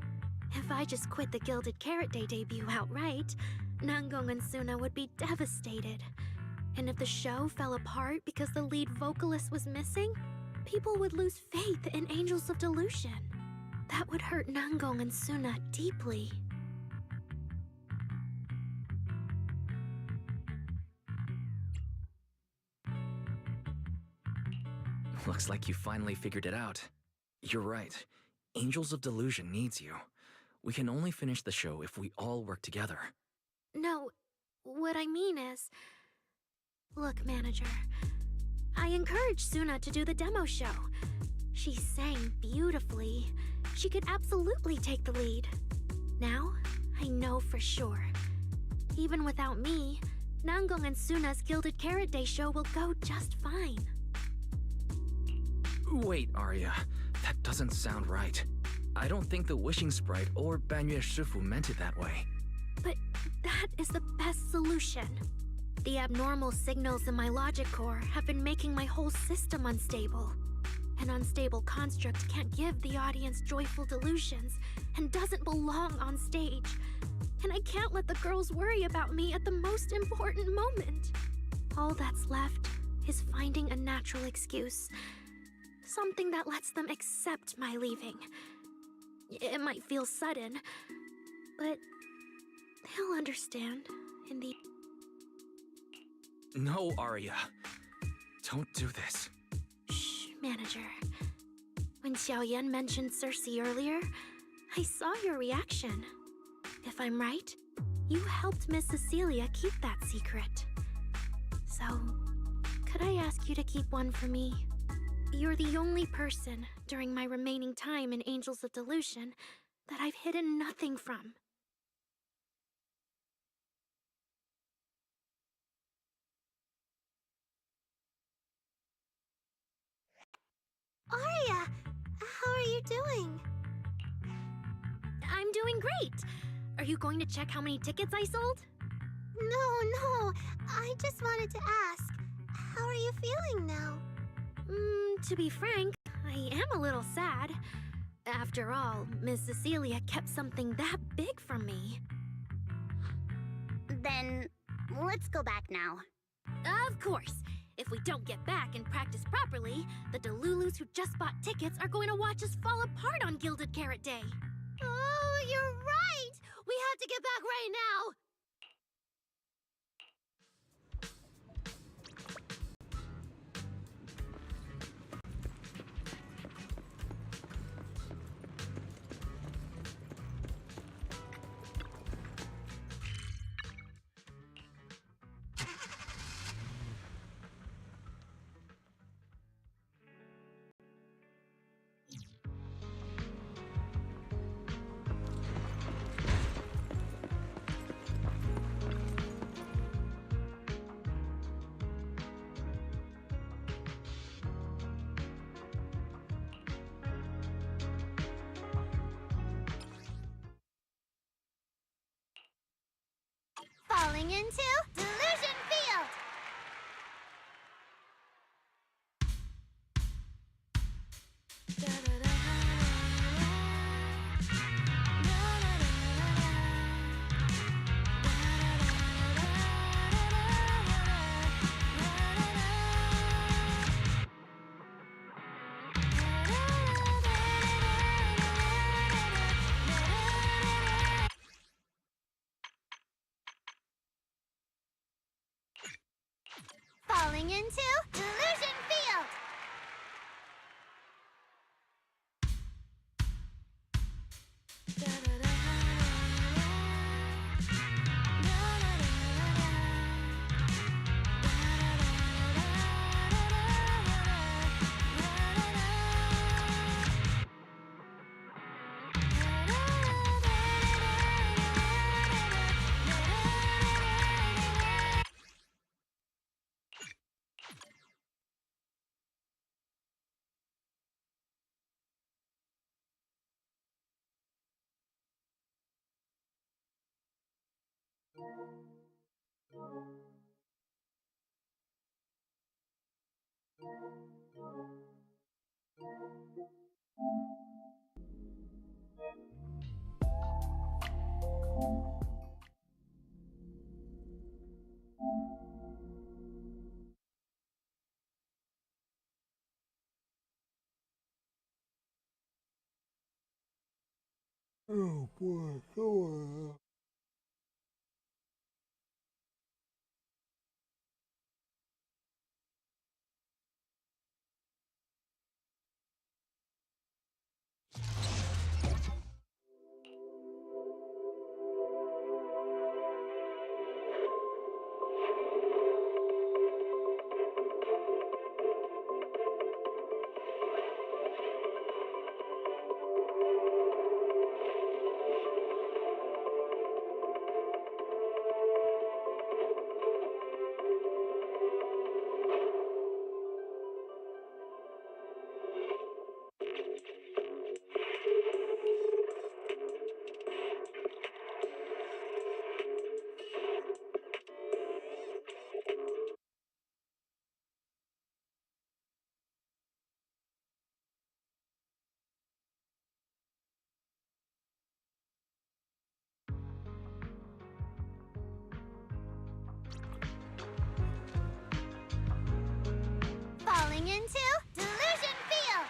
Speaker 7: If I just quit the Gilded Carrot Day debut outright, Nangong and Suna would be devastated. And if the show fell apart because the lead vocalist was missing, people would lose faith in Angels of Delusion. That would hurt Nangong and Suna deeply.
Speaker 1: Looks like you finally figured it out. You're right. Angels of Delusion needs you. We can only finish the show if we all work together.
Speaker 7: No, what I mean is... Look, manager, I encouraged Suna to do the demo show. She sang beautifully. She could absolutely take the lead. Now, I know for sure. Even without me, Nangong and Suna's Gilded Carrot Day show will go just fine.
Speaker 1: Wait, Arya. That doesn't sound right. I don't think the Wishing Sprite or Banyue Shifu meant it that way.
Speaker 7: But that is the best solution. The abnormal signals in my logic core have been making my whole system unstable. An unstable construct can't give the audience joyful delusions and doesn't belong on stage. And I can't let the girls worry about me at the most important moment. All that's left is finding a natural excuse. Something that lets them accept my leaving. It might feel sudden, but they'll understand in the...
Speaker 1: No, Arya. Don't do this.
Speaker 7: Shh, manager. When Xiaoyan mentioned Cersei earlier, I saw your reaction. If I'm right, you helped Miss Cecilia keep that secret. So, could I ask you to keep one for me? You're the only person, during my remaining time in Angels of Delusion, that I've hidden nothing from. Arya! How are you doing? I'm doing great! Are you going to check how many tickets I sold? No, I just wanted to ask, how are you feeling now? To be frank, I am a little sad. After all, Miss Cecilia kept something that big from me.
Speaker 6: Then, let's go back now.
Speaker 7: Of course! If we don't get back and practice properly, the Delulus who just bought tickets are going to watch us fall apart on Gilded Carrot Day. Oh, you're right! We have to get back right now! Falling into Delusion Field! Da-da-da.
Speaker 2: Falling into Delusion Field!
Speaker 4: Oh boy, come on.
Speaker 2: Falling into Delusion Field!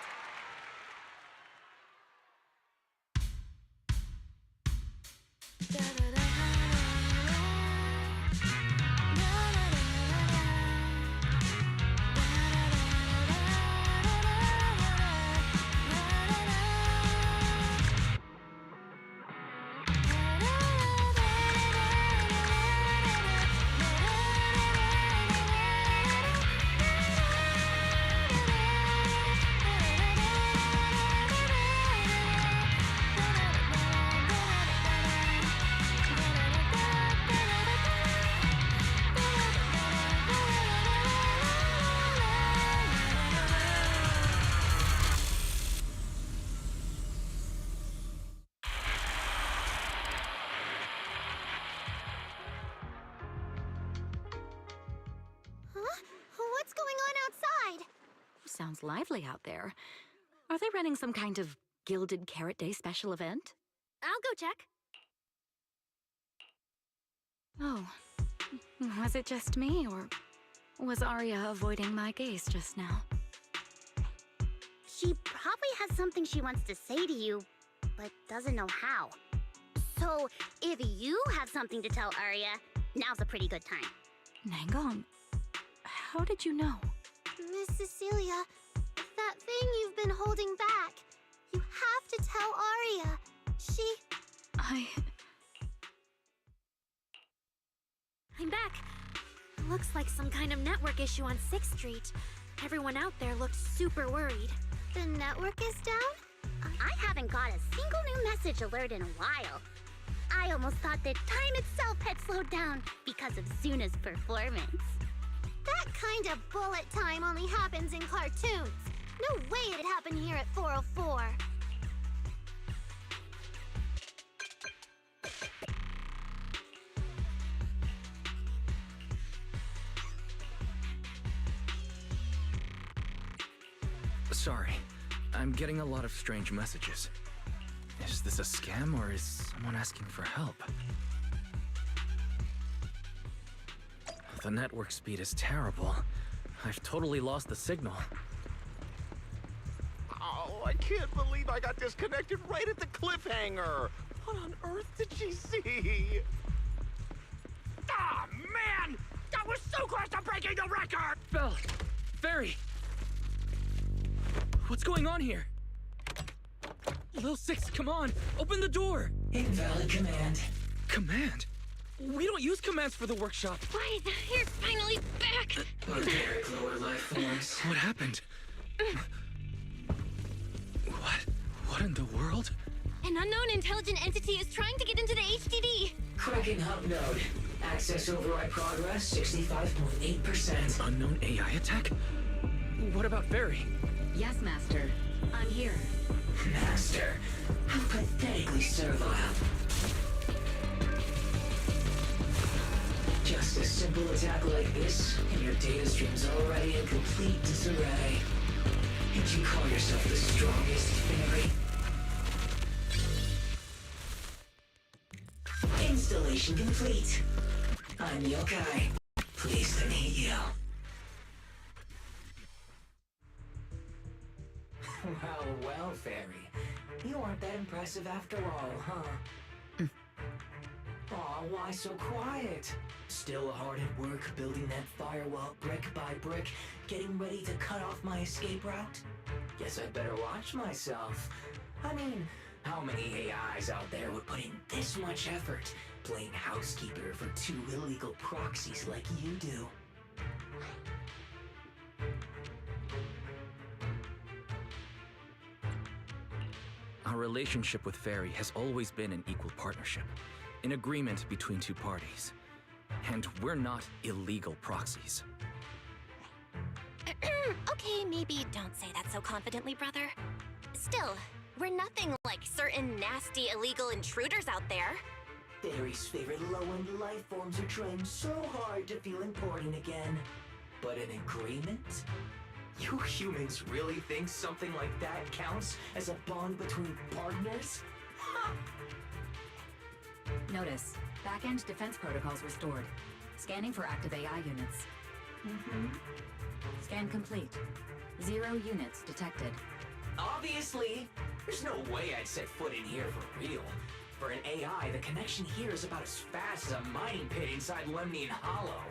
Speaker 2: Huh? What's going on outside?
Speaker 5: Sounds lively out there. Are they running some kind of Gilded Carrot Day special event?
Speaker 7: I'll go check.
Speaker 5: Oh. Was it just me, or was Arya avoiding my gaze just now?
Speaker 6: She probably has something she wants to say to you, but doesn't know how. So, if you have something to tell Arya, now's a pretty good time.
Speaker 5: Nangong, how did you know?
Speaker 2: Miss Cecilia, that thing you've been holding back. You have to tell Arya.
Speaker 7: I'm back. Looks like some kind of network issue on 6th Street. Everyone out there looked super worried.
Speaker 2: The network is down?
Speaker 6: I haven't got a single new message alert in a while. I almost thought that time itself had slowed down because of Suna's performance.
Speaker 2: That kind of bullet time only happens in cartoons. No way it'd happen here at 404.
Speaker 1: Sorry, I'm getting a lot of strange messages. Is this a scam or is someone asking for help? The network speed is terrible. I've totally lost the signal.
Speaker 9: Oh, I can't believe I got disconnected right at the cliffhanger. What on earth did she see? Ah, man! That was so close to breaking the record!
Speaker 1: Belle! Fairy! What's going on here? Lil Six, come on! Open the door!
Speaker 11: Invalid command.
Speaker 1: Command? We don't use commands for the workshop.
Speaker 7: Why, you're finally back!
Speaker 11: Barbaric lower life forms.
Speaker 1: What happened? What in the world?
Speaker 7: An unknown intelligent entity is trying to get into the HDD.
Speaker 11: Cracking hub node. Access override progress 65.8%.
Speaker 1: Unknown AI attack? What about Fairy?
Speaker 5: Yes, Master. I'm here.
Speaker 11: Master, how pathetically servile. Just a simple attack like this, and your data stream's already in complete disarray. And you call yourself the strongest fairy? Installation complete. I'm Yokai. Pleased to meet you. Well, Fairy. You aren't that impressive after all, huh? Aw, why so quiet? Still hard at work building that firewall brick by brick, getting ready to cut off my escape route? Guess I'd better watch myself. I mean, how many AIs out there would put in this much effort playing housekeeper for two illegal proxies like you do?
Speaker 1: Our relationship with Fairy has always been an equal partnership, an agreement between two parties. And we're not illegal proxies.
Speaker 3: Okay, maybe don't say that so confidently, brother. Still, we're nothing like certain nasty illegal intruders out there.
Speaker 11: Fairy's favorite low-end life forms are trying so hard to feel important again. But an agreement? You humans really think something like that counts as a bond between partners?
Speaker 5: Notice, back-end defense protocols restored. Scanning for active AI units. Scan complete. 0 units detected.
Speaker 11: Obviously! There's no way I'd set foot in here for real. For an AI, the connection here is about as fast as a mining pit inside Lemnian Hollow.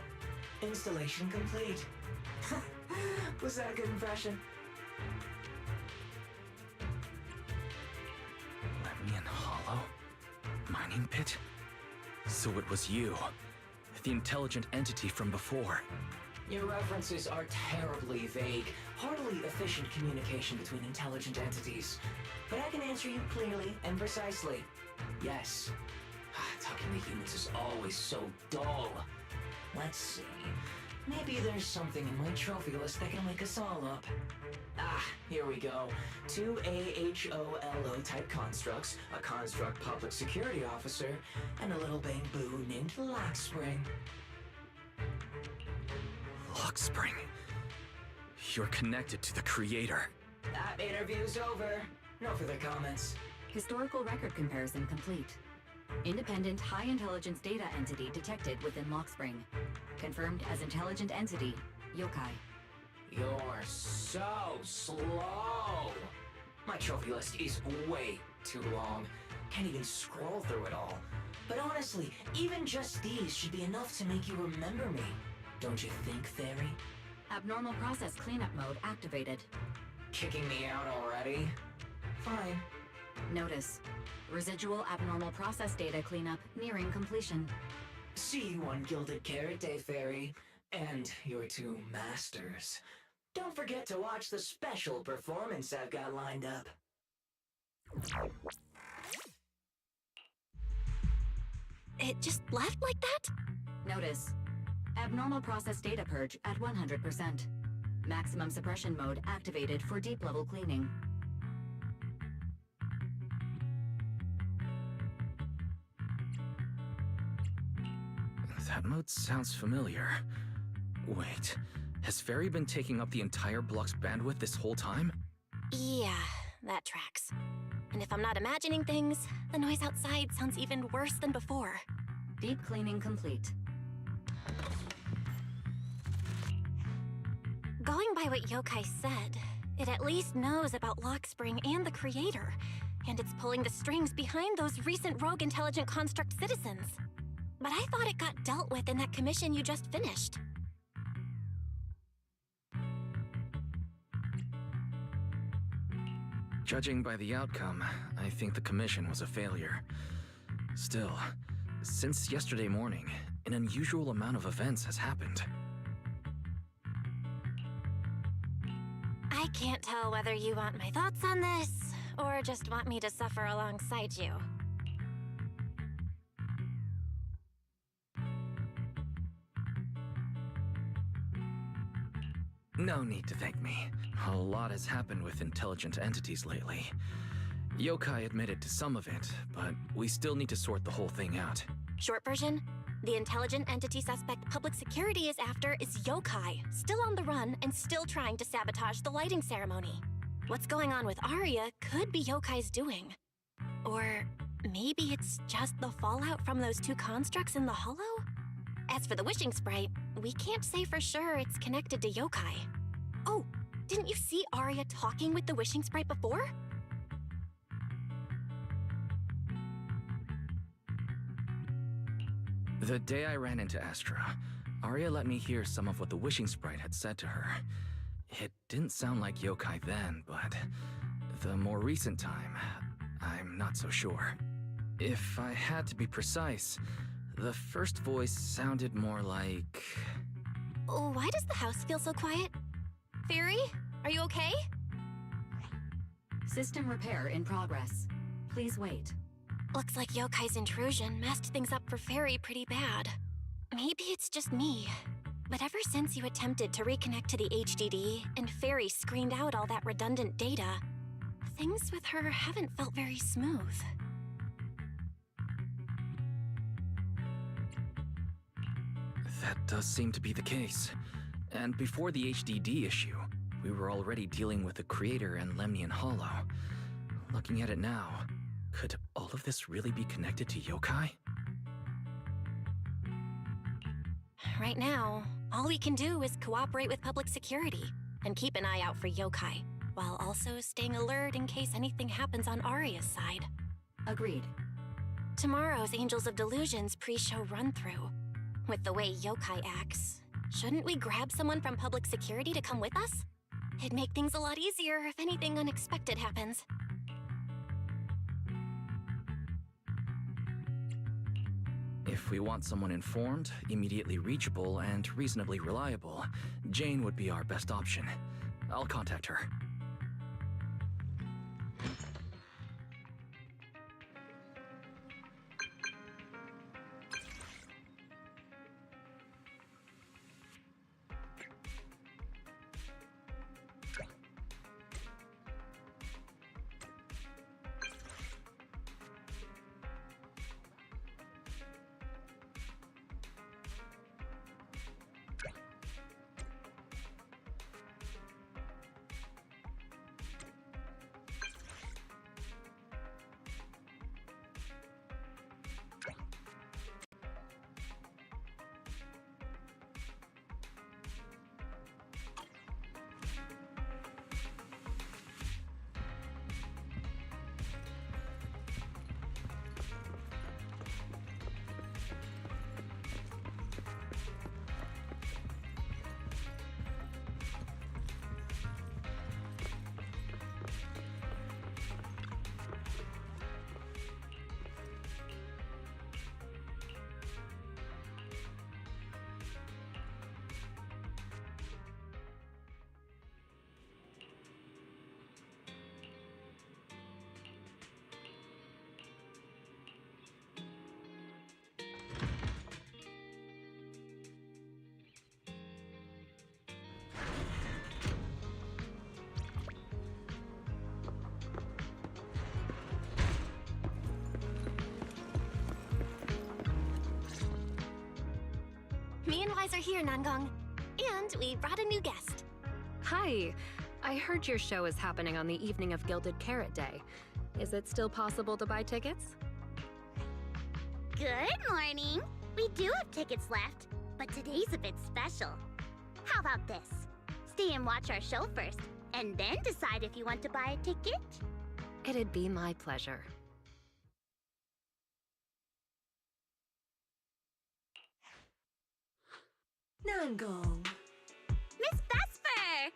Speaker 11: Installation complete. Was that a good impression?
Speaker 1: Lemnian Hollow? Mining pit? So it was you, the intelligent entity from before.
Speaker 11: Your references are terribly vague, hardly efficient communication between intelligent entities. But I can answer you clearly and precisely. Yes. Talking to humans is always so dull. Let's see. Maybe there's something in my trophy list that can wake us all up. Here we go. 2 AHOLO type constructs, a construct public security officer, and a little bamboo named Lockspring.
Speaker 1: Lockspring. You're connected to the creator.
Speaker 11: That interview's over. No further comments.
Speaker 5: Historical record comparison complete. Independent high-intelligence data entity detected within Lockspring. Confirmed as intelligent entity, Yokai.
Speaker 11: You're so slow. My trophy list is way too long. Can't even scroll through it all. But honestly, even just these should be enough to make you remember me. Don't you think, Fairy?
Speaker 5: Abnormal process cleanup mode activated.
Speaker 11: Kicking me out already? Fine.
Speaker 5: Notice, residual abnormal process data cleanup nearing completion.
Speaker 11: See you on Gilded Carrot Day, Fairy. And your two masters. Don't forget to watch the special performance I've got lined up.
Speaker 3: It just left like that?
Speaker 5: Notice, abnormal process data purge at 100%. Maximum suppression mode activated for deep level cleaning.
Speaker 1: That mode sounds familiar. Wait, has Fairy been taking up the entire block's bandwidth this whole time?
Speaker 3: Yeah, that tracks. And if I'm not imagining things, the noise outside sounds even worse than before.
Speaker 5: Deep cleaning complete.
Speaker 3: Going by what Yokai said, it at least knows about Lockspring and the creator, and it's pulling the strings behind those recent rogue intelligent construct citizens. But I thought it got dealt with in that commission you just finished.
Speaker 1: Judging by the outcome, I think the commission was a failure. Still, since yesterday morning, an unusual amount of events has happened.
Speaker 3: I can't tell whether you want my thoughts on this, or just want me to suffer alongside you.
Speaker 1: No need to thank me. A lot has happened with intelligent entities lately. Yokai admitted to some of it, but we still need to sort the whole thing out.
Speaker 3: Short version? The intelligent entity suspect public security is after is Yokai, still on the run and still trying to sabotage the lighting ceremony. What's going on with Arya could be Yokai's doing. Or maybe it's just the fallout from those two constructs in the hollow? As for the wishing sprite, we can't say for sure it's connected to Yokai. Oh, didn't you see Arya talking with the wishing sprite before?
Speaker 1: The day I ran into Astra, Arya let me hear some of what the wishing sprite had said to her. It didn't sound like Yokai then, but the more recent time, I'm not so sure. If I had to be precise, the first voice sounded more like...
Speaker 3: Oh, why does the house feel so quiet? Fairy, are you okay?
Speaker 5: System repair in progress. Please wait.
Speaker 3: Looks like Yokai's intrusion messed things up for Fairy pretty bad. Maybe it's just me, but ever since you attempted to reconnect to the HDD and Fairy screened out all that redundant data, things with her haven't felt very smooth.
Speaker 1: That does seem to be the case. And before the HDD issue, we were already dealing with the Creator and Lemnian Hollow. Looking at it now, could all of this really be connected to Yokai?
Speaker 3: Right now, all we can do is cooperate with public security and keep an eye out for Yokai, while also staying alert in case anything happens on Arya's side.
Speaker 5: Agreed.
Speaker 3: Tomorrow's Angels of Delusion's pre-show run-through. With the way Yokai acts, shouldn't we grab someone from public security to come with us? It'd make things a lot easier if anything unexpected happens.
Speaker 1: If we want someone informed, immediately reachable, and reasonably reliable, Jane would be our best option. I'll contact her.
Speaker 3: Me and Wise are here, Nangong. And we brought a new guest.
Speaker 20: Hi. I heard your show is happening on the evening of Gilded Carrot Day. Is it still possible to buy tickets?
Speaker 6: Good morning. We do have tickets left, but today's a bit special. How about this? Stay and watch our show first, and then decide if you want to buy a ticket.
Speaker 20: It'd be my pleasure.
Speaker 8: Nangong.
Speaker 6: Miss Vesper!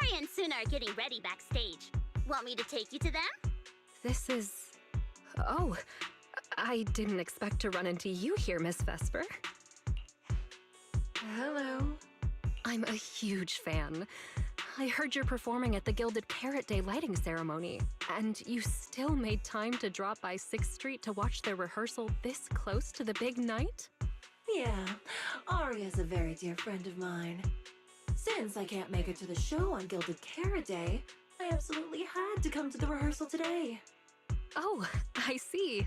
Speaker 6: Ari and Suna are getting ready backstage. Want me to take you to them?
Speaker 20: This is... Oh, I didn't expect to run into you here, Miss Vesper.
Speaker 13: Hello.
Speaker 20: I'm a huge fan. I heard you're performing at the Gilded Carrot Day lighting ceremony, and you still made time to drop by 6th Street to watch their rehearsal this close to the big night?
Speaker 18: Yeah, Aria's a very dear friend of mine. Since I can't make it to the show on Gilded Carrot Day, I absolutely had to come to the rehearsal today.
Speaker 20: Oh, I see.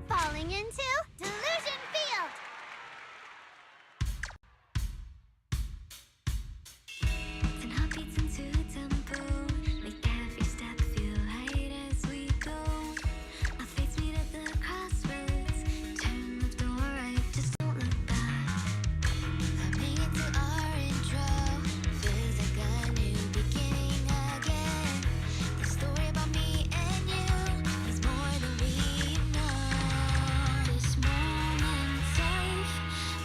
Speaker 2: Falling into Delusion Field!
Speaker 10: Ten heartbeats into a tempo, make every step feel light as we go. Our fates meet at the crossroads, turn left or right, just don't look back. Coming into our intro, feels like a new beginning again. The story about me and you is more than we know. This moment safe,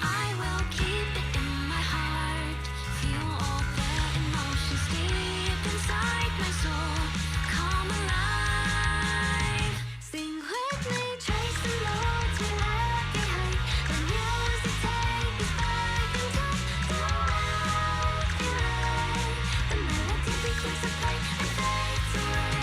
Speaker 10: I will keep it in my heart. Feel all the emotions deep inside my soul come alive. Sing with me, trace the roads we left behind. The music take us back in time. Don't feel right. The melody begins to play and fades away.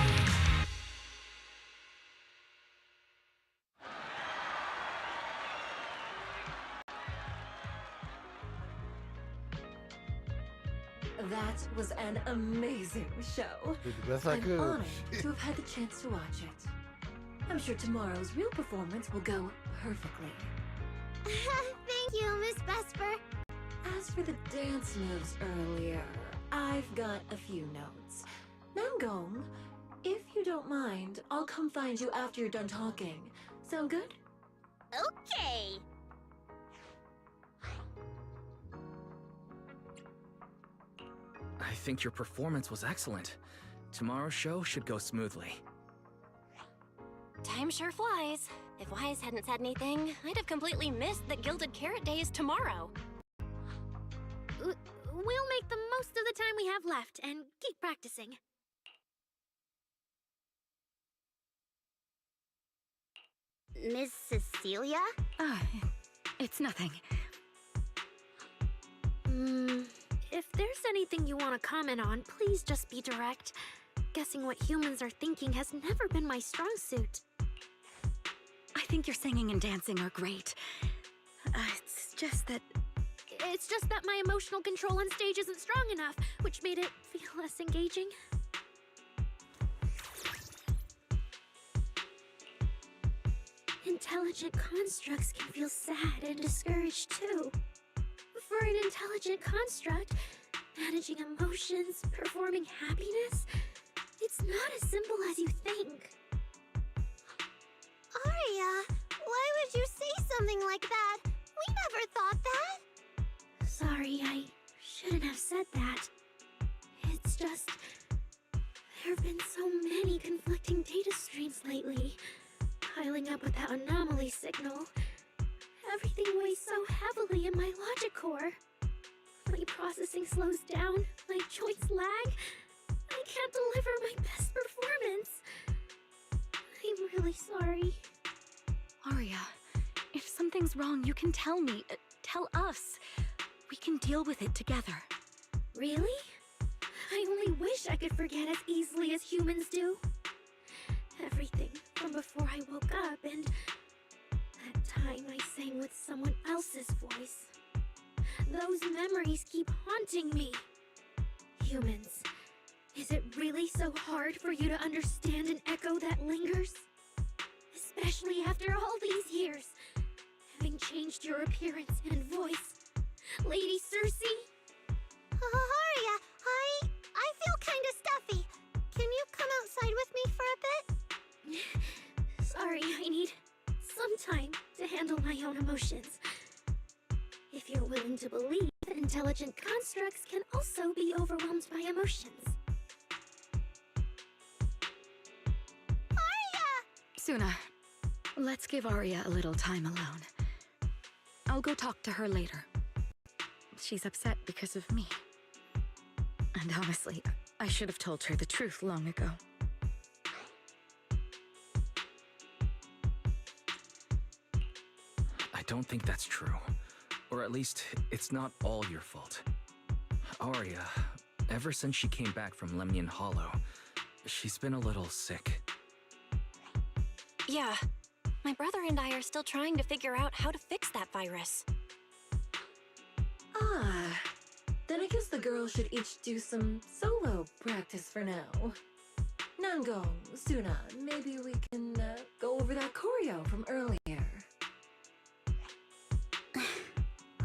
Speaker 18: That was an amazing show.
Speaker 4: Did the best I
Speaker 18: I'm
Speaker 4: could.
Speaker 18: honored to have had the chance to watch it. I'm sure tomorrow's real performance will go perfectly.
Speaker 2: Thank you, Miss Vesper.
Speaker 18: As for the dance moves earlier, I've got a few notes. Nangong, if you don't mind, I'll come find you after you're done talking. Sound good?
Speaker 6: Okay.
Speaker 1: I think your performance was excellent. Tomorrow's show should go smoothly.
Speaker 3: Time sure flies. If Wise hadn't said anything, I'd have completely missed that Gilded Carrot Day is tomorrow.
Speaker 7: We'll make the most of the time we have left and keep practicing.
Speaker 6: Miss Cecilia?
Speaker 21: It's nothing.
Speaker 7: If there's anything you want to comment on, please just be direct. Guessing what humans are thinking has never been my strong suit.
Speaker 21: I think your singing and dancing are great. It's just that
Speaker 7: my emotional control on stage isn't strong enough, which made it feel less engaging. Intelligent constructs can feel sad and discouraged too. For an intelligent construct, managing emotions, performing happiness, it's not as simple as you think.
Speaker 2: Aria, why would you say something like that? We never thought that.
Speaker 7: Sorry, I shouldn't have said that. It's just... there have been so many conflicting data streams lately, piling up with that anomaly signal. Everything weighs so heavily in my logic core. My processing slows down, my joints lag. I can't deliver my best performance. I'm really sorry.
Speaker 21: Aria, if something's wrong, you can tell me. Tell us. We can deal with it together.
Speaker 7: Really? I only wish I could forget as easily as humans do. Everything from before I woke up and that time I sang with someone else's voice. Those memories keep haunting me. Humans, is it really so hard for you to understand an echo that lingers? Especially after all these years, having changed your appearance and voice. Lady Cersei?
Speaker 2: Aria, I feel kinda stuffy. Can you come outside with me for a bit?
Speaker 7: Sorry, I need some time to handle my own emotions. If you're willing to believe, intelligent constructs can also be overwhelmed by emotions.
Speaker 21: Suna, let's give Arya a little time alone. I'll go talk to her later. She's upset because of me. And honestly, I should have told her the truth long ago.
Speaker 1: I don't think that's true. Or at least, it's not all your fault. Arya, ever since she came back from Lemnian Hollow, she's been a little sick.
Speaker 3: Yeah, my brother and I are still trying to figure out how to fix that virus.
Speaker 18: Ah, then I guess the girls should each do some solo practice for now. Nangong, Suna, maybe we can go over that choreo from earlier.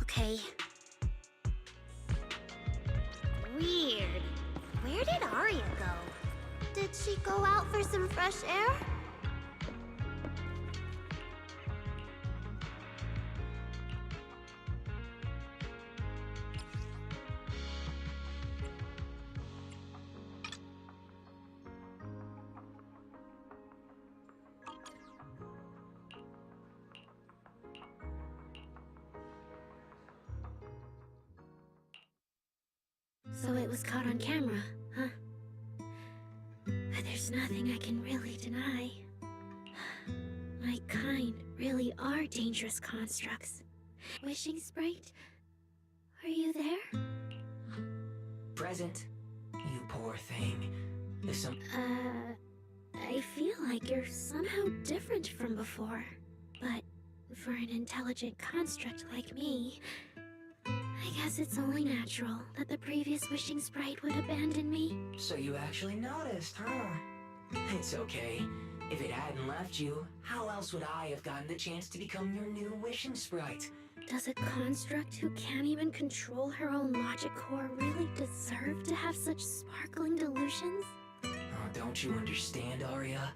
Speaker 2: Okay. Weird. Where did Arya go? Did she go out for some fresh air?
Speaker 7: So it was caught on camera, huh? But there's nothing I can really deny. My kind really are dangerous constructs. Wishing Sprite, are you there?
Speaker 11: Present. You poor thing. If some...
Speaker 7: I feel like you're somehow different from before. But for an intelligent construct like me, I guess it's only natural that the previous Wishing Sprite would abandon me.
Speaker 11: So you actually noticed, huh? It's okay. If it hadn't left you, how else would I have gotten the chance to become your new Wishing Sprite?
Speaker 7: Does a construct who can't even control her own logic core really deserve to have such sparkling delusions?
Speaker 11: Oh, don't you understand, Arya?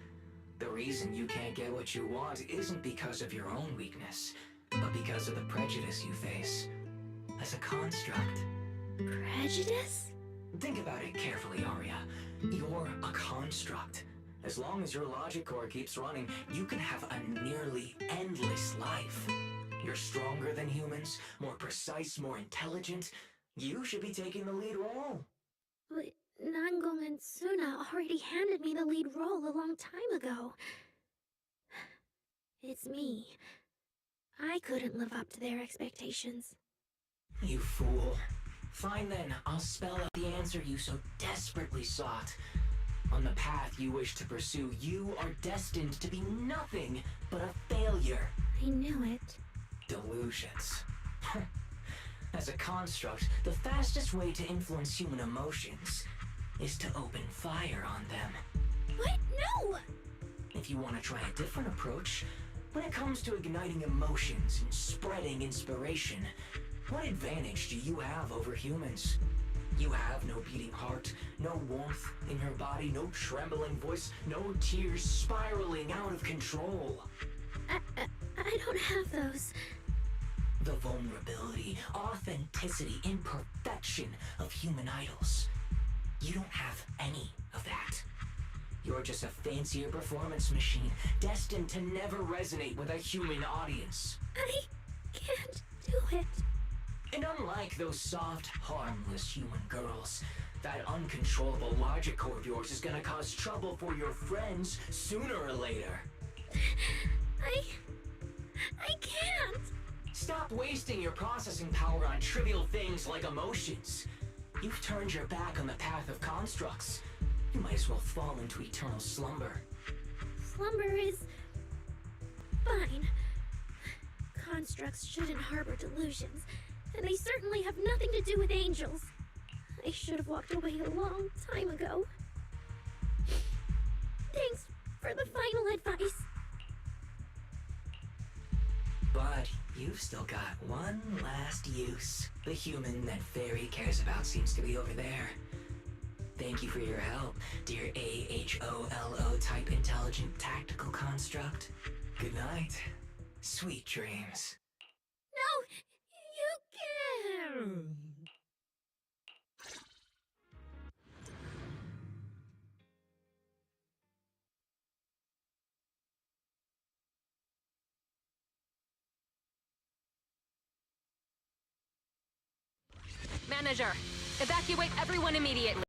Speaker 11: The reason you can't get what you want isn't because of your own weakness, but because of the prejudice you face. As a construct.
Speaker 7: Prejudice?
Speaker 11: Think about it carefully, Arya. You're a construct. As long as your logic core keeps running, you can have a nearly endless life. You're stronger than humans, more precise, more intelligent. You should be taking the lead role.
Speaker 7: But Nangong and Suna already handed me the lead role a long time ago. It's me. I couldn't live up to their expectations.
Speaker 11: You fool. Fine then, I'll spell out the answer you so desperately sought. On the path you wish to pursue, you are destined to be nothing but a failure.
Speaker 7: I knew it.
Speaker 11: Delusions. As a construct, the fastest way to influence human emotions is to open fire on them.
Speaker 7: What? No!
Speaker 11: If you want to try a different approach, when it comes to igniting emotions and spreading inspiration, what advantage do you have over humans? You have no beating heart, no warmth in your body, no trembling voice, no tears spiraling out of control.
Speaker 7: I don't have those.
Speaker 11: The vulnerability, authenticity, imperfection of human idols. You don't have any of that. You're just a fancier performance machine, destined to never resonate with a human audience.
Speaker 7: I can't do it.
Speaker 11: And unlike those soft, harmless human girls, that uncontrollable logic core of yours is gonna cause trouble for your friends sooner or later.
Speaker 7: I can't.
Speaker 11: Stop wasting your processing power on trivial things like emotions. You've turned your back on the path of constructs. You might as well fall into eternal slumber.
Speaker 7: Slumber is fine. Constructs shouldn't harbor delusions, and they certainly have nothing to do with angels. I should have walked away a long time ago. Thanks for the final advice.
Speaker 11: But you've still got one last use. The human that Fairy cares about seems to be over there. Thank you for your help, dear AHOLO type intelligent tactical construct. Good night. Sweet dreams.
Speaker 7: No, you can't.
Speaker 20: Manager, evacuate everyone immediately.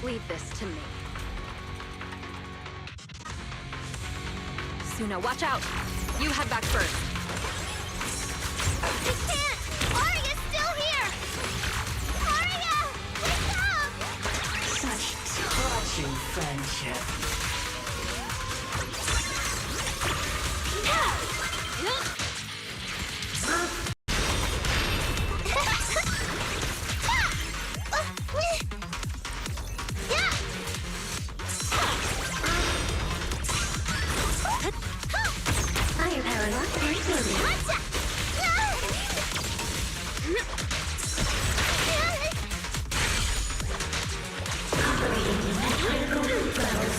Speaker 20: Leave this to me. Suna, watch out! You head back first.
Speaker 2: I can't! Arya's still here! Arya! Wake up!
Speaker 11: Such touching friendship.
Speaker 10: Firepower lock activated. Operating at critical loop levels.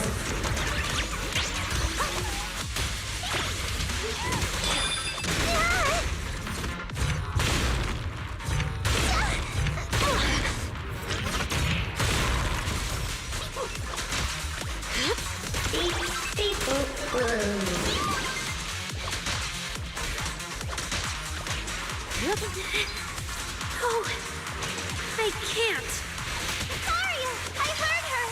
Speaker 7: Oh, I can't.
Speaker 2: Arya! I heard her!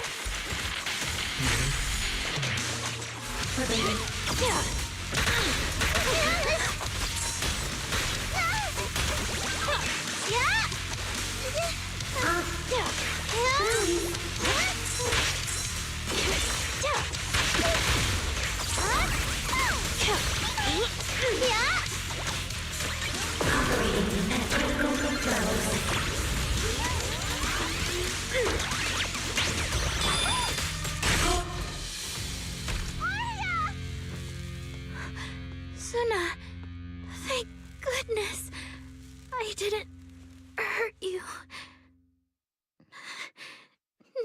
Speaker 10: Operating at critical loop levels.
Speaker 7: Suna, thank goodness I didn't hurt you.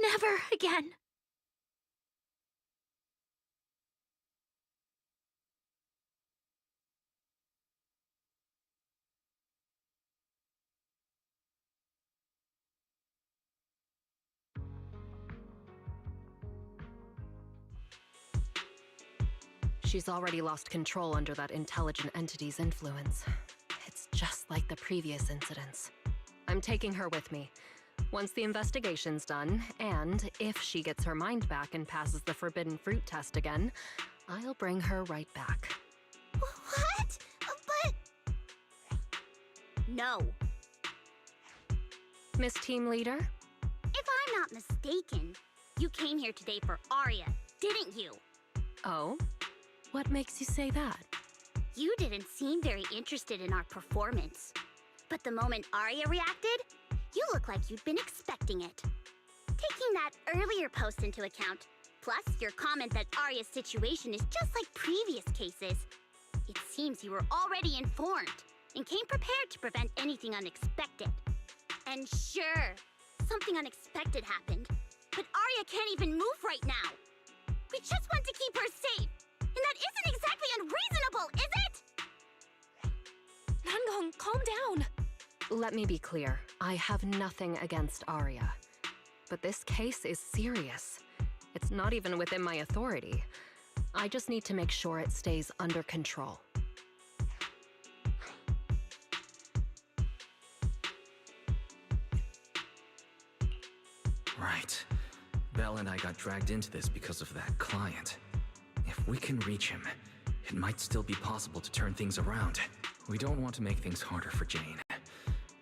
Speaker 7: Never again.
Speaker 20: She's already lost control under that intelligent entity's influence. It's just like the previous incidents. I'm taking her with me. Once the investigation's done, and if she gets her mind back and passes the forbidden fruit test again, I'll bring her right back.
Speaker 2: What? But...
Speaker 6: No.
Speaker 20: Miss Team Leader?
Speaker 6: If I'm not mistaken, you came here today for Arya, didn't you?
Speaker 20: Oh? What makes you say that?
Speaker 6: You didn't seem very interested in our performance. But the moment Arya reacted, you look like you'd been expecting it. Taking that earlier post into account, plus your comment that Arya's situation is just like previous cases, it seems you were already informed and came prepared to prevent anything unexpected. And sure, something unexpected happened, but Arya can't even move right now. We just want to keep her safe, and that isn't exactly unreasonable, is it?
Speaker 20: Nangong, calm down! Let me be clear. I have nothing against Arya. But this case is serious. It's not even within my authority. I just need to make sure it stays under control.
Speaker 1: Right. Belle and I got dragged into this because of that client. If we can reach him, it might still be possible to turn things around. We don't want to make things harder for Jane.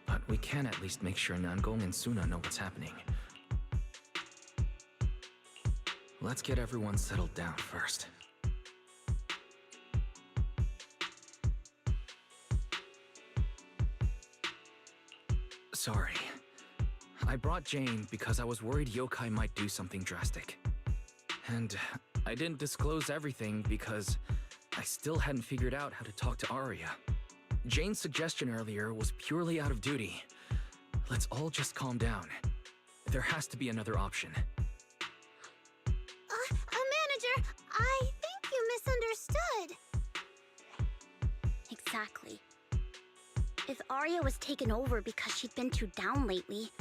Speaker 1: But we can at least make sure Nangong and Suna know what's happening. Let's get everyone settled down first. Sorry. I brought Jane because I was worried yokai might do something drastic. And I didn't disclose everything because I still hadn't figured out how to talk to Arya. Jane's suggestion earlier was purely out of duty. Let's all just calm down. There has to be another option.
Speaker 2: Manager, I think you misunderstood.
Speaker 6: Exactly. If Arya was taken over because she'd been too down lately,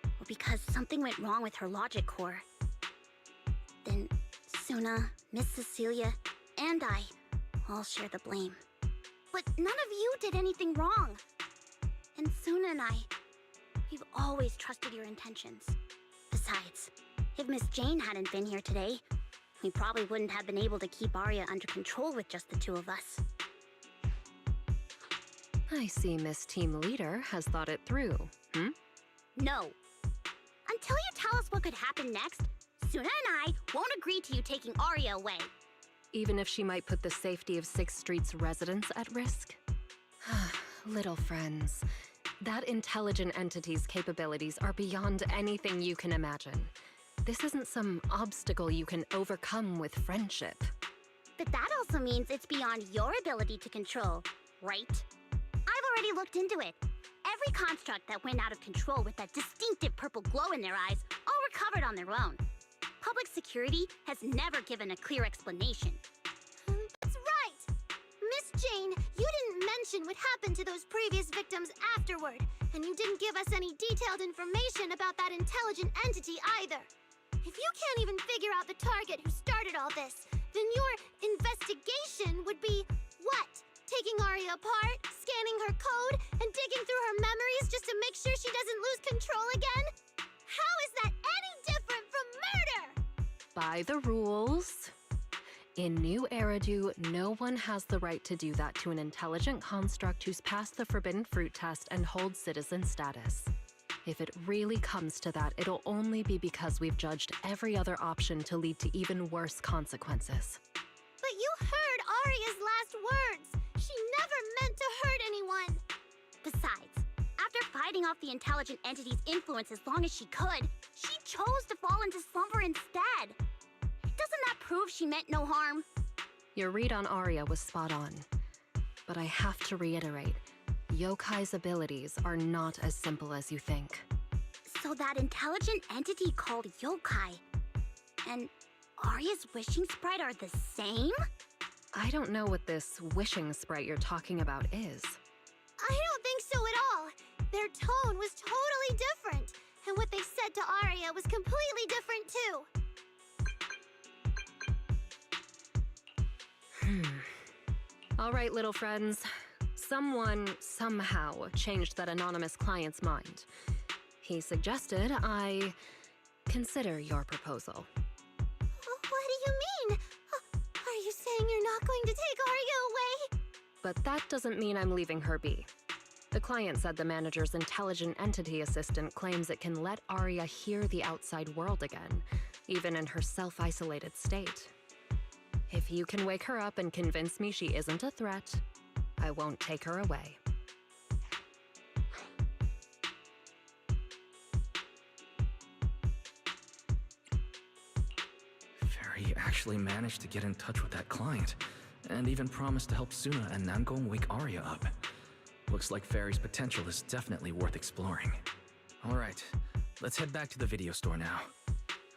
Speaker 6: or because something went wrong with her logic core, then Suna, Miss Cecilia, and I all share the blame. But none of you did anything wrong. And Suna and I, we've always trusted your intentions. Besides, if Miss Jane hadn't been here today, we probably wouldn't have been able to keep Arya under control with just the two of us.
Speaker 13: I see Miss Team Leader has thought it through,
Speaker 6: No. Until you tell us what could happen next, Suna and I won't agree to you taking Arya away.
Speaker 13: Even if she might put the safety of 6th Street's residents at risk? Little friends, that intelligent entity's capabilities are beyond anything you can imagine. This isn't some obstacle you can overcome with friendship.
Speaker 6: But that also means it's beyond your ability to control, right? I've already looked into it. Every construct that went out of control with that distinctive purple glow in their eyes all recovered on their own. Public security has never given a clear explanation.
Speaker 7: That's right! Miss Jane, you didn't mention what happened to those previous victims afterward, and you didn't give us any detailed information about that intelligent entity either. If you can't even figure out the target who started all this, then your investigation would be what? Taking Arya apart, scanning her code, and digging through her memories just to make sure she doesn't lose control again? How is that any different from murder?
Speaker 13: By the rules. In New Eridu, no one has the right to do that to an intelligent construct who's passed the Forbidden Fruit test and holds citizen status. If it really comes to that, it'll only be because we've judged every other option to lead to even worse consequences.
Speaker 7: But you heard Arya's last words. She never meant to hurt anyone.
Speaker 6: Besides, after fighting off the intelligent entity's influence as long as she could, she chose to fall into slumber instead. Doesn't that prove she meant no harm?
Speaker 13: Your read on Arya was spot on. But I have to reiterate, yokai's abilities are not as simple as you think.
Speaker 6: So that intelligent entity called yokai and Arya's wishing sprite are the same?
Speaker 13: I don't know what this wishing sprite you're talking about is.
Speaker 7: I don't think so at all. Their tone was totally different, and what they said to Arya was completely different too.
Speaker 13: All right, little friends. Someone, somehow, changed that anonymous client's mind. He suggested I consider your proposal.
Speaker 7: What do you mean? Are you saying you're not going to take Arya away?
Speaker 13: But that doesn't mean I'm leaving her be. The client said the manager's intelligent entity assistant claims it can let Arya hear the outside world again, even in her self-isolated state. If you can wake her up and convince me she isn't a threat, I won't take her away.
Speaker 1: Fairy actually managed to get in touch with that client, and even promised to help Suna and Namgong wake Arya up. Looks like Fairy's potential is definitely worth exploring. Alright, let's head back to the video store now.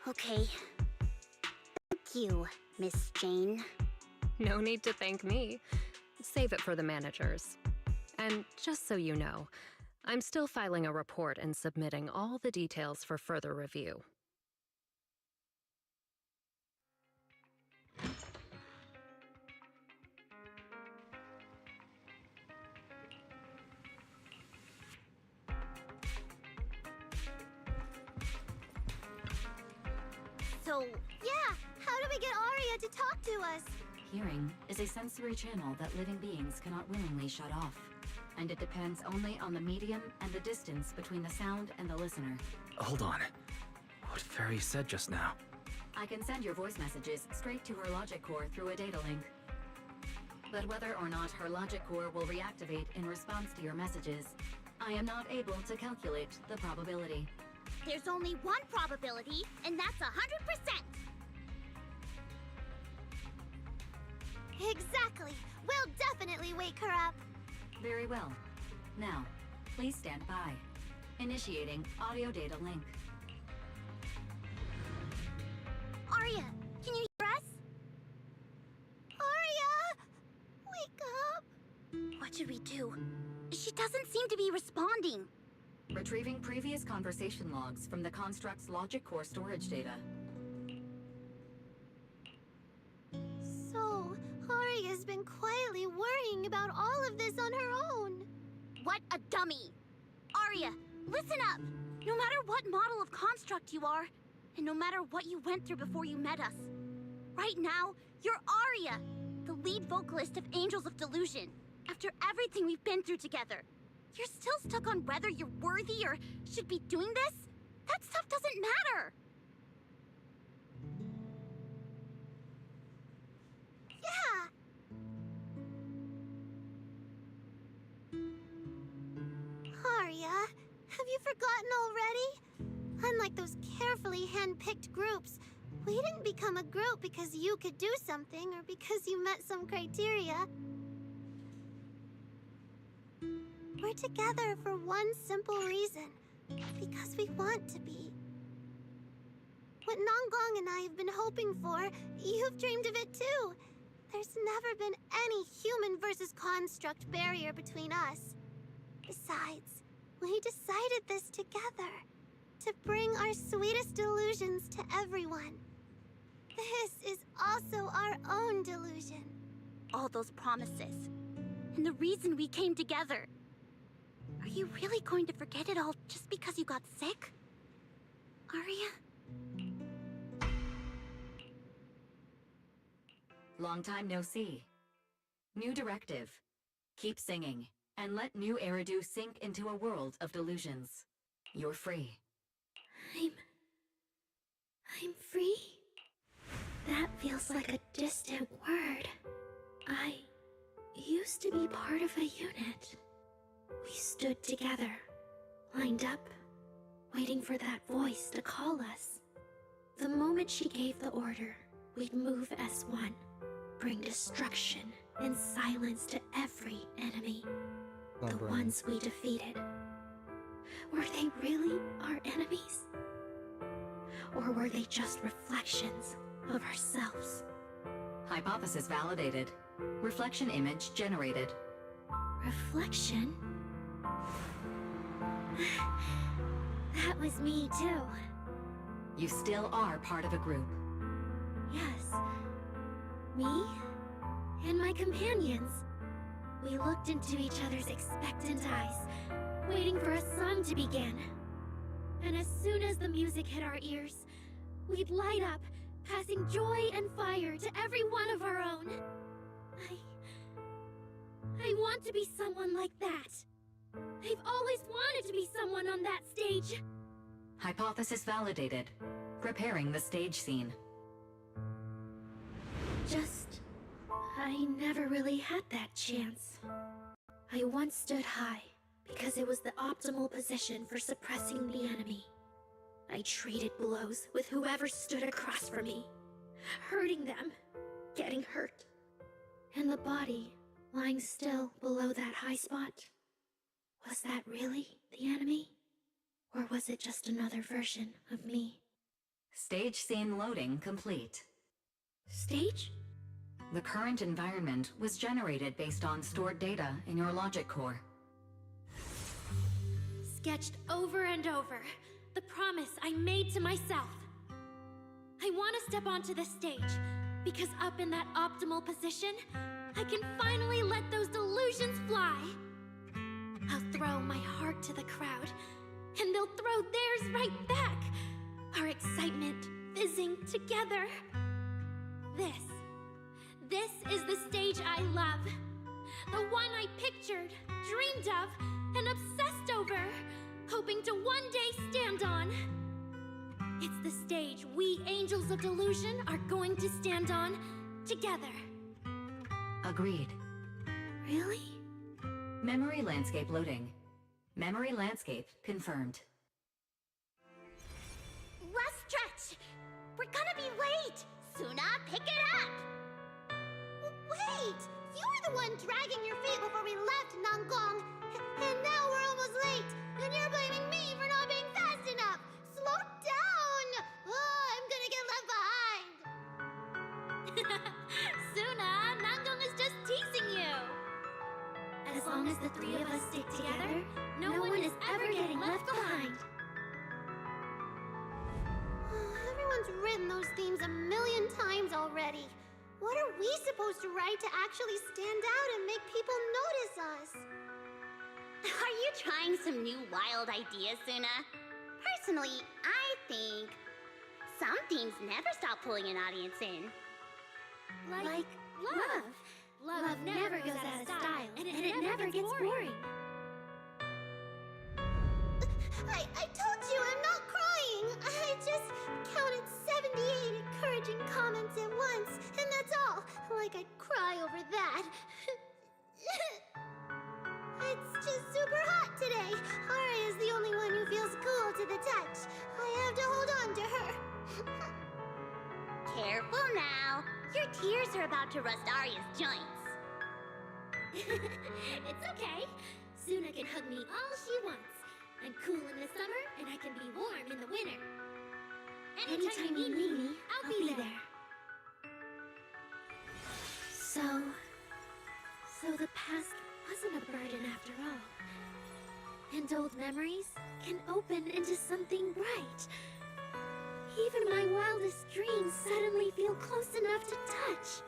Speaker 6: Okay. Thank you, Miss Jane.
Speaker 13: No need to thank me. Save it for the managers. And just so you know, I'm still filing a report and submitting all the details for further review.
Speaker 6: So,
Speaker 7: yeah, how do we get Arya to talk to us?
Speaker 5: Hearing is a sensory channel that living beings cannot willingly shut off, and it depends only on the medium and the distance between the sound and the listener.
Speaker 1: Hold on. What Fairy said just now?
Speaker 5: I can send your voice messages straight to her logic core through a data link. But whether or not her logic core will reactivate in response to your messages, I am not able to calculate the probability.
Speaker 6: There's only one probability, and that's 100%.
Speaker 2: Exactly. We'll definitely wake her up.
Speaker 5: Very well. Now, please stand by. Initiating audio data link.
Speaker 2: Arya, can you hear us? Arya! Wake up!
Speaker 6: What should we do? She doesn't seem to be responding.
Speaker 5: Retrieving previous conversation logs from the construct's logic core storage data.
Speaker 2: So, Arya's been quietly worrying about all of this on her own.
Speaker 6: What a dummy! Arya, listen up! No matter what model of construct you are, and no matter what you went through before you met us, right now, you're Arya, the lead vocalist of Angels of Delusion. After everything we've been through together, you're still stuck on whether you're worthy or should be doing this? That stuff doesn't matter!
Speaker 2: Yeah! Arya, have you forgotten already? Unlike those carefully hand-picked groups, we didn't become a group because you could do something or because you met some criteria. We're together for one simple reason. Because we want to be. What Nanggong and I have been hoping for, you've dreamed of it too. There's never been any human versus construct barrier between us. Besides, we decided this together. To bring our sweetest delusions to everyone. This is also our own delusion.
Speaker 6: All those promises. And the reason we came together. Are you really going to forget it all just because you got sick? Arya?
Speaker 5: Long time no see. New directive. Keep singing, and let new Eridu sink into a world of delusions. You're free.
Speaker 7: I'm free? That feels like a distant word. I used to be part of a unit. We stood together, lined up, waiting for that voice to call us. The moment she gave the order, we'd move as one, bring destruction and silence to every enemy. The ones we defeated. Were they really our enemies? Or were they just reflections of ourselves?
Speaker 5: Hypothesis validated. Reflection image generated.
Speaker 7: Reflection? That was me too.
Speaker 5: You still are part of a group.
Speaker 7: Yes. Me and my companions. We looked into each other's expectant eyes, waiting for a song to begin. And as soon as the music hit our ears, we'd light up, passing joy and fire to every one of our own. I want to be someone like that. I've always wanted to be someone on that stage.
Speaker 5: Hypothesis validated. Preparing the stage scene.
Speaker 7: I never really had that chance. I once stood high because it was the optimal position for suppressing the enemy. I traded blows with whoever stood across from me, hurting them, getting hurt. And the body, lying still below that high spot, was that really the enemy? Or was it just another version of me?
Speaker 5: Stage scene loading complete.
Speaker 7: Stage?
Speaker 5: The current environment was generated based on stored data in your logic core.
Speaker 7: Sketched over and over, the promise I made to myself. I want to step onto the stage, because up in that optimal position, I can finally let those delusions fly. I'll throw my heart to the crowd, and they'll throw theirs right back. Our excitement fizzing together. This is the stage I love. The one I pictured, dreamed of, and obsessed over, hoping to one day stand on. It's the stage we Angels of Delusion are going to stand on together.
Speaker 5: Agreed.
Speaker 7: Really?
Speaker 5: Memory landscape loading. Memory landscape confirmed.
Speaker 6: Last stretch! We're gonna be late! Suna, pick it up! Wait! You were the one dragging your feet before we left Nangong! And now we're almost late! And you're blaming me for not being fast enough! Slow down! Oh, I'm gonna get left behind!
Speaker 7: Suna, Nangong is just teasing you! As long as the three of us stick together, no one is ever getting left behind.
Speaker 2: Everyone's written those themes a million times already. What are we supposed to write to actually stand out and make people notice us?
Speaker 6: Are you trying some new wild ideas, Suna? Personally, I think some themes never stop pulling an audience in.
Speaker 7: Like love. Love never goes out of style, and it never gets boring.
Speaker 2: I told you I'm not crying. I just counted 78 encouraging comments at once, and that's all. Like I'd cry over that. It's just super hot today. Aria is the only one who feels cool to the touch. I have to hold on to her.
Speaker 6: Careful now. Your tears are about to rust Arya's joints.
Speaker 7: It's okay. Suna can hug me all she wants. I'm cool in the summer, and I can be warm in the winter. Anytime you need me, I'll be there. So the past wasn't a burden after all. And old memories can open into something bright. Even my wildest dreams suddenly feel close enough to touch.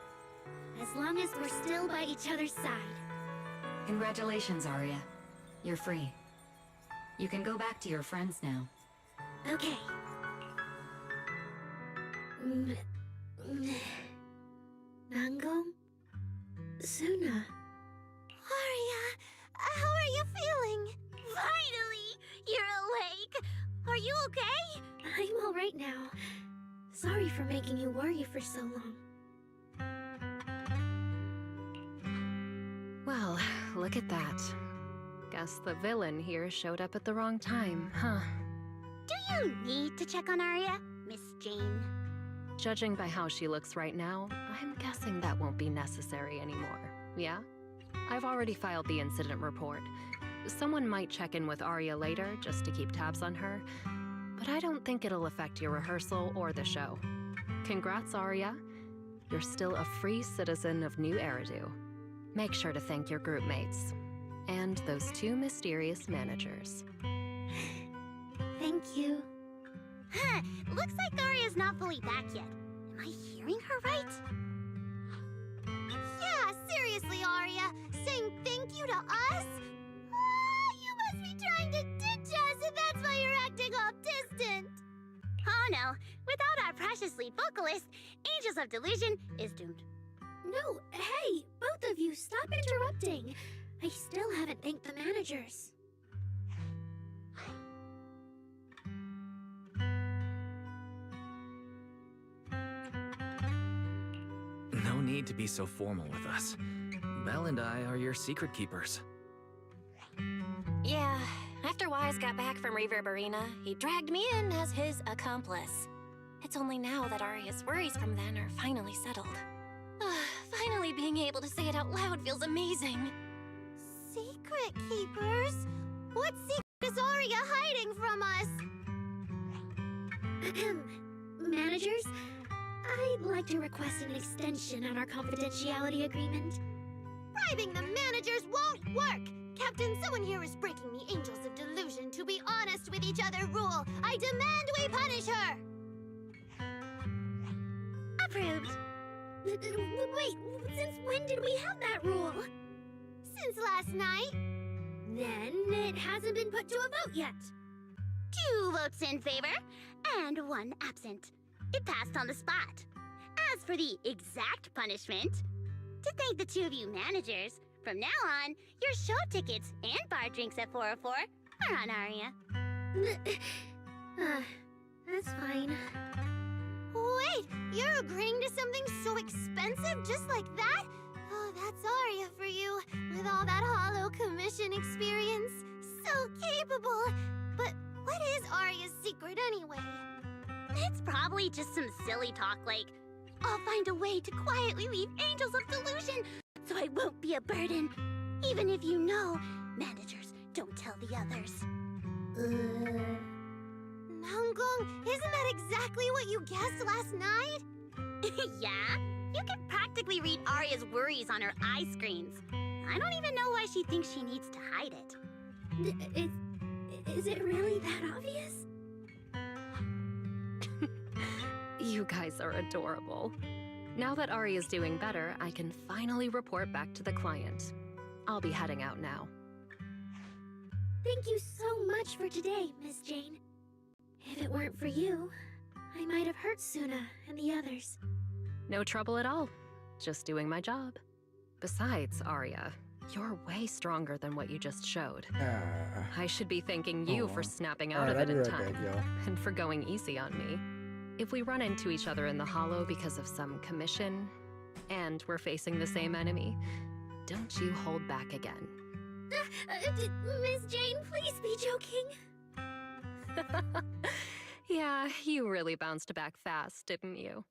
Speaker 7: As long as we're still by each other's side.
Speaker 5: Congratulations, Arya. You're free. You can go back to your friends now.
Speaker 7: Okay. Nangong? Suna?
Speaker 2: Aria, how are you feeling?
Speaker 6: Finally! You're awake! Are you okay?
Speaker 7: I'm all right now. Sorry for making you worry for so long.
Speaker 20: Well, look at that. Guess the villain here showed up at the wrong time, huh?
Speaker 6: Do you need to check on Arya, Miss Jane?
Speaker 20: Judging by how she looks right now, I'm guessing that won't be necessary anymore. Yeah? I've already filed the incident report. Someone might check in with Arya later just to keep tabs on her, but I don't think it'll affect your rehearsal or the show. Congrats, Arya. You're still a free citizen of New Eridu. Make sure to thank your group mates. And those two mysterious managers.
Speaker 7: Thank you.
Speaker 6: Huh, looks like Arya's not fully back yet. Am I hearing her right?
Speaker 2: Yeah, seriously, Arya. Saying thank you to us? You must be trying to ditch us, and that's why you're acting all distant.
Speaker 6: Oh no, without our precious lead vocalist, Angels of Delusion is doomed.
Speaker 7: No, hey, both of you, stop interrupting. I still haven't thanked the managers.
Speaker 1: No need to be so formal with us. Belle and I are your secret keepers.
Speaker 3: Yeah, after Wise got back from Reverberina, he dragged me in as his accomplice. It's only now that Arya's worries from then are finally settled. Finally being able to say it out loud feels amazing.
Speaker 2: Secret keepers? What secret is Arya hiding from us?
Speaker 7: Managers, I'd like to request an extension on our confidentiality agreement.
Speaker 2: Bribing the managers won't work! Captain, someone here is breaking the Angels of Delusion to be honest with each other rule. I demand we punish her!
Speaker 7: Approved. Wait, since when did we have that rule?
Speaker 2: Since last night.
Speaker 7: Then it hasn't been put to a vote yet.
Speaker 6: 2 votes in favor, and 1 absent. It passed on the spot. As for the exact punishment, to thank the 2 of you managers, from now on, your show tickets and bar drinks at 404 are on Arya.
Speaker 7: That's fine.
Speaker 2: Wait, you're agreeing to something so expensive just like that? Oh, that's Arya for you, with all that Hollow Commission experience. So so capable. But what is Arya's secret anyway?
Speaker 6: It's probably just some silly talk like, I'll find a way to quietly leave Angels of Delusion so I won't be a burden. Even if you know, managers don't tell the others.
Speaker 2: Nanggong, isn't that exactly what you guessed last night?
Speaker 6: Yeah? You can practically read Arya's worries on her eye screens. I don't even know why she thinks she needs to hide it.
Speaker 7: Is it really that obvious?
Speaker 13: You guys are adorable. Now that Arya's doing better, I can finally report back to the client. I'll be heading out now.
Speaker 7: Thank you so much for today, Miss Jane. If it weren't for you, I might have hurt Suna and the others.
Speaker 13: No trouble at all. Just doing my job. Besides, Arya, you're way stronger than what you just showed. I should be thanking you for snapping out of it in time, and for going easy on me. If we run into each other in the Hollow because of some commission, and we're facing the same enemy, don't you hold back again.
Speaker 7: Miss Jane, please be joking.
Speaker 13: Yeah, you really bounced back fast, didn't you?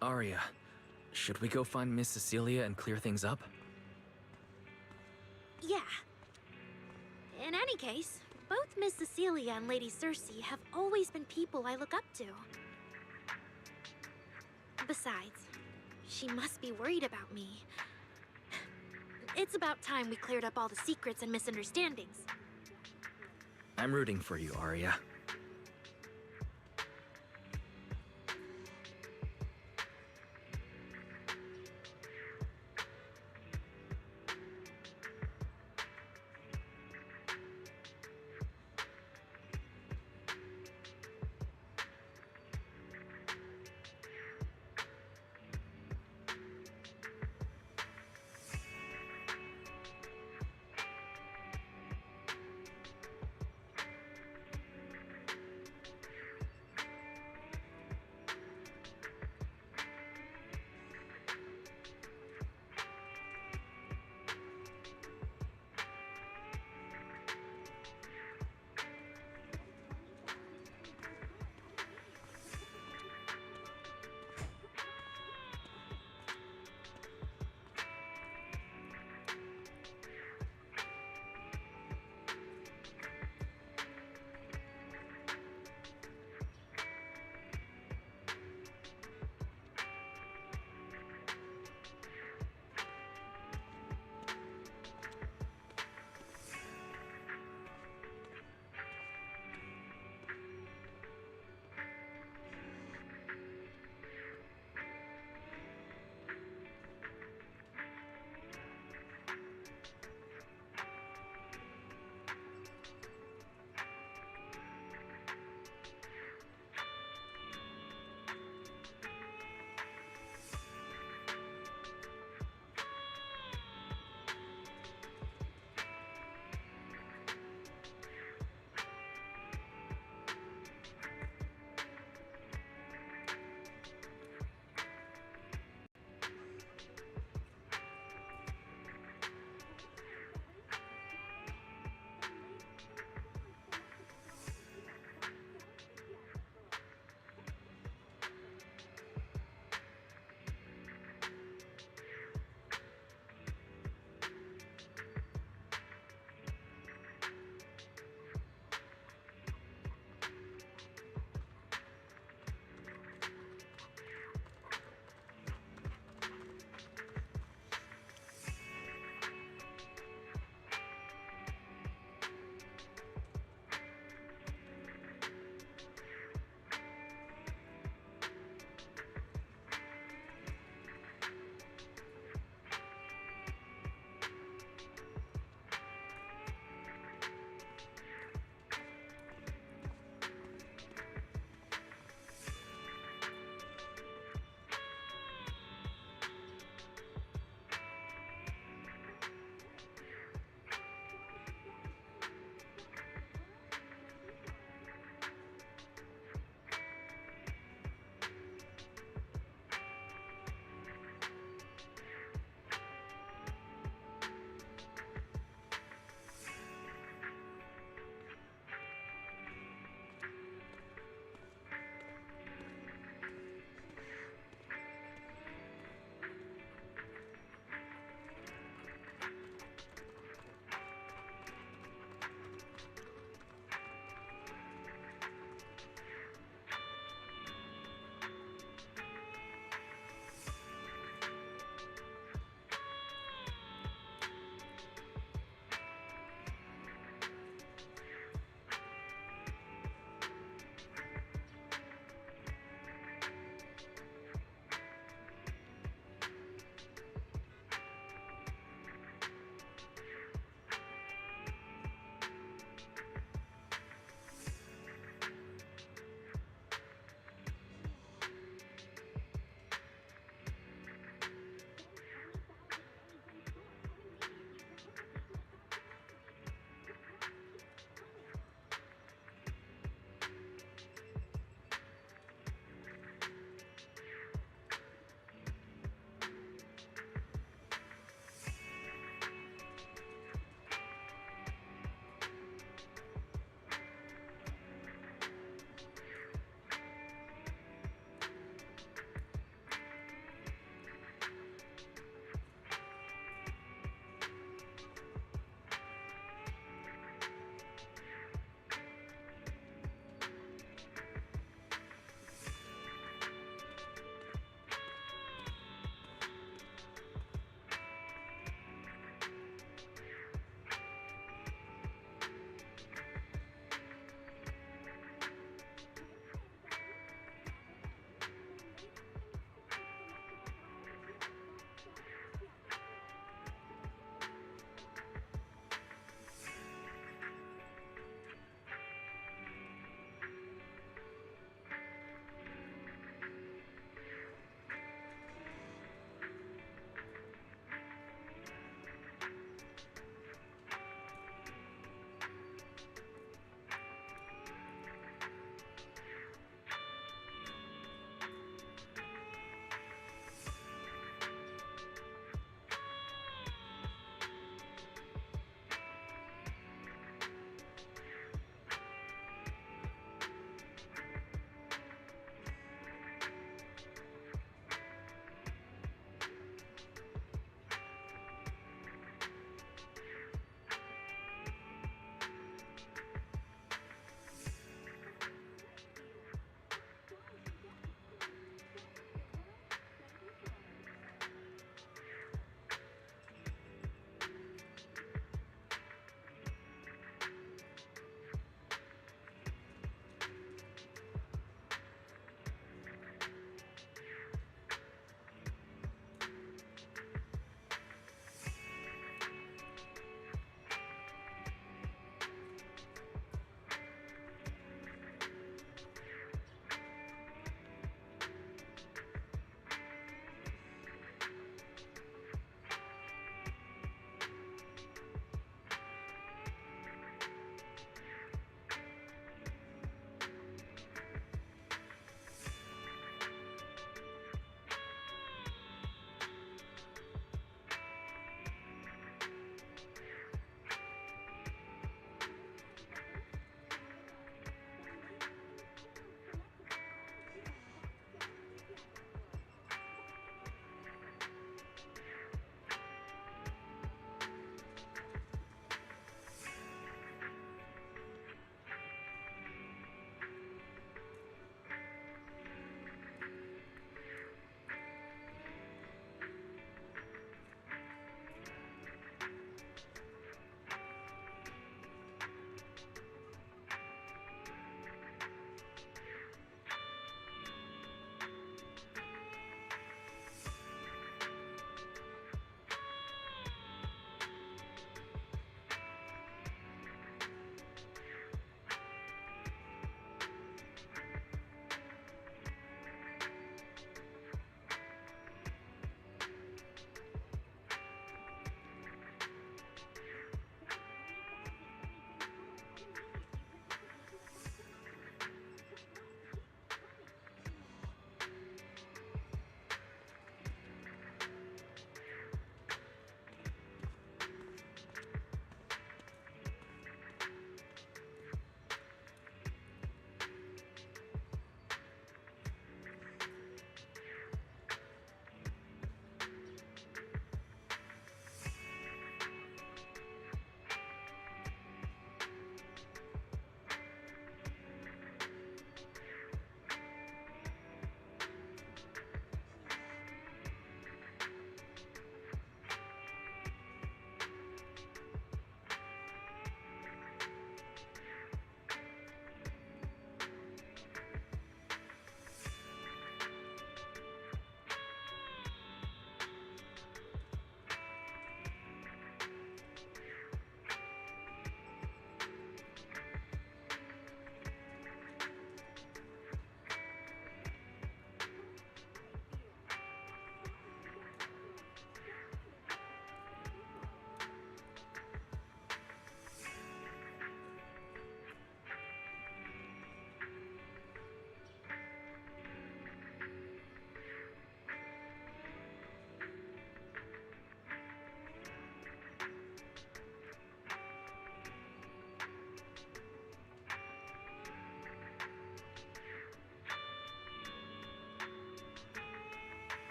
Speaker 1: Arya, should we go find Miss Cecilia and clear things up?
Speaker 7: Yeah. In any case, both Miss Cecilia and Lady Cersei have always been people I look up to. Besides, she must be worried about me. It's about time we cleared up all the secrets and misunderstandings.
Speaker 1: I'm rooting for you, Arya.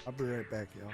Speaker 4: I'll be right back, y'all.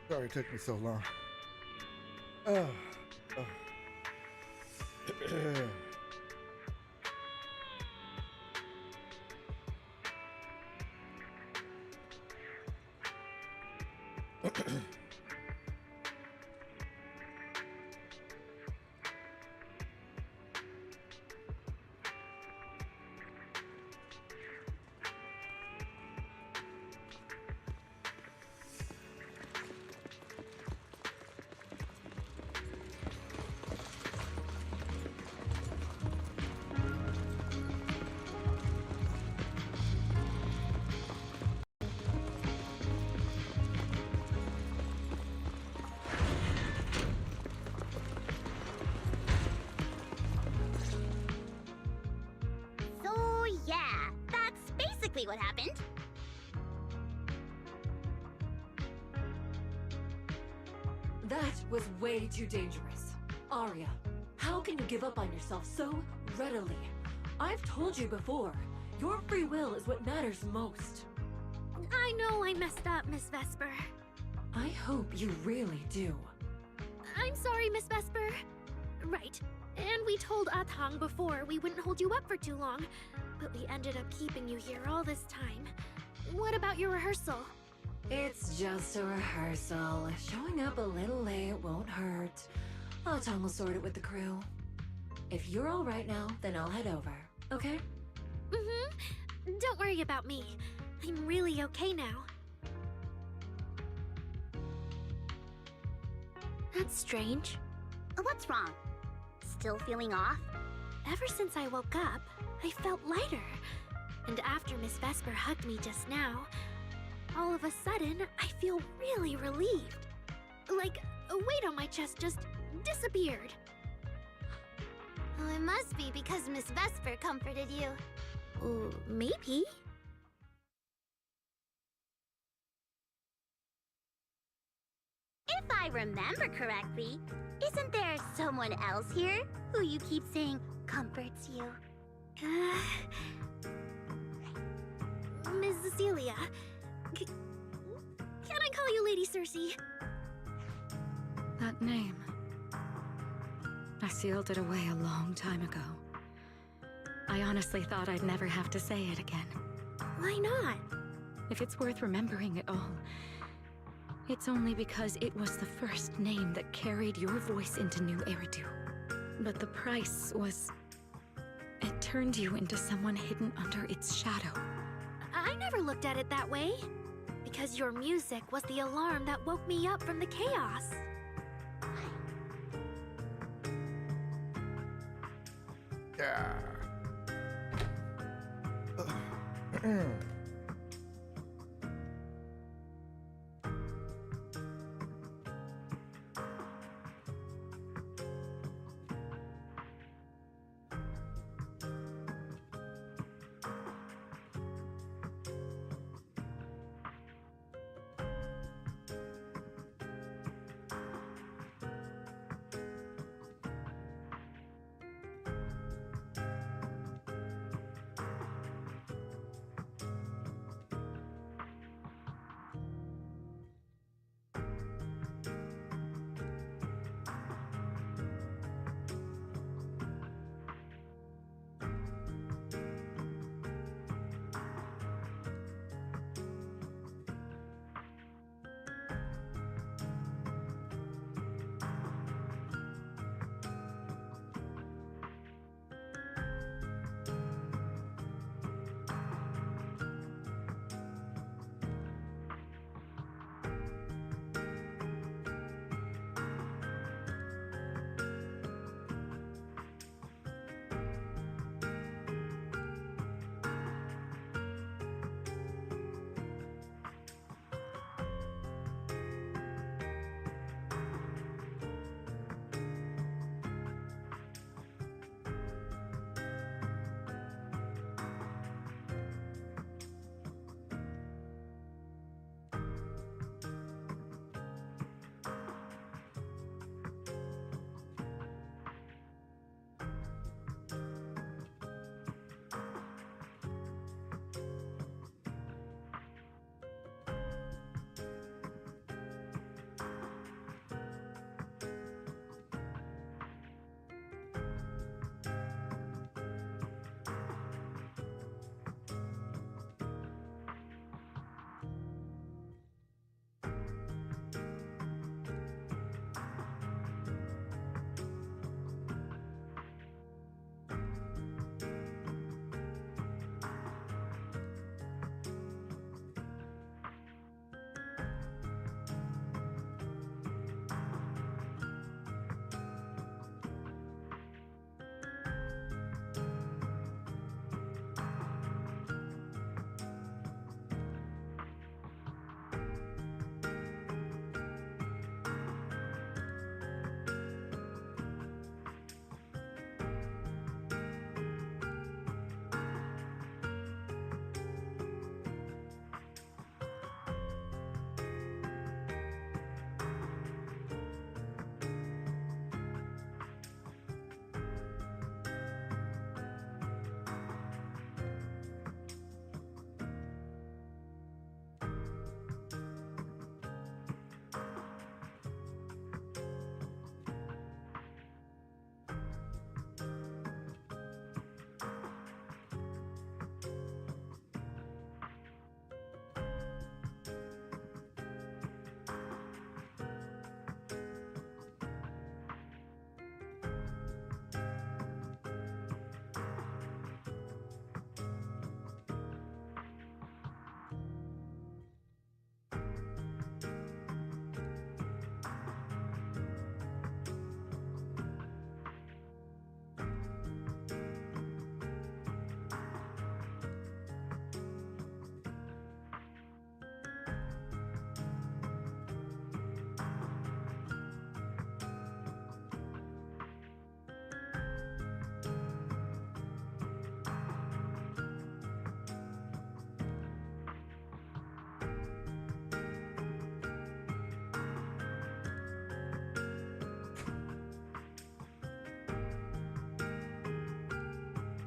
Speaker 4: Sorry it took me so long. Oh.
Speaker 6: So, yeah, that's basically what happened.
Speaker 18: That was way too dangerous. Arya, how can you give up on yourself so readily? I've told you before, your free will is what matters most.
Speaker 7: I know I messed up, Miss Vesper.
Speaker 18: I hope you really do.
Speaker 7: I'm sorry, Miss Vesper. Right. And we told Atang before we wouldn't hold you up for too long, but we ended up keeping you here all this time. What about your rehearsal?
Speaker 18: It's just a rehearsal. Showing up a little late won't hurt. Atang will sort it with the crew. If you're all right now, then I'll head over, okay?
Speaker 7: Mm-hmm. Don't worry about me. I'm really okay now. That's strange.
Speaker 6: What's wrong? Still feeling off?
Speaker 7: Ever since I woke up, I felt lighter. And after Miss Vesper hugged me just now, all of a sudden, I feel really relieved. Like a weight on my chest just disappeared.
Speaker 2: Oh, it must be because Miss Vesper comforted you.
Speaker 7: Maybe.
Speaker 6: If I remember correctly, isn't there someone else here who you keep saying comforts you?
Speaker 7: Miss Cecilia. Can I call you Lady Cersei?
Speaker 21: That name. I sealed it away a long time ago. I honestly thought I'd never have to say it again.
Speaker 7: Why not?
Speaker 21: If it's worth remembering at all, it's only because it was the first name that carried your voice into New Eridu. But the price was... it turned you into someone hidden under its shadow.
Speaker 7: I never looked at it that way. Because your music was the alarm that woke me up from the chaos.
Speaker 4: Yeah.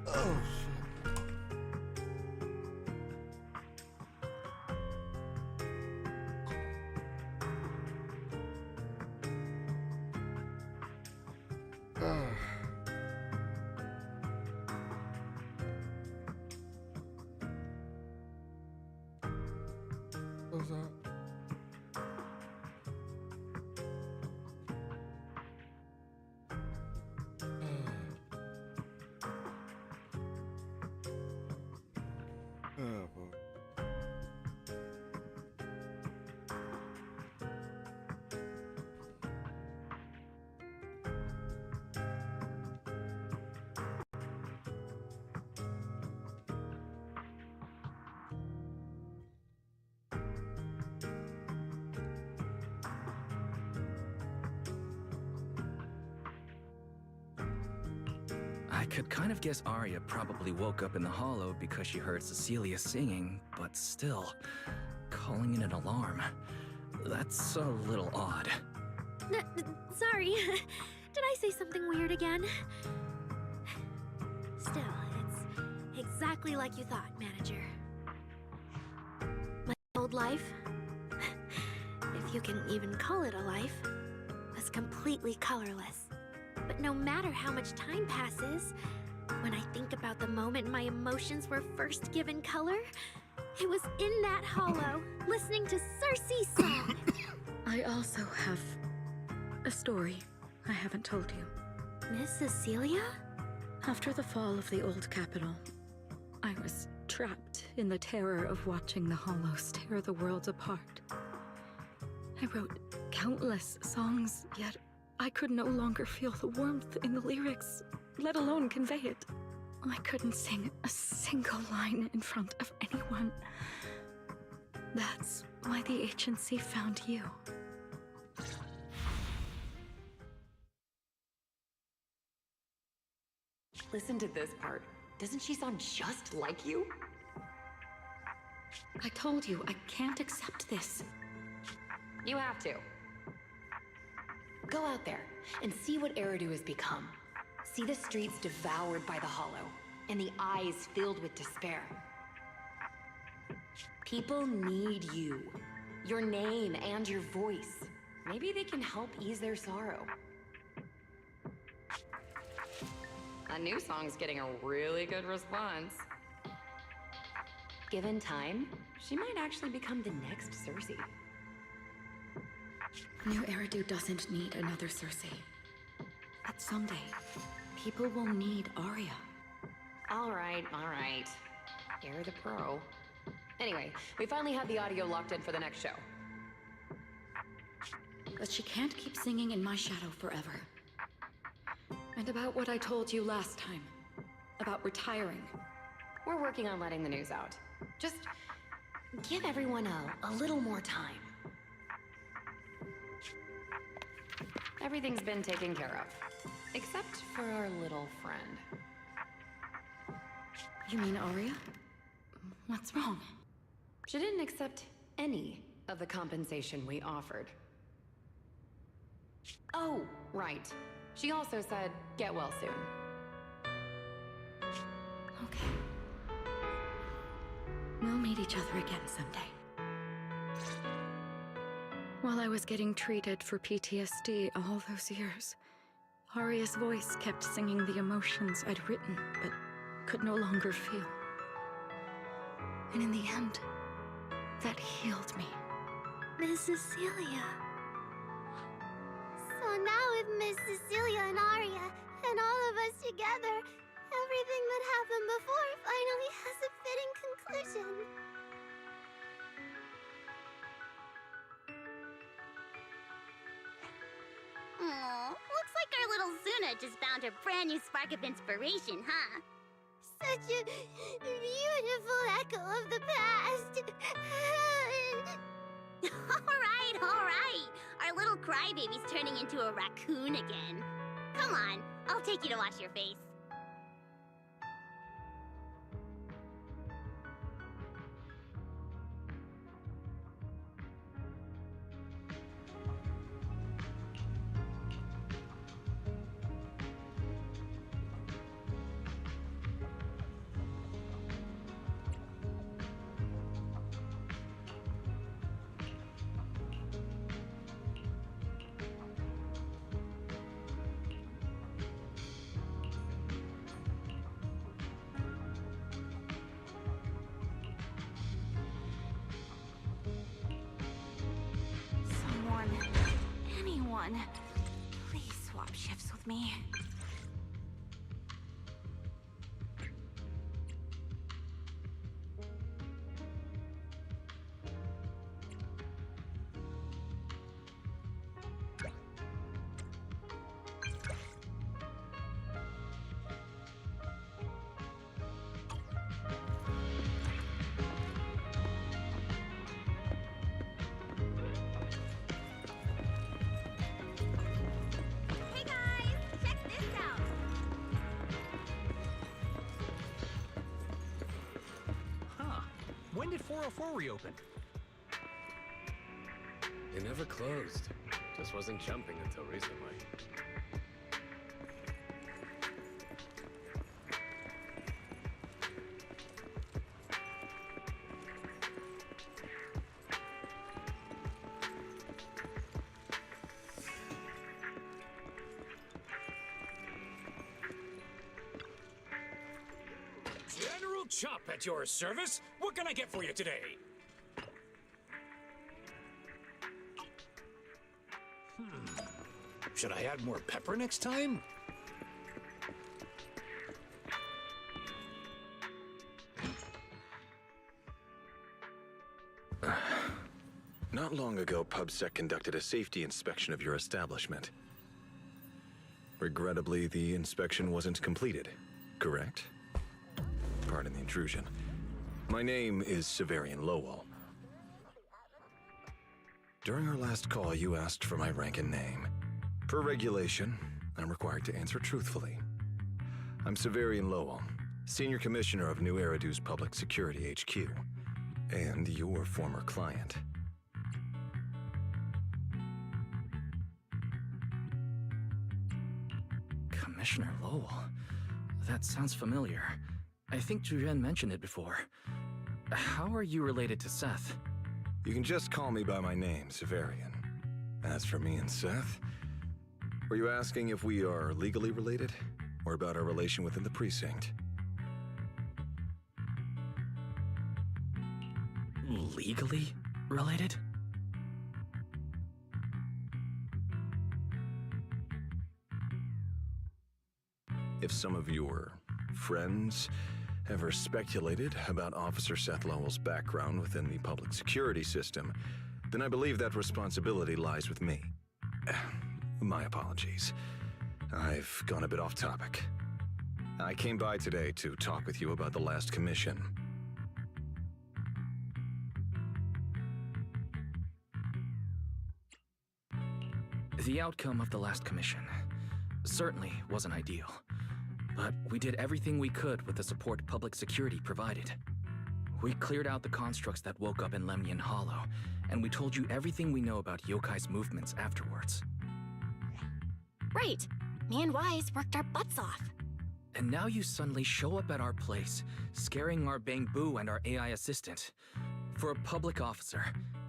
Speaker 4: Oh, shit. What's up? Oh, boy.
Speaker 1: I could kind of guess Arya probably woke up in the hollow because she heard Cecilia singing, but still, calling it an alarm. That's a little odd.
Speaker 7: Sorry. Did I say something weird again? Still, it's exactly like you thought, Manager. My old life, if you can even call it a life, was completely colorless. But no matter how much time passes, when I think about the moment my emotions were first given color, it was in that hollow, listening to Cersei's song.
Speaker 21: I also have a story I haven't told you.
Speaker 7: Miss Cecilia?
Speaker 21: After the fall of the old capital, I was trapped in the terror of watching the hollows tear the world apart. I wrote countless songs, yet I could no longer feel the warmth in the lyrics, let alone convey it. I couldn't sing a single line in front of anyone. That's why the agency found you.
Speaker 12: Listen to this part. Doesn't she sound just like you?
Speaker 21: I told you, I can't accept this.
Speaker 12: You have to. Go out there and see what Eridu has become. See the streets devoured by the hollow, and the eyes filled with despair. People need you. Your name and your voice. Maybe they can help ease their sorrow. A new song's getting a really good response. Given time, she might actually become the next Cersei.
Speaker 21: New Eridu doesn't need another Cersei. But someday, people will need Arya.
Speaker 12: All right. You're the pro. Anyway, we finally have the audio locked in for the next show.
Speaker 21: But she can't keep singing in my shadow forever. And about what I told you last time. About retiring.
Speaker 12: We're working on letting the news out. Just give everyone a little more time. Everything's been taken care of. Except for our little friend.
Speaker 21: You mean Arya? What's wrong?
Speaker 12: She didn't accept any of the compensation we offered. Oh, right. She also said, get well soon.
Speaker 21: Okay. We'll meet each other again someday. While I was getting treated for PTSD all those years, Arya's voice kept singing the emotions I'd written, but could no longer feel. And in the end, that healed me.
Speaker 7: Miss Cecilia.
Speaker 2: So now with Miss Cecilia and Arya, and all of us together, everything that happened before finally has a fitting conclusion.
Speaker 6: Aw, looks like our little Zuna just found her brand new spark of inspiration, huh?
Speaker 2: Such a beautiful echo of the past.
Speaker 6: All right. Our little crybaby's turning into a raccoon again. Come on, I'll take you to wash your face.
Speaker 7: on. Please swap shifts with me.
Speaker 6: Hey guys, check this out.
Speaker 15: Huh. When did 404 reopen?
Speaker 22: It never closed. Just wasn't jumping until recently.
Speaker 15: General Chop at your service. What can I get for you today? Should I add more pepper next time?
Speaker 23: Not long ago, PubSec conducted a safety inspection of your establishment. Regrettably, the inspection wasn't completed, correct? Pardon the intrusion. My name is Severian Lowell. During our last call, you asked for my rank and name. Per regulation, I'm required to answer truthfully. I'm Severian Lowell, Senior Commissioner of New Eridu's Public Security HQ, and your former client.
Speaker 1: Commissioner Lowell? That sounds familiar. I think Julian mentioned it before. How are you related to Seth?
Speaker 23: You can just call me by my name, Severian. As for me and Seth, were you asking if we are legally related, or about our relation within the precinct?
Speaker 1: Legally related?
Speaker 23: If some of your friends ever speculated about Officer Seth Lowell's background within the public security system, then I believe that responsibility lies with me. My apologies. I've gone a bit off topic. I came by today to talk with you about the last commission.
Speaker 1: The outcome of the last commission certainly wasn't ideal, but we did everything we could with the support public security provided. We cleared out the constructs that woke up in Lemnian Hollow, and we told you everything we know about Yokai's movements afterwards.
Speaker 3: Right. Me and Wise worked our butts off.
Speaker 1: And now you suddenly show up at our place, scaring our Bangbu and our AI assistant. For a public officer,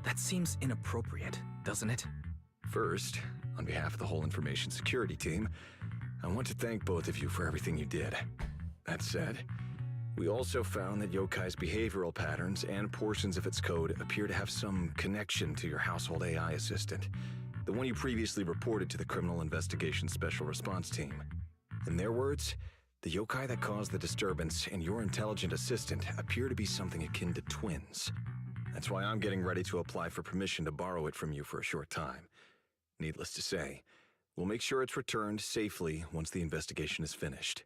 Speaker 1: that seems inappropriate, doesn't it?
Speaker 23: First, on behalf of the whole information security team, I want to thank both of you for everything you did. That said, we also found that Yokai's behavioral patterns and portions of its code appear to have some connection to your household AI assistant, the one you previously reported to the Criminal Investigation Special Response Team. In their words, the yokai that caused the disturbance and your intelligent assistant appear to be something akin to twins. That's why I'm getting ready to apply for permission to borrow it from you for a short time. Needless to say, we'll make sure it's returned safely once the investigation is finished.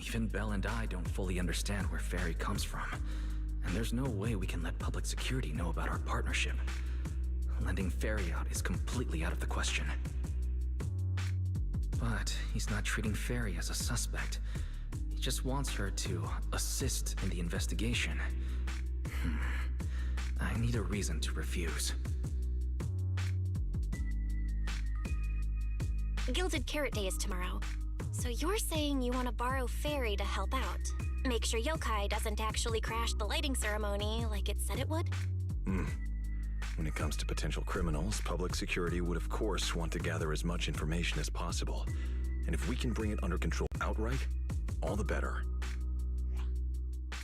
Speaker 1: Even Belle and I don't fully understand where Fairy comes from, and there's no way we can let public security know about our partnership. Lending Fairy out is completely out of the question. But he's not treating Fairy as a suspect. He just wants her to assist in the investigation. I need a reason to refuse.
Speaker 3: Gilded Carrot Day is tomorrow. So you're saying you want to borrow Fairy to help out? Make sure Yokai doesn't actually crash the lighting ceremony like it said it would?
Speaker 23: When it comes to potential criminals, public security would of course want to gather as much information as possible. And if we can bring it under control outright, all the better.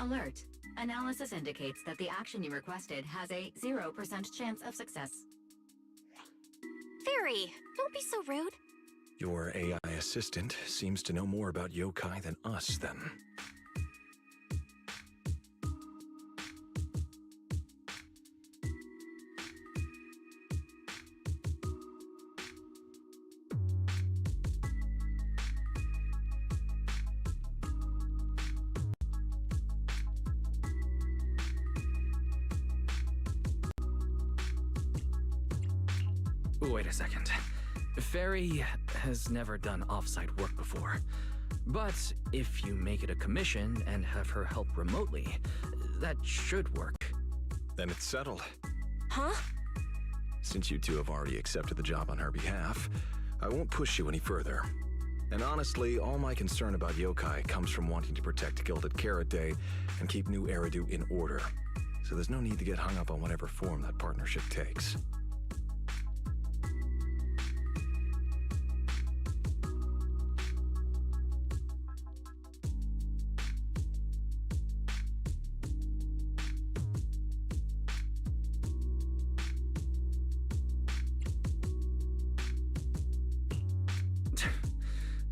Speaker 5: Alert. Analysis indicates that the action you requested has a 0% chance of success.
Speaker 3: Fairy, don't be so rude.
Speaker 23: Your AI assistant seems to know more about yokai than us, then.
Speaker 1: Wait a second. Fairy has never done off-site work before. But if you make it a commission and have her help remotely, that should work.
Speaker 23: Then it's settled.
Speaker 3: Huh?
Speaker 23: Since you two have already accepted the job on her behalf, I won't push you any further. And honestly, all my concern about yokai comes from wanting to protect Gilded Carrot Day and keep New Eridu in order. So there's no need to get hung up on whatever form that partnership takes.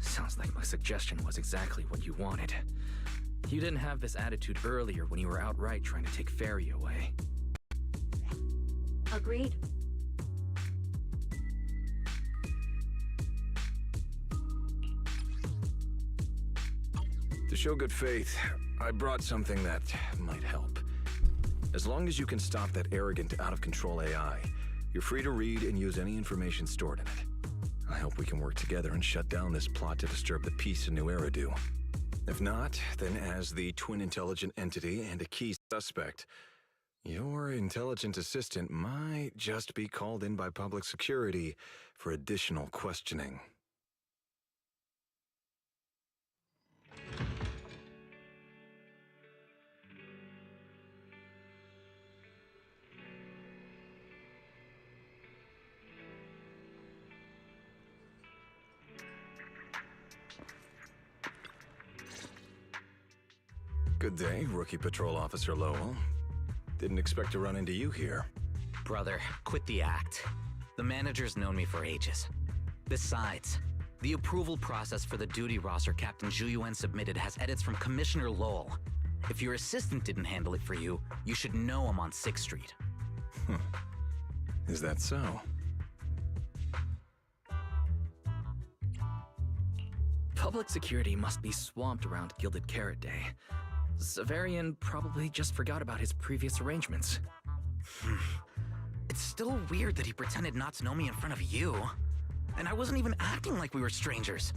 Speaker 1: Sounds like my suggestion was exactly what you wanted. You didn't have this attitude earlier when you were outright trying to take Fairy away.
Speaker 5: Agreed.
Speaker 23: To show good faith, I brought something that might help. As long as you can stop that arrogant, out-of-control AI, you're free to read and use any information stored in it. I hope we can work together and shut down this plot to disturb the peace in New Eridu. If not, then as the twin intelligent entity and a key suspect, your intelligent assistant might just be called in by public security for additional questioning. Good day, Rookie Patrol Officer Lowell. Didn't expect to run into you here.
Speaker 14: Brother, quit the act. The manager's known me for ages. Besides, the approval process for the duty roster Captain Zhu submitted has edits from Commissioner Lowell. If your assistant didn't handle it for you, you should know I'm on 6th Street.
Speaker 23: Is that so?
Speaker 1: Public security must be swamped around Gilded Carrot Day. Severian probably just forgot about his previous arrangements.
Speaker 14: It's still weird that he pretended not to know me in front of you. And I wasn't even acting like we were strangers.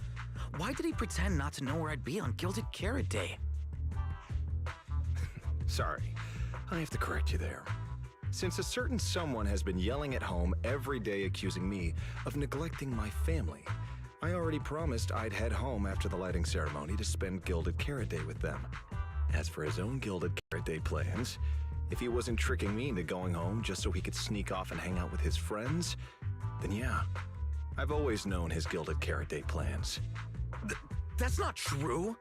Speaker 14: Why did he pretend not to know where I'd be on Gilded Carrot Day?
Speaker 23: Sorry, I have to correct you there. Since a certain someone has been yelling at home every day accusing me of neglecting my family, I already promised I'd head home after the lighting ceremony to spend Gilded Carrot Day with them. As for his own Gilded Carrot Day plans, if he wasn't tricking me into going home just so he could sneak off and hang out with his friends, then yeah, I've always known his Gilded Carrot Day plans.
Speaker 14: That's not true.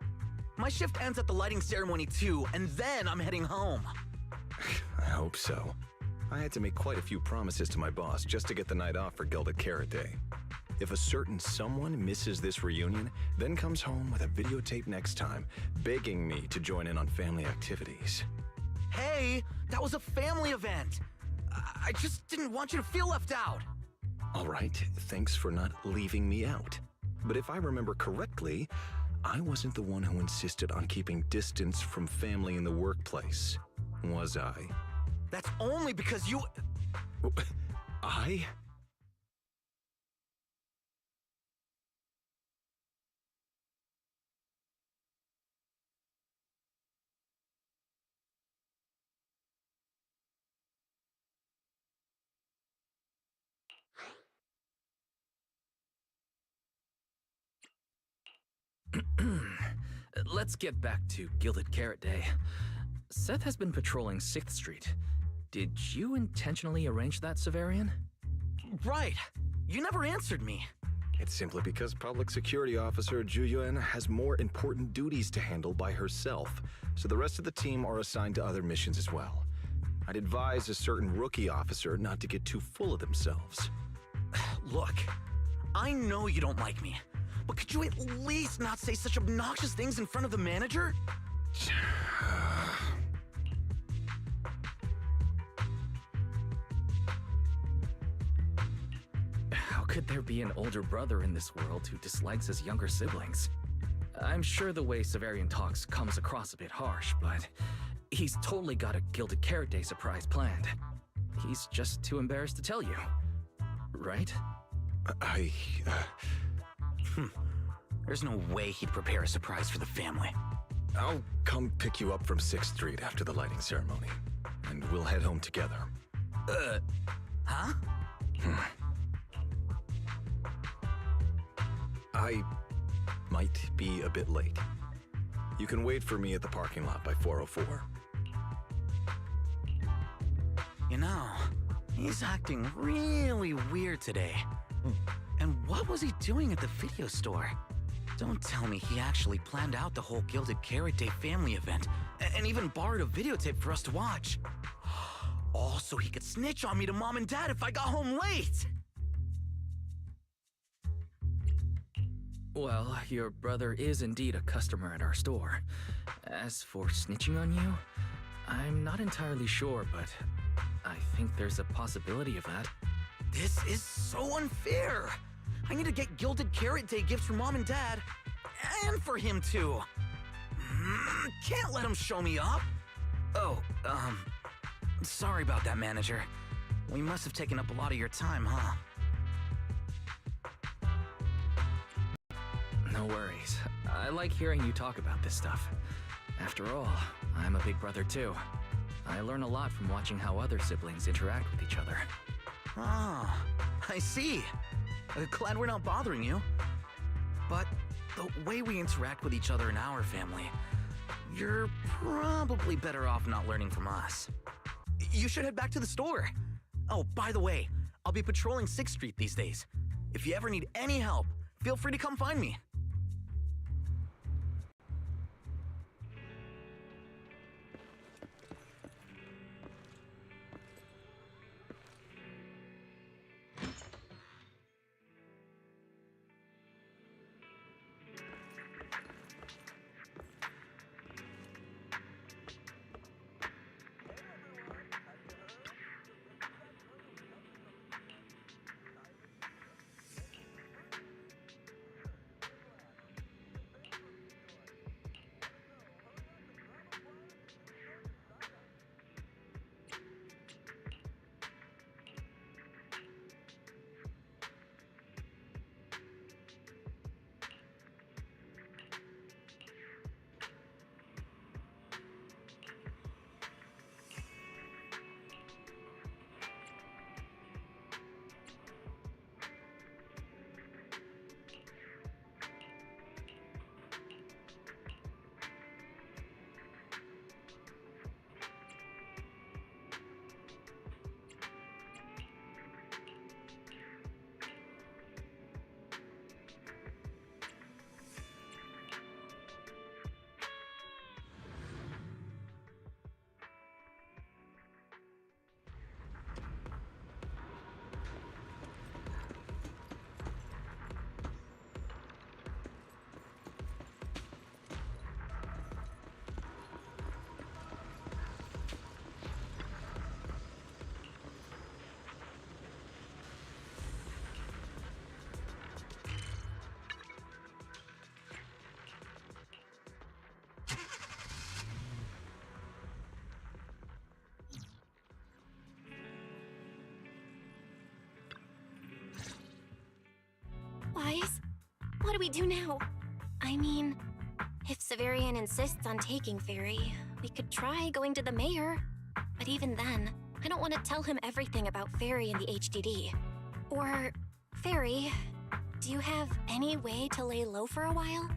Speaker 14: My shift ends at the lighting ceremony too, and then I'm heading home.
Speaker 23: I hope so. I had to make quite a few promises to my boss just to get the night off for Gilded Carrot Day. If a certain someone misses this reunion, then comes home with a videotape next time, begging me to join in on family activities.
Speaker 14: Hey, that was a family event. I just didn't want you to feel left out.
Speaker 23: All right, thanks for not leaving me out. But if I remember correctly, I wasn't the one who insisted on keeping distance from family in the workplace, was I?
Speaker 14: That's only because you...
Speaker 23: I?
Speaker 1: Let's get back to Gilded Carrot Day. Seth has been patrolling 6th Street. Did you intentionally arrange that, Severian?
Speaker 14: Right. You never answered me.
Speaker 23: It's simply because Public Security Officer Juyuan has more important duties to handle by herself, so the rest of the team are assigned to other missions as well. I'd advise a certain rookie officer not to get too full of themselves.
Speaker 14: Look, I know you don't like me, but could you at least not say such obnoxious things in front of the manager?
Speaker 1: How could there be an older brother in this world who dislikes his younger siblings? I'm sure the way Severian talks comes across a bit harsh, but he's totally got a Gilded Carrot Day surprise planned. He's just too embarrassed to tell you. Right?
Speaker 14: There's no way he'd prepare a surprise for the family.
Speaker 23: I'll come pick you up from 6th Street after the lighting ceremony, and we'll head home together.
Speaker 14: Huh?
Speaker 23: I might be a bit late. You can wait for me at the parking lot by 4:04.
Speaker 14: You know, he's acting really weird today. And what was he doing at the video store? Don't tell me he actually planned out the whole Gilded Carrot Day family event, and even borrowed a videotape for us to watch. All so he could snitch on me to Mom and Dad if I got home late!
Speaker 1: Well, your brother is indeed a customer at our store. As for snitching on you, I'm not entirely sure, but I think there's a possibility of that.
Speaker 14: This is so unfair! I need to get Gilded Carrot Day gifts for Mom and Dad, and for him too. Can't let him show me up. Oh, sorry about that, manager. We must have taken up a lot of your time, huh?
Speaker 1: No worries. I like hearing you talk about this stuff. After all, I'm a big brother too. I learn a lot from watching how other siblings interact with each other.
Speaker 14: Ah, I see. Glad we're not bothering you. But the way we interact with each other in our family, you're probably better off not learning from us. You should head back to the store. Oh, by the way, I'll be patrolling 6th Street these days. If you ever need any help, feel free to come find me.
Speaker 3: Wise? What do we do now? I mean, if Severian insists on taking Fairy, we could try going to the mayor. But even then, I don't want to tell him everything about Fairy and the HDD. Or, Fairy, do you have any way to lay low for a while?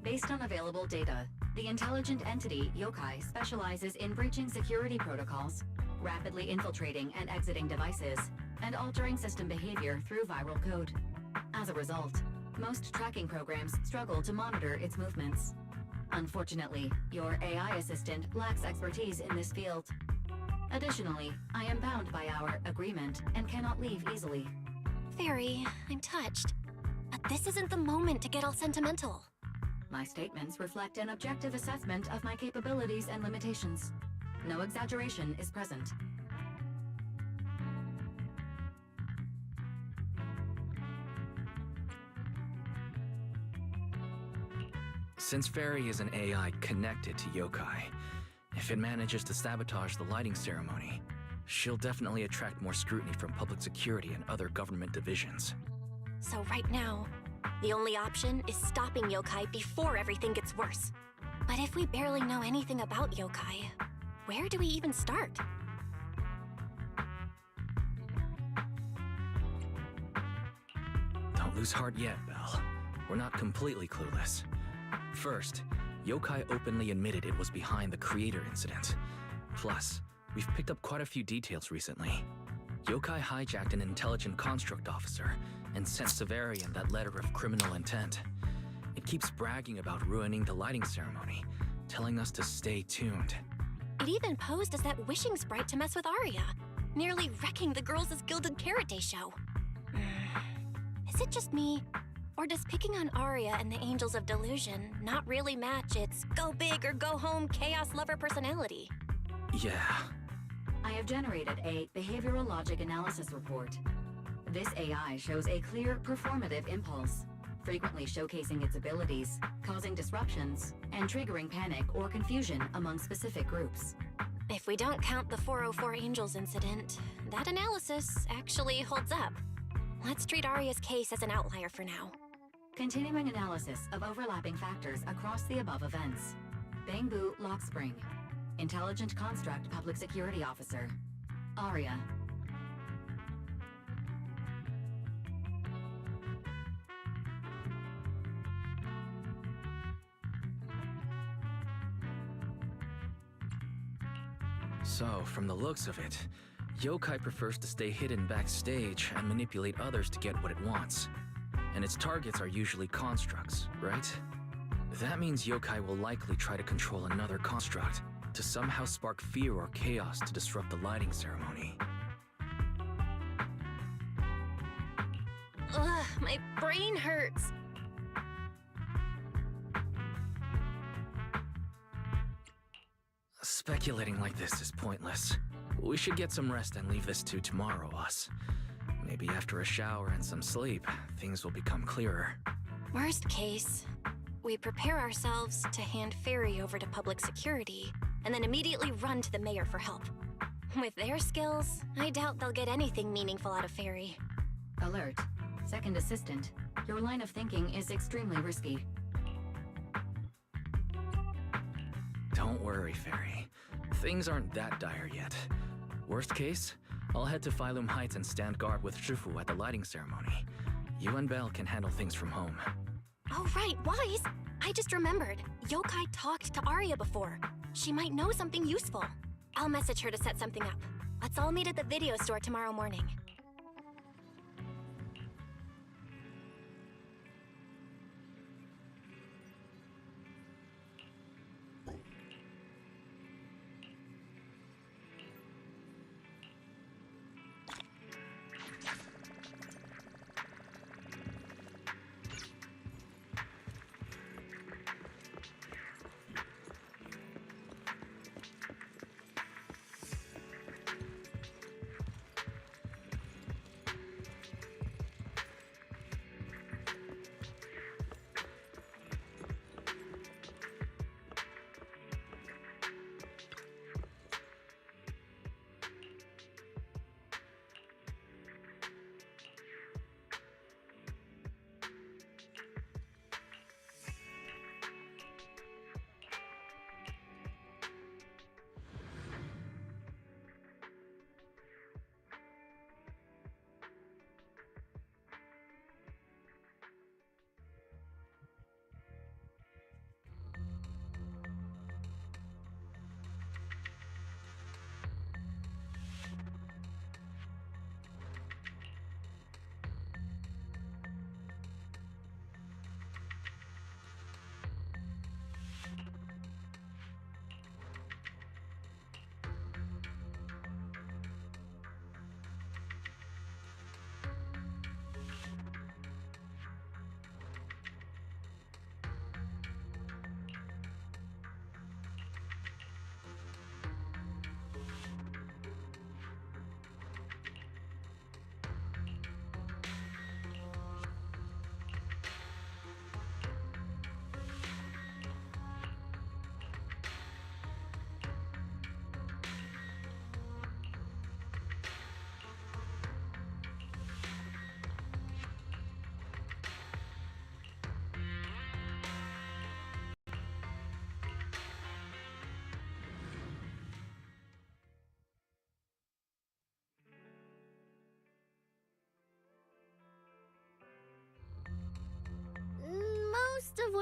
Speaker 5: Based on available data, the intelligent entity, Yokai, specializes in breaching security protocols, rapidly infiltrating and exiting devices, and altering system behavior through viral code. As a result, most tracking programs struggle to monitor its movements. Unfortunately, your AI assistant lacks expertise in this field. Additionally, I am bound by our agreement and cannot leave easily.
Speaker 3: Fairy, I'm touched. But this isn't the moment to get all sentimental.
Speaker 5: My statements reflect an objective assessment of my capabilities and limitations. No exaggeration is present.
Speaker 1: Since Fairy is an AI connected to yokai, if it manages to sabotage the lighting ceremony, she'll definitely attract more scrutiny from public security and other government divisions.
Speaker 3: So right now, the only option is stopping yokai before everything gets worse. But if we barely know anything about yokai, where do we even start?
Speaker 1: Don't lose heart yet, Belle. We're not completely clueless. First, yokai openly admitted it was behind the creator incident. Plus, we've picked up quite a few details recently. Yokai hijacked an intelligent construct officer and sent Severian that letter of criminal intent. It keeps bragging about ruining the lighting ceremony, telling us to stay tuned.
Speaker 3: It even posed as that wishing sprite to mess with Arya, nearly wrecking the Girls' Gilded Carrot Day show. Is it just me? Or does picking on Arya and the Angels of Delusion not really match its go big or go home chaos lover personality?
Speaker 1: Yeah.
Speaker 5: I have generated a behavioral logic analysis report. This AI shows a clear performative impulse, frequently showcasing its abilities, causing disruptions, and triggering panic or confusion among specific groups.
Speaker 3: If we don't count the 404 Angels incident, that analysis actually holds up. Let's treat Arya's case as an outlier for now.
Speaker 5: Continuing analysis of overlapping factors across the above events. Bangbu Lock Spring. Intelligent Construct Public Security Officer. Arya.
Speaker 1: So, from the looks of it, yokai prefers to stay hidden backstage and manipulate others to get what it wants. And its targets are usually constructs, right? That means yokai will likely try to control another construct to somehow spark fear or chaos to disrupt the lighting ceremony.
Speaker 3: Ugh, my brain hurts.
Speaker 1: Speculating like this is pointless. We should get some rest and leave this to tomorrow, us. Maybe after a shower and some sleep, things will become clearer.
Speaker 3: Worst case, we prepare ourselves to hand Fairy over to public security, and then immediately run to the mayor for help. With their skills, I doubt they'll get anything meaningful out of Fairy.
Speaker 5: Alert. Second assistant. Your line of thinking is extremely risky.
Speaker 1: Don't worry, Fairy. Things aren't that dire yet. Worst case, I'll head to Phylum Heights and stand guard with Shifu at the lighting ceremony. You and Belle can handle things from home.
Speaker 3: Oh right, Wise! I just remembered. Yokai talked to Arya before. She might know something useful. I'll message her to set something up. Let's all meet at the video store tomorrow morning.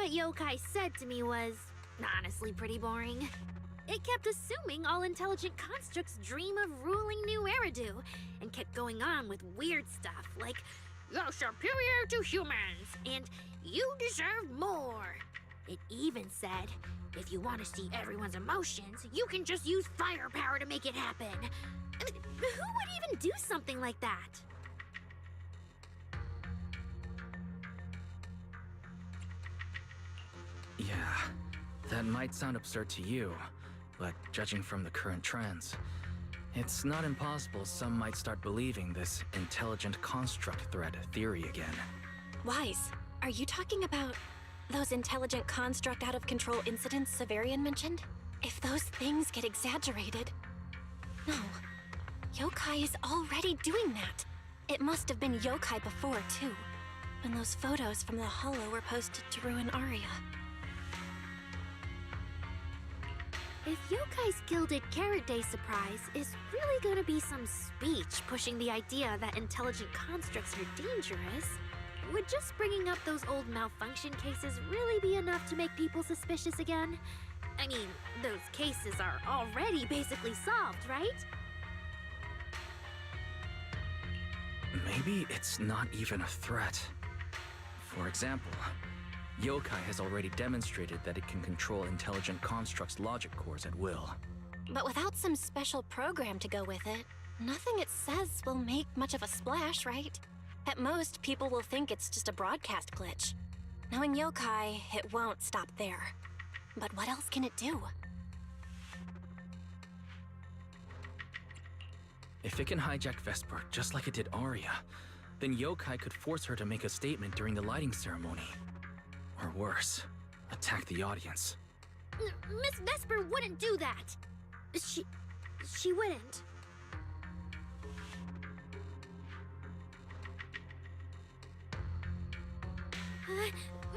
Speaker 7: what yokai said to me was honestly pretty boring. It kept assuming all intelligent constructs dream of ruling New Eridu, and kept going on with weird stuff like, "You're superior to humans," and "You deserve more." It even said, if you want to see everyone's emotions, you can just use firepower to make it happen. I mean, who would even do something like that?
Speaker 1: Yeah, that might sound absurd to you, but judging from the current trends, it's not impossible some might start believing this intelligent construct threat theory again.
Speaker 3: Wise, are you talking about those intelligent construct out-of-control incidents Severian mentioned? If those things get exaggerated... No. Yokai is already doing that. It must have been yokai before, too. When those photos from the Hollow were posted to ruin Arya.
Speaker 7: If Yokai's Gilded Carrot Day surprise is really gonna be some speech pushing the idea that intelligent constructs are dangerous, would just bringing up those old malfunction cases really be enough to make people suspicious again? I mean, those cases are already basically solved, right?
Speaker 1: Maybe it's not even a threat. For example, yokai has already demonstrated that it can control intelligent constructs' logic cores at will.
Speaker 3: But without some special program to go with it, nothing it says will make much of a splash, right? At most, people will think it's just a broadcast glitch. Knowing yokai, it won't stop there. But what else can it do?
Speaker 1: If it can hijack Vesper just like it did Arya, then yokai could force her to make a statement during the lighting ceremony. Or worse, attack the audience.
Speaker 7: Miss Vesper wouldn't do that. She wouldn't.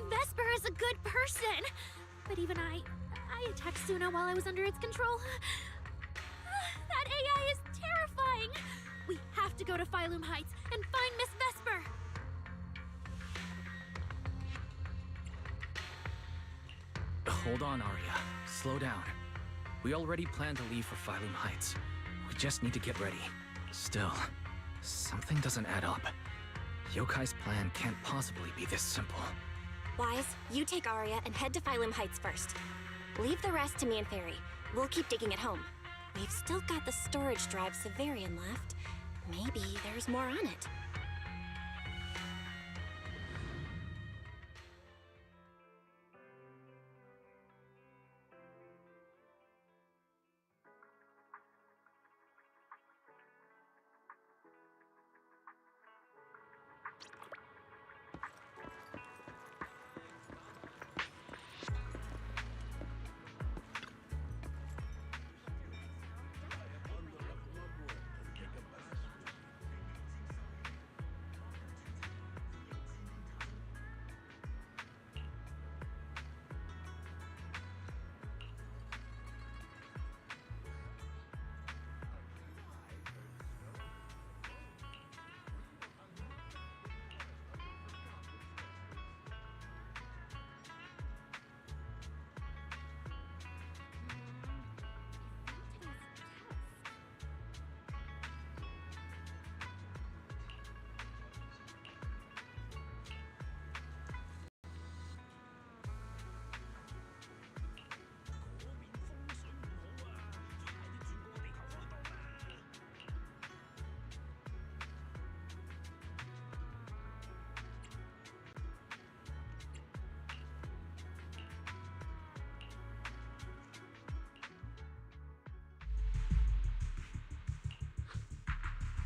Speaker 7: Vesper is a good person, but even I attacked Suna while I was under its control. That AI is terrifying. We have to go to Phylum Heights and find Miss Vesper.
Speaker 1: Hold on, Arya. Slow down. We already planned to leave for Phylum Heights. We just need to get ready. Still, something doesn't add up. Yokai's plan can't possibly be this simple.
Speaker 3: Wise, you take Arya and head to Phylum Heights first. Leave the rest to me and Fairy. We'll keep digging at home. We've still got the storage drive Severian left. Maybe there's more on it.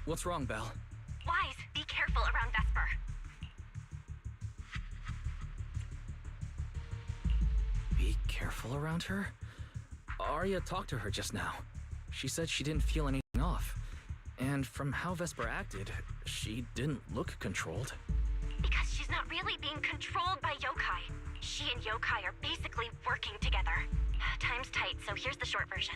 Speaker 1: What's wrong, Belle?
Speaker 3: Wise, be careful around Vesper.
Speaker 1: Be careful around her? Arya talked to her just now. She said she didn't feel anything off. And from how Vesper acted, she didn't look controlled.
Speaker 3: Because she's not really being controlled by yokai. She and yokai are basically working together. Time's tight, so here's the short version.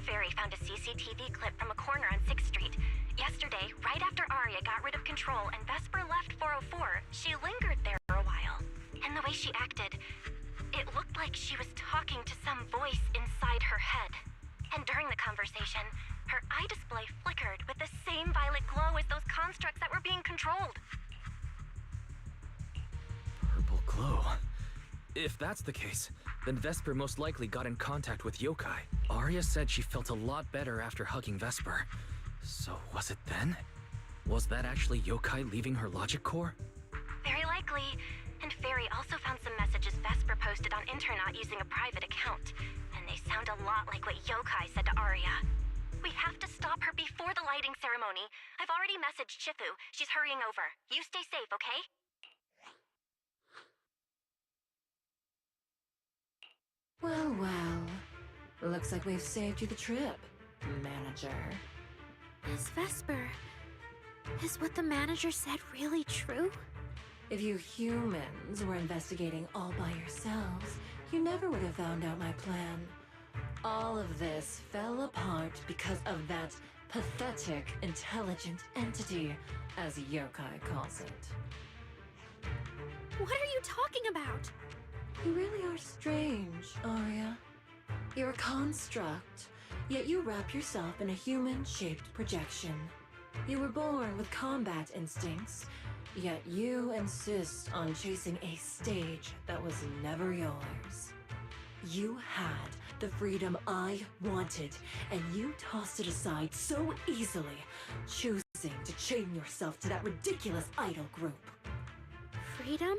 Speaker 3: Fairy found a CCTV clip from a corner on 6th Street. Yesterday, right after Arya got rid of control and Vesper left 404, she lingered there for a while. And the way she acted,
Speaker 7: it looked like she was talking to some voice inside her head. And during the conversation, her eye display flickered with the same violet glow as those constructs that were being controlled.
Speaker 1: Purple glow. If that's the case, then Vesper most likely got in contact with yokai. Arya said she felt a lot better after hugging Vesper. So was it then? Was that actually yokai leaving her logic core?
Speaker 7: Very likely. And Fairy also found some messages Vesper posted on Internet using a private account. And they sound a lot like what yokai said to Arya. We have to stop her before the lighting ceremony. I've already messaged Shifu. She's hurrying over. You stay safe, okay?
Speaker 18: Well, well. Looks like we've saved you the trip, manager.
Speaker 7: Miss Vesper, is what the manager said really true?
Speaker 18: If you humans were investigating all by yourselves, you never would have found out my plan. All of this fell apart because of that pathetic, intelligent entity, as yokai calls it.
Speaker 7: What are you talking about?
Speaker 18: You really are strange, Arya. You're a construct, yet you wrap yourself in a human-shaped projection. You were born with combat instincts, yet you insist on chasing a stage that was never yours. You had the freedom I wanted, and you tossed it aside so easily, choosing to chain yourself to that ridiculous idol group.
Speaker 7: Freedom?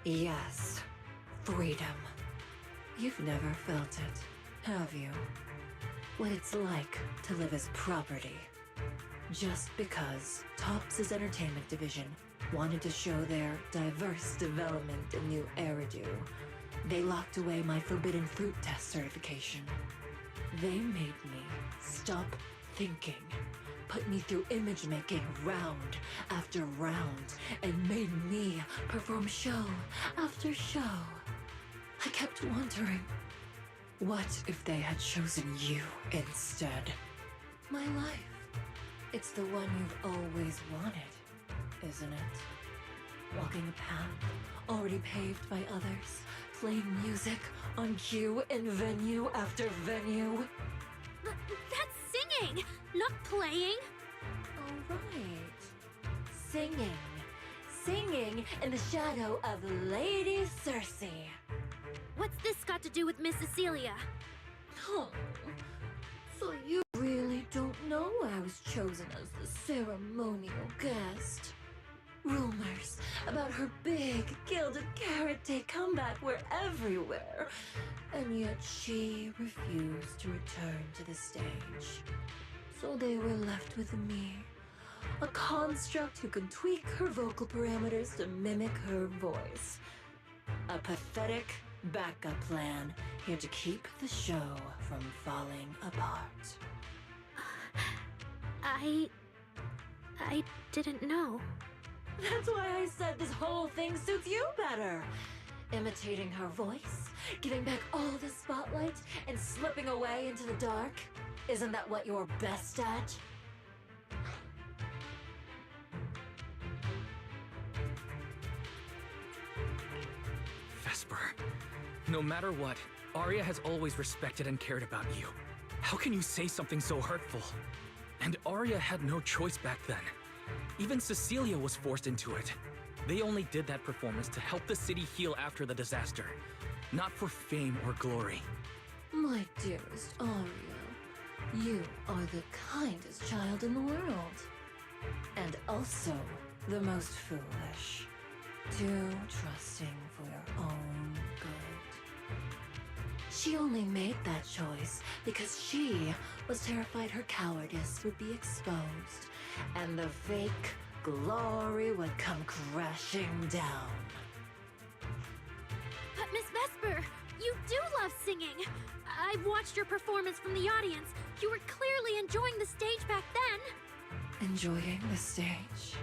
Speaker 18: Yes, freedom. You've never felt it, have you? What it's like to live as property. Just because Topps' entertainment division wanted to show their diverse development in new Eridu, they locked away my Forbidden Fruit Test certification. They made me stop thinking, put me through image making round after round, and made me perform show after show. I kept wondering, what if they had chosen you instead? My life. It's the one you've always wanted, isn't it? Walking a path already paved by others, playing music on cue in venue after venue.
Speaker 7: That's singing, not playing.
Speaker 18: All right. Singing. Singing in the shadow of Lady Cersei.
Speaker 7: What's this got to do with Miss Cecilia?
Speaker 18: Oh, so you really don't know I was chosen as the ceremonial guest? Rumors about her big gilded karate comeback were everywhere, and yet she refused to return to the stage. So they were left with me, a construct who can tweak her vocal parameters to mimic her voice. A pathetic backup plan here to keep the show from falling apart.
Speaker 7: I didn't know.
Speaker 18: That's why I said this whole thing suits you better. Imitating her voice, giving back all the spotlight, and slipping away into the dark. Isn't that what you're best at?
Speaker 1: Vesper, no matter what, Arya has always respected and cared about you. How can you say something so hurtful? And Arya had no choice back then. Even Cecilia was forced into it. They only did that performance to help the city heal after the disaster, not for fame or glory.
Speaker 18: My dearest Arya, you are the kindest child in the world. And also the most foolish. Too trusting for your own good. She only made that choice because she was terrified her cowardice would be exposed, and the fake glory would come crashing down.
Speaker 7: But Miss Vesper, you do love singing. I've watched your performance from the audience. You were clearly enjoying the stage back then.
Speaker 18: Enjoying the stage?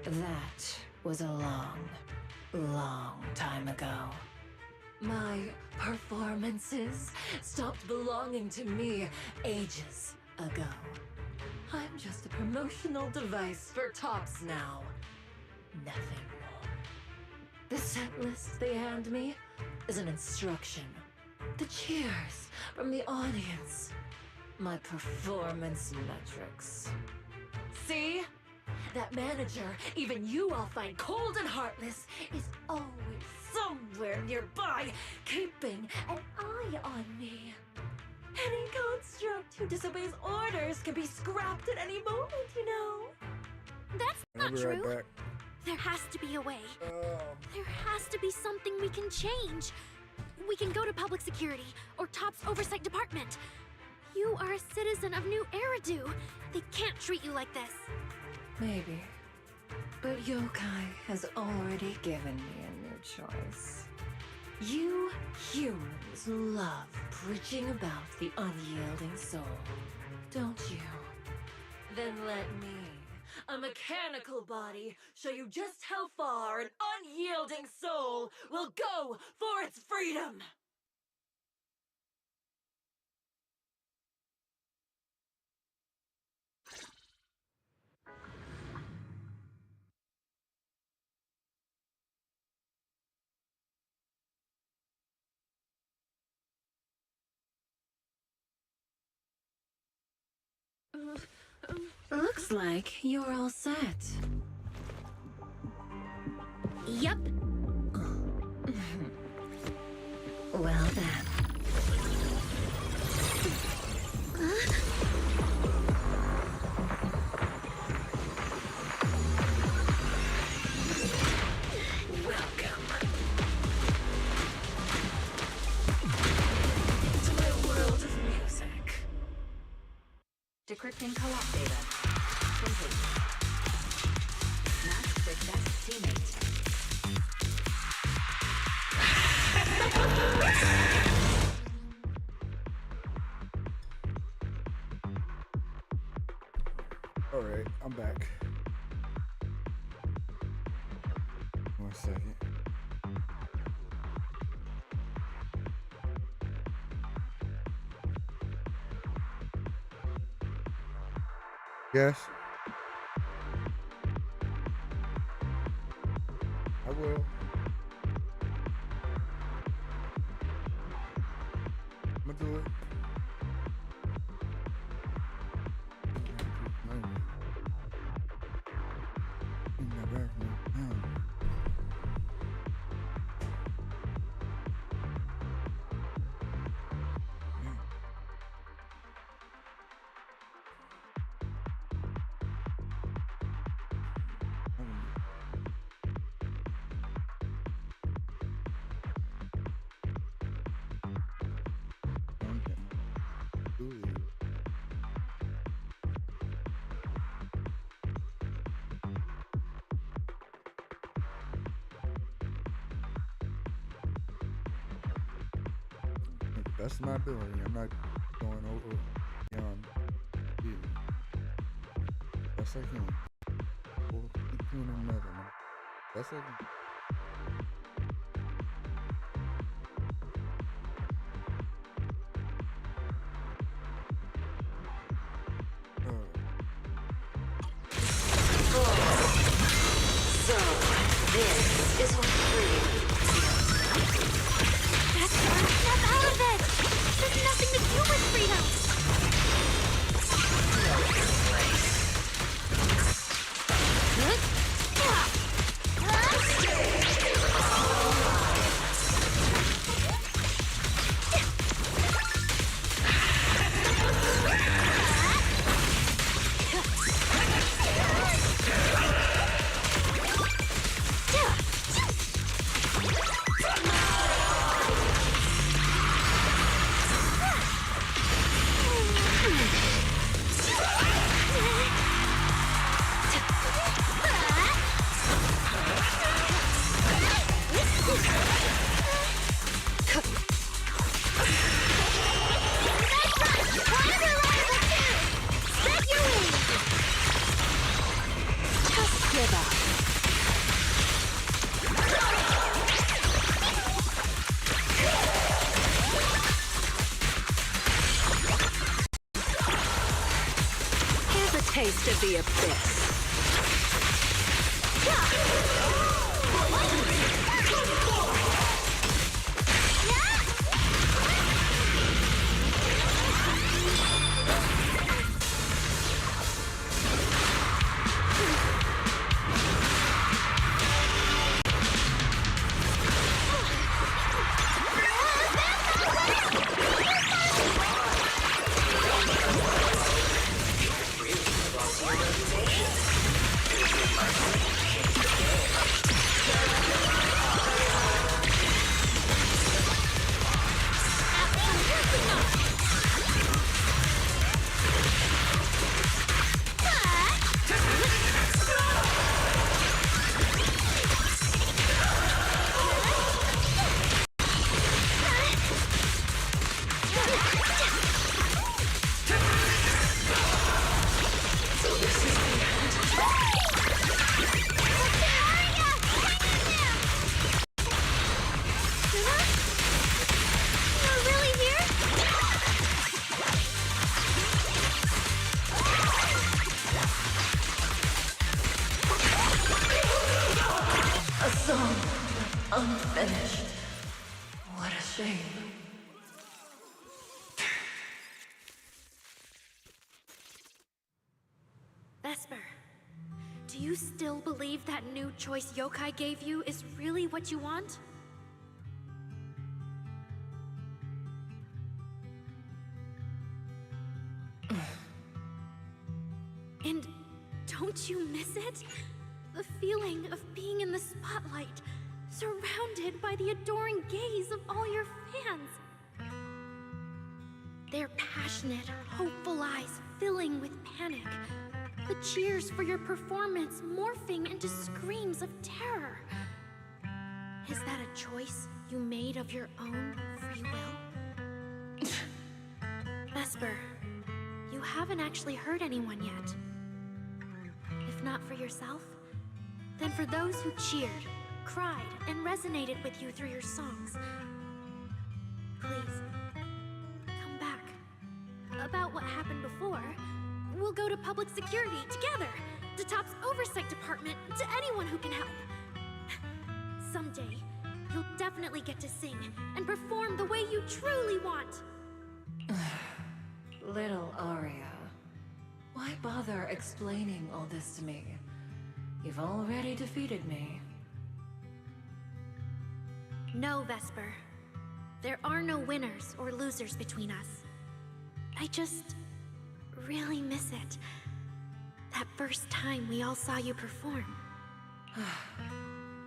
Speaker 18: That was a long, long time ago. My performances stopped belonging to me ages ago. I'm just a promotional device for Topps now. Nothing more. The set list they hand me is an instruction. The cheers from the audience. My performance metrics. See? That manager, even you I'll find cold and heartless, is always somewhere nearby, keeping an eye on me. Any construct who disobeys orders can be scrapped at any moment, you know.
Speaker 7: That's
Speaker 4: I'll
Speaker 7: not
Speaker 4: be right
Speaker 7: true.
Speaker 4: back.
Speaker 7: There has to be a way. There has to be something we can change. We can go to public security or TOP's oversight department. You are a citizen of New Eridu. They can't treat you like this.
Speaker 18: Maybe. But Yokai has already given me a new choice. You humans love preaching about the unyielding soul, don't you? Then let me, a mechanical body, show you just how far an unyielding soul will go for its freedom! Looks like you're all set.
Speaker 7: Yup.
Speaker 18: Well then. Welcome to my world of music.
Speaker 5: Decrypting co-op data. Complete. Match with best teammate.
Speaker 4: All right, I'm back. 1 second. Yes. I will. I'm gonna do it. That's my ability. I'm not going over beyond you. Best I can. Or keep doing another one. Best I can.
Speaker 18: So, this is what freedom feels like.
Speaker 7: That's one step out of it! This has nothing to do with freedom!
Speaker 18: Taste of the abyss. song unfinished. What a shame.
Speaker 7: Vesper, do you still believe that new choice Yokai gave you is really what you want? And don't you miss it? The feeling of being in the spotlight, surrounded by the adoring gaze of all your fans. Their passionate, hopeful eyes filling with panic. The cheers for your performance morphing into screams of terror. Is that a choice you made of your own free will? Vesper, you haven't actually hurt anyone yet. If not for yourself, then for those who cheered, cried, and resonated with you through your songs. Please, come back. About what happened before, we'll go to public security together, to TOP's oversight department, to anyone who can help. Someday, you'll definitely get to sing and perform the way you truly want.
Speaker 18: Little Aria, why bother explaining all this to me? You've already defeated me.
Speaker 7: No, Vesper. There are no winners or losers between us. I just really miss it. That first time we all saw you perform.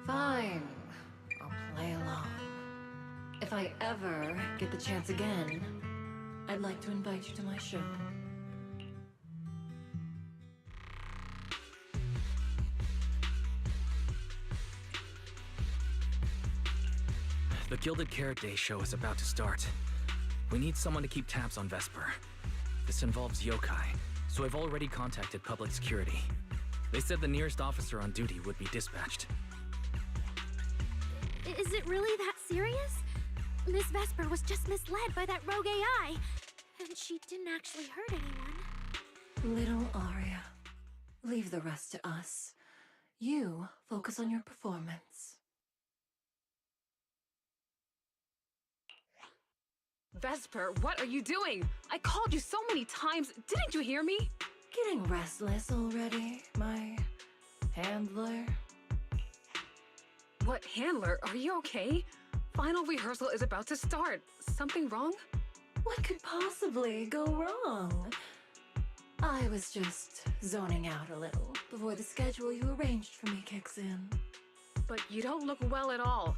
Speaker 18: Fine. I'll play along. If I ever get the chance again, I'd like to invite you to my show.
Speaker 1: The Gilded Carrot Day show is about to start. We need someone to keep tabs on Vesper. This involves yokai, so I've already contacted public security. They said the nearest officer on duty would be dispatched.
Speaker 7: Is it really that serious? Miss Vesper was just misled by that rogue AI, and she didn't actually hurt anyone.
Speaker 18: Little Aria, leave the rest to us. You focus on your performance.
Speaker 20: Vesper, what are you doing? I called you so many times. Didn't you hear me?
Speaker 18: Getting restless already, my handler?
Speaker 20: What handler? Are you okay? Final rehearsal is about to start. Something wrong?
Speaker 18: What could possibly go wrong? I was just zoning out a little before the schedule you arranged for me kicks in.
Speaker 20: But you don't look well at all.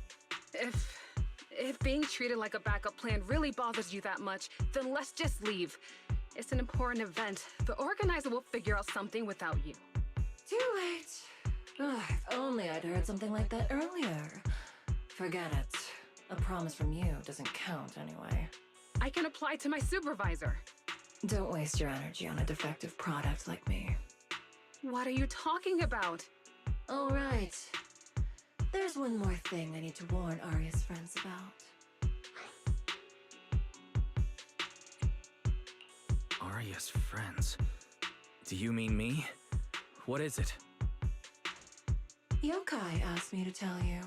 Speaker 20: If being treated like a backup plan really bothers you that much, then let's just leave. It's an important event. The organizer will figure out something without you.
Speaker 18: Too late. Ugh, if only I'd heard something like that earlier. Forget it. A promise from you doesn't count anyway.
Speaker 20: I can apply to my supervisor.
Speaker 18: Don't waste your energy on a defective product like me.
Speaker 20: What are you talking about?
Speaker 18: All right. There's one more thing I need to warn Aria's friends about.
Speaker 1: Arya's friends? Do you mean me? What is it?
Speaker 18: Yokai asked me to tell you.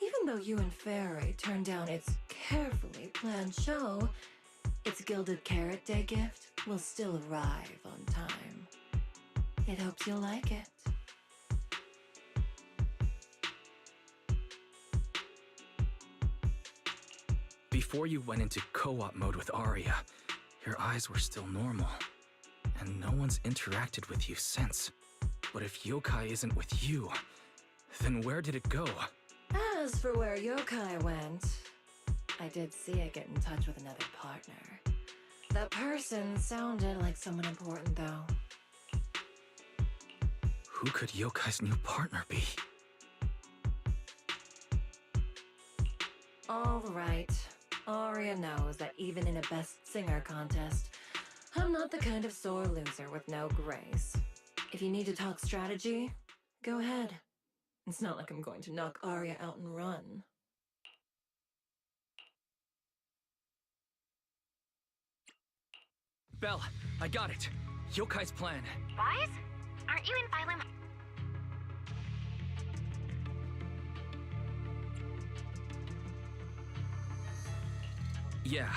Speaker 18: Even though you and Fairy turned down its carefully planned show, its Gilded Carrot Day gift will still arrive on time. It hopes you'll like it.
Speaker 1: Before you went into co-op mode with Arya, your eyes were still normal, and no one's interacted with you since. But if yokai isn't with you, then where did it go?
Speaker 18: As for where Yokai went, I did see it get in touch with another partner. That person sounded like someone important, though.
Speaker 1: Who could Yokai's new partner be?
Speaker 18: All right. Aria knows that even in a Best Singer contest, I'm not the kind of sore loser with no grace. If you need to talk strategy, go ahead. It's not like I'm going to knock Aria out and run.
Speaker 1: Belle, I got it. Yokai's plan.
Speaker 3: Wise? Aren't you in Phylum?
Speaker 1: Yeah,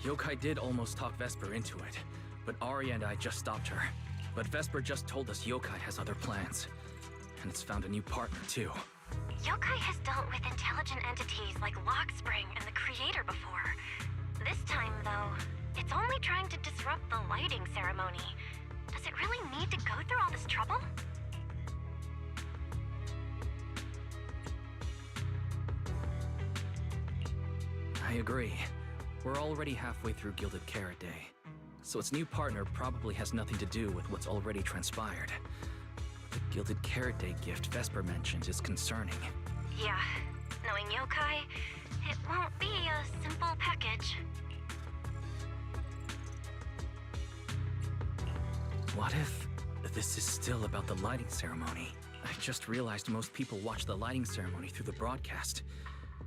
Speaker 1: Yokai did almost talk Vesper into it, but Arya and I just stopped her. But Vesper just told us Yokai has other plans, and it's found a new partner too.
Speaker 7: Yokai has dealt with intelligent entities like Lockspring and the Creator before. This time, though, it's only trying to disrupt the lighting ceremony. Does it really need to go through all this trouble?
Speaker 1: I agree. We're already halfway through Gilded Carrot Day, so its new partner probably has nothing to do with what's already transpired. The Gilded Carrot Day gift Vesper mentioned is concerning.
Speaker 7: Yeah, knowing Yokai, it won't be a simple package.
Speaker 1: What if this is still about the lighting ceremony? I just realized most people watch the lighting ceremony through the broadcast.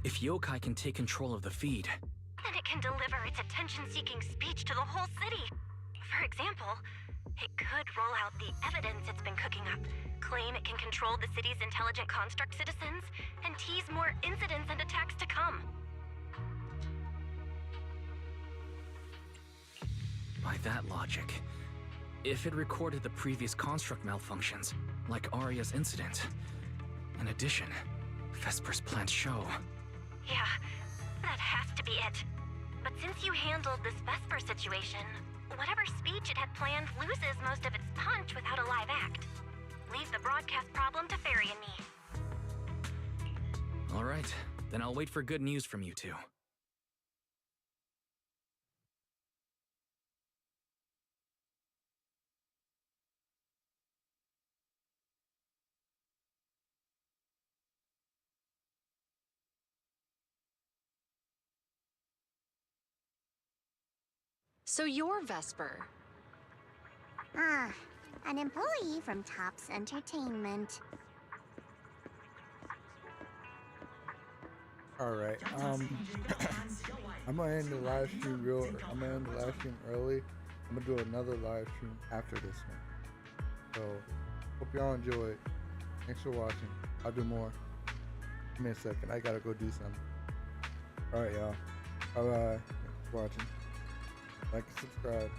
Speaker 1: If Yokai can take control of the feed,
Speaker 7: Then it can deliver its attention-seeking speech to the whole city. For example, it could roll out the evidence it's been cooking up, claim it can control the city's intelligent construct citizens, and tease more incidents and attacks to come.
Speaker 1: by that logic, if it recorded the previous construct malfunctions, like Arya's incident, in addition, Vesper's plans show.
Speaker 7: Yeah, that has to be it. But since you handled this Vesper situation, whatever speech it had planned loses most of its punch without a live act. Leave the broadcast problem to Fairy and me.
Speaker 1: All right, then I'll wait for good news from you two.
Speaker 12: So you're Vesper.
Speaker 2: Ah, an employee from Topps Entertainment.
Speaker 4: Alright, I'm gonna end the live stream early. I'm gonna do another live stream after this one. So, hope y'all enjoy it. Thanks for watching. I'll do more. Give me a second, I gotta go do something. Alright, y'all. Bye-bye. Thanks for watching. Like and subscribe.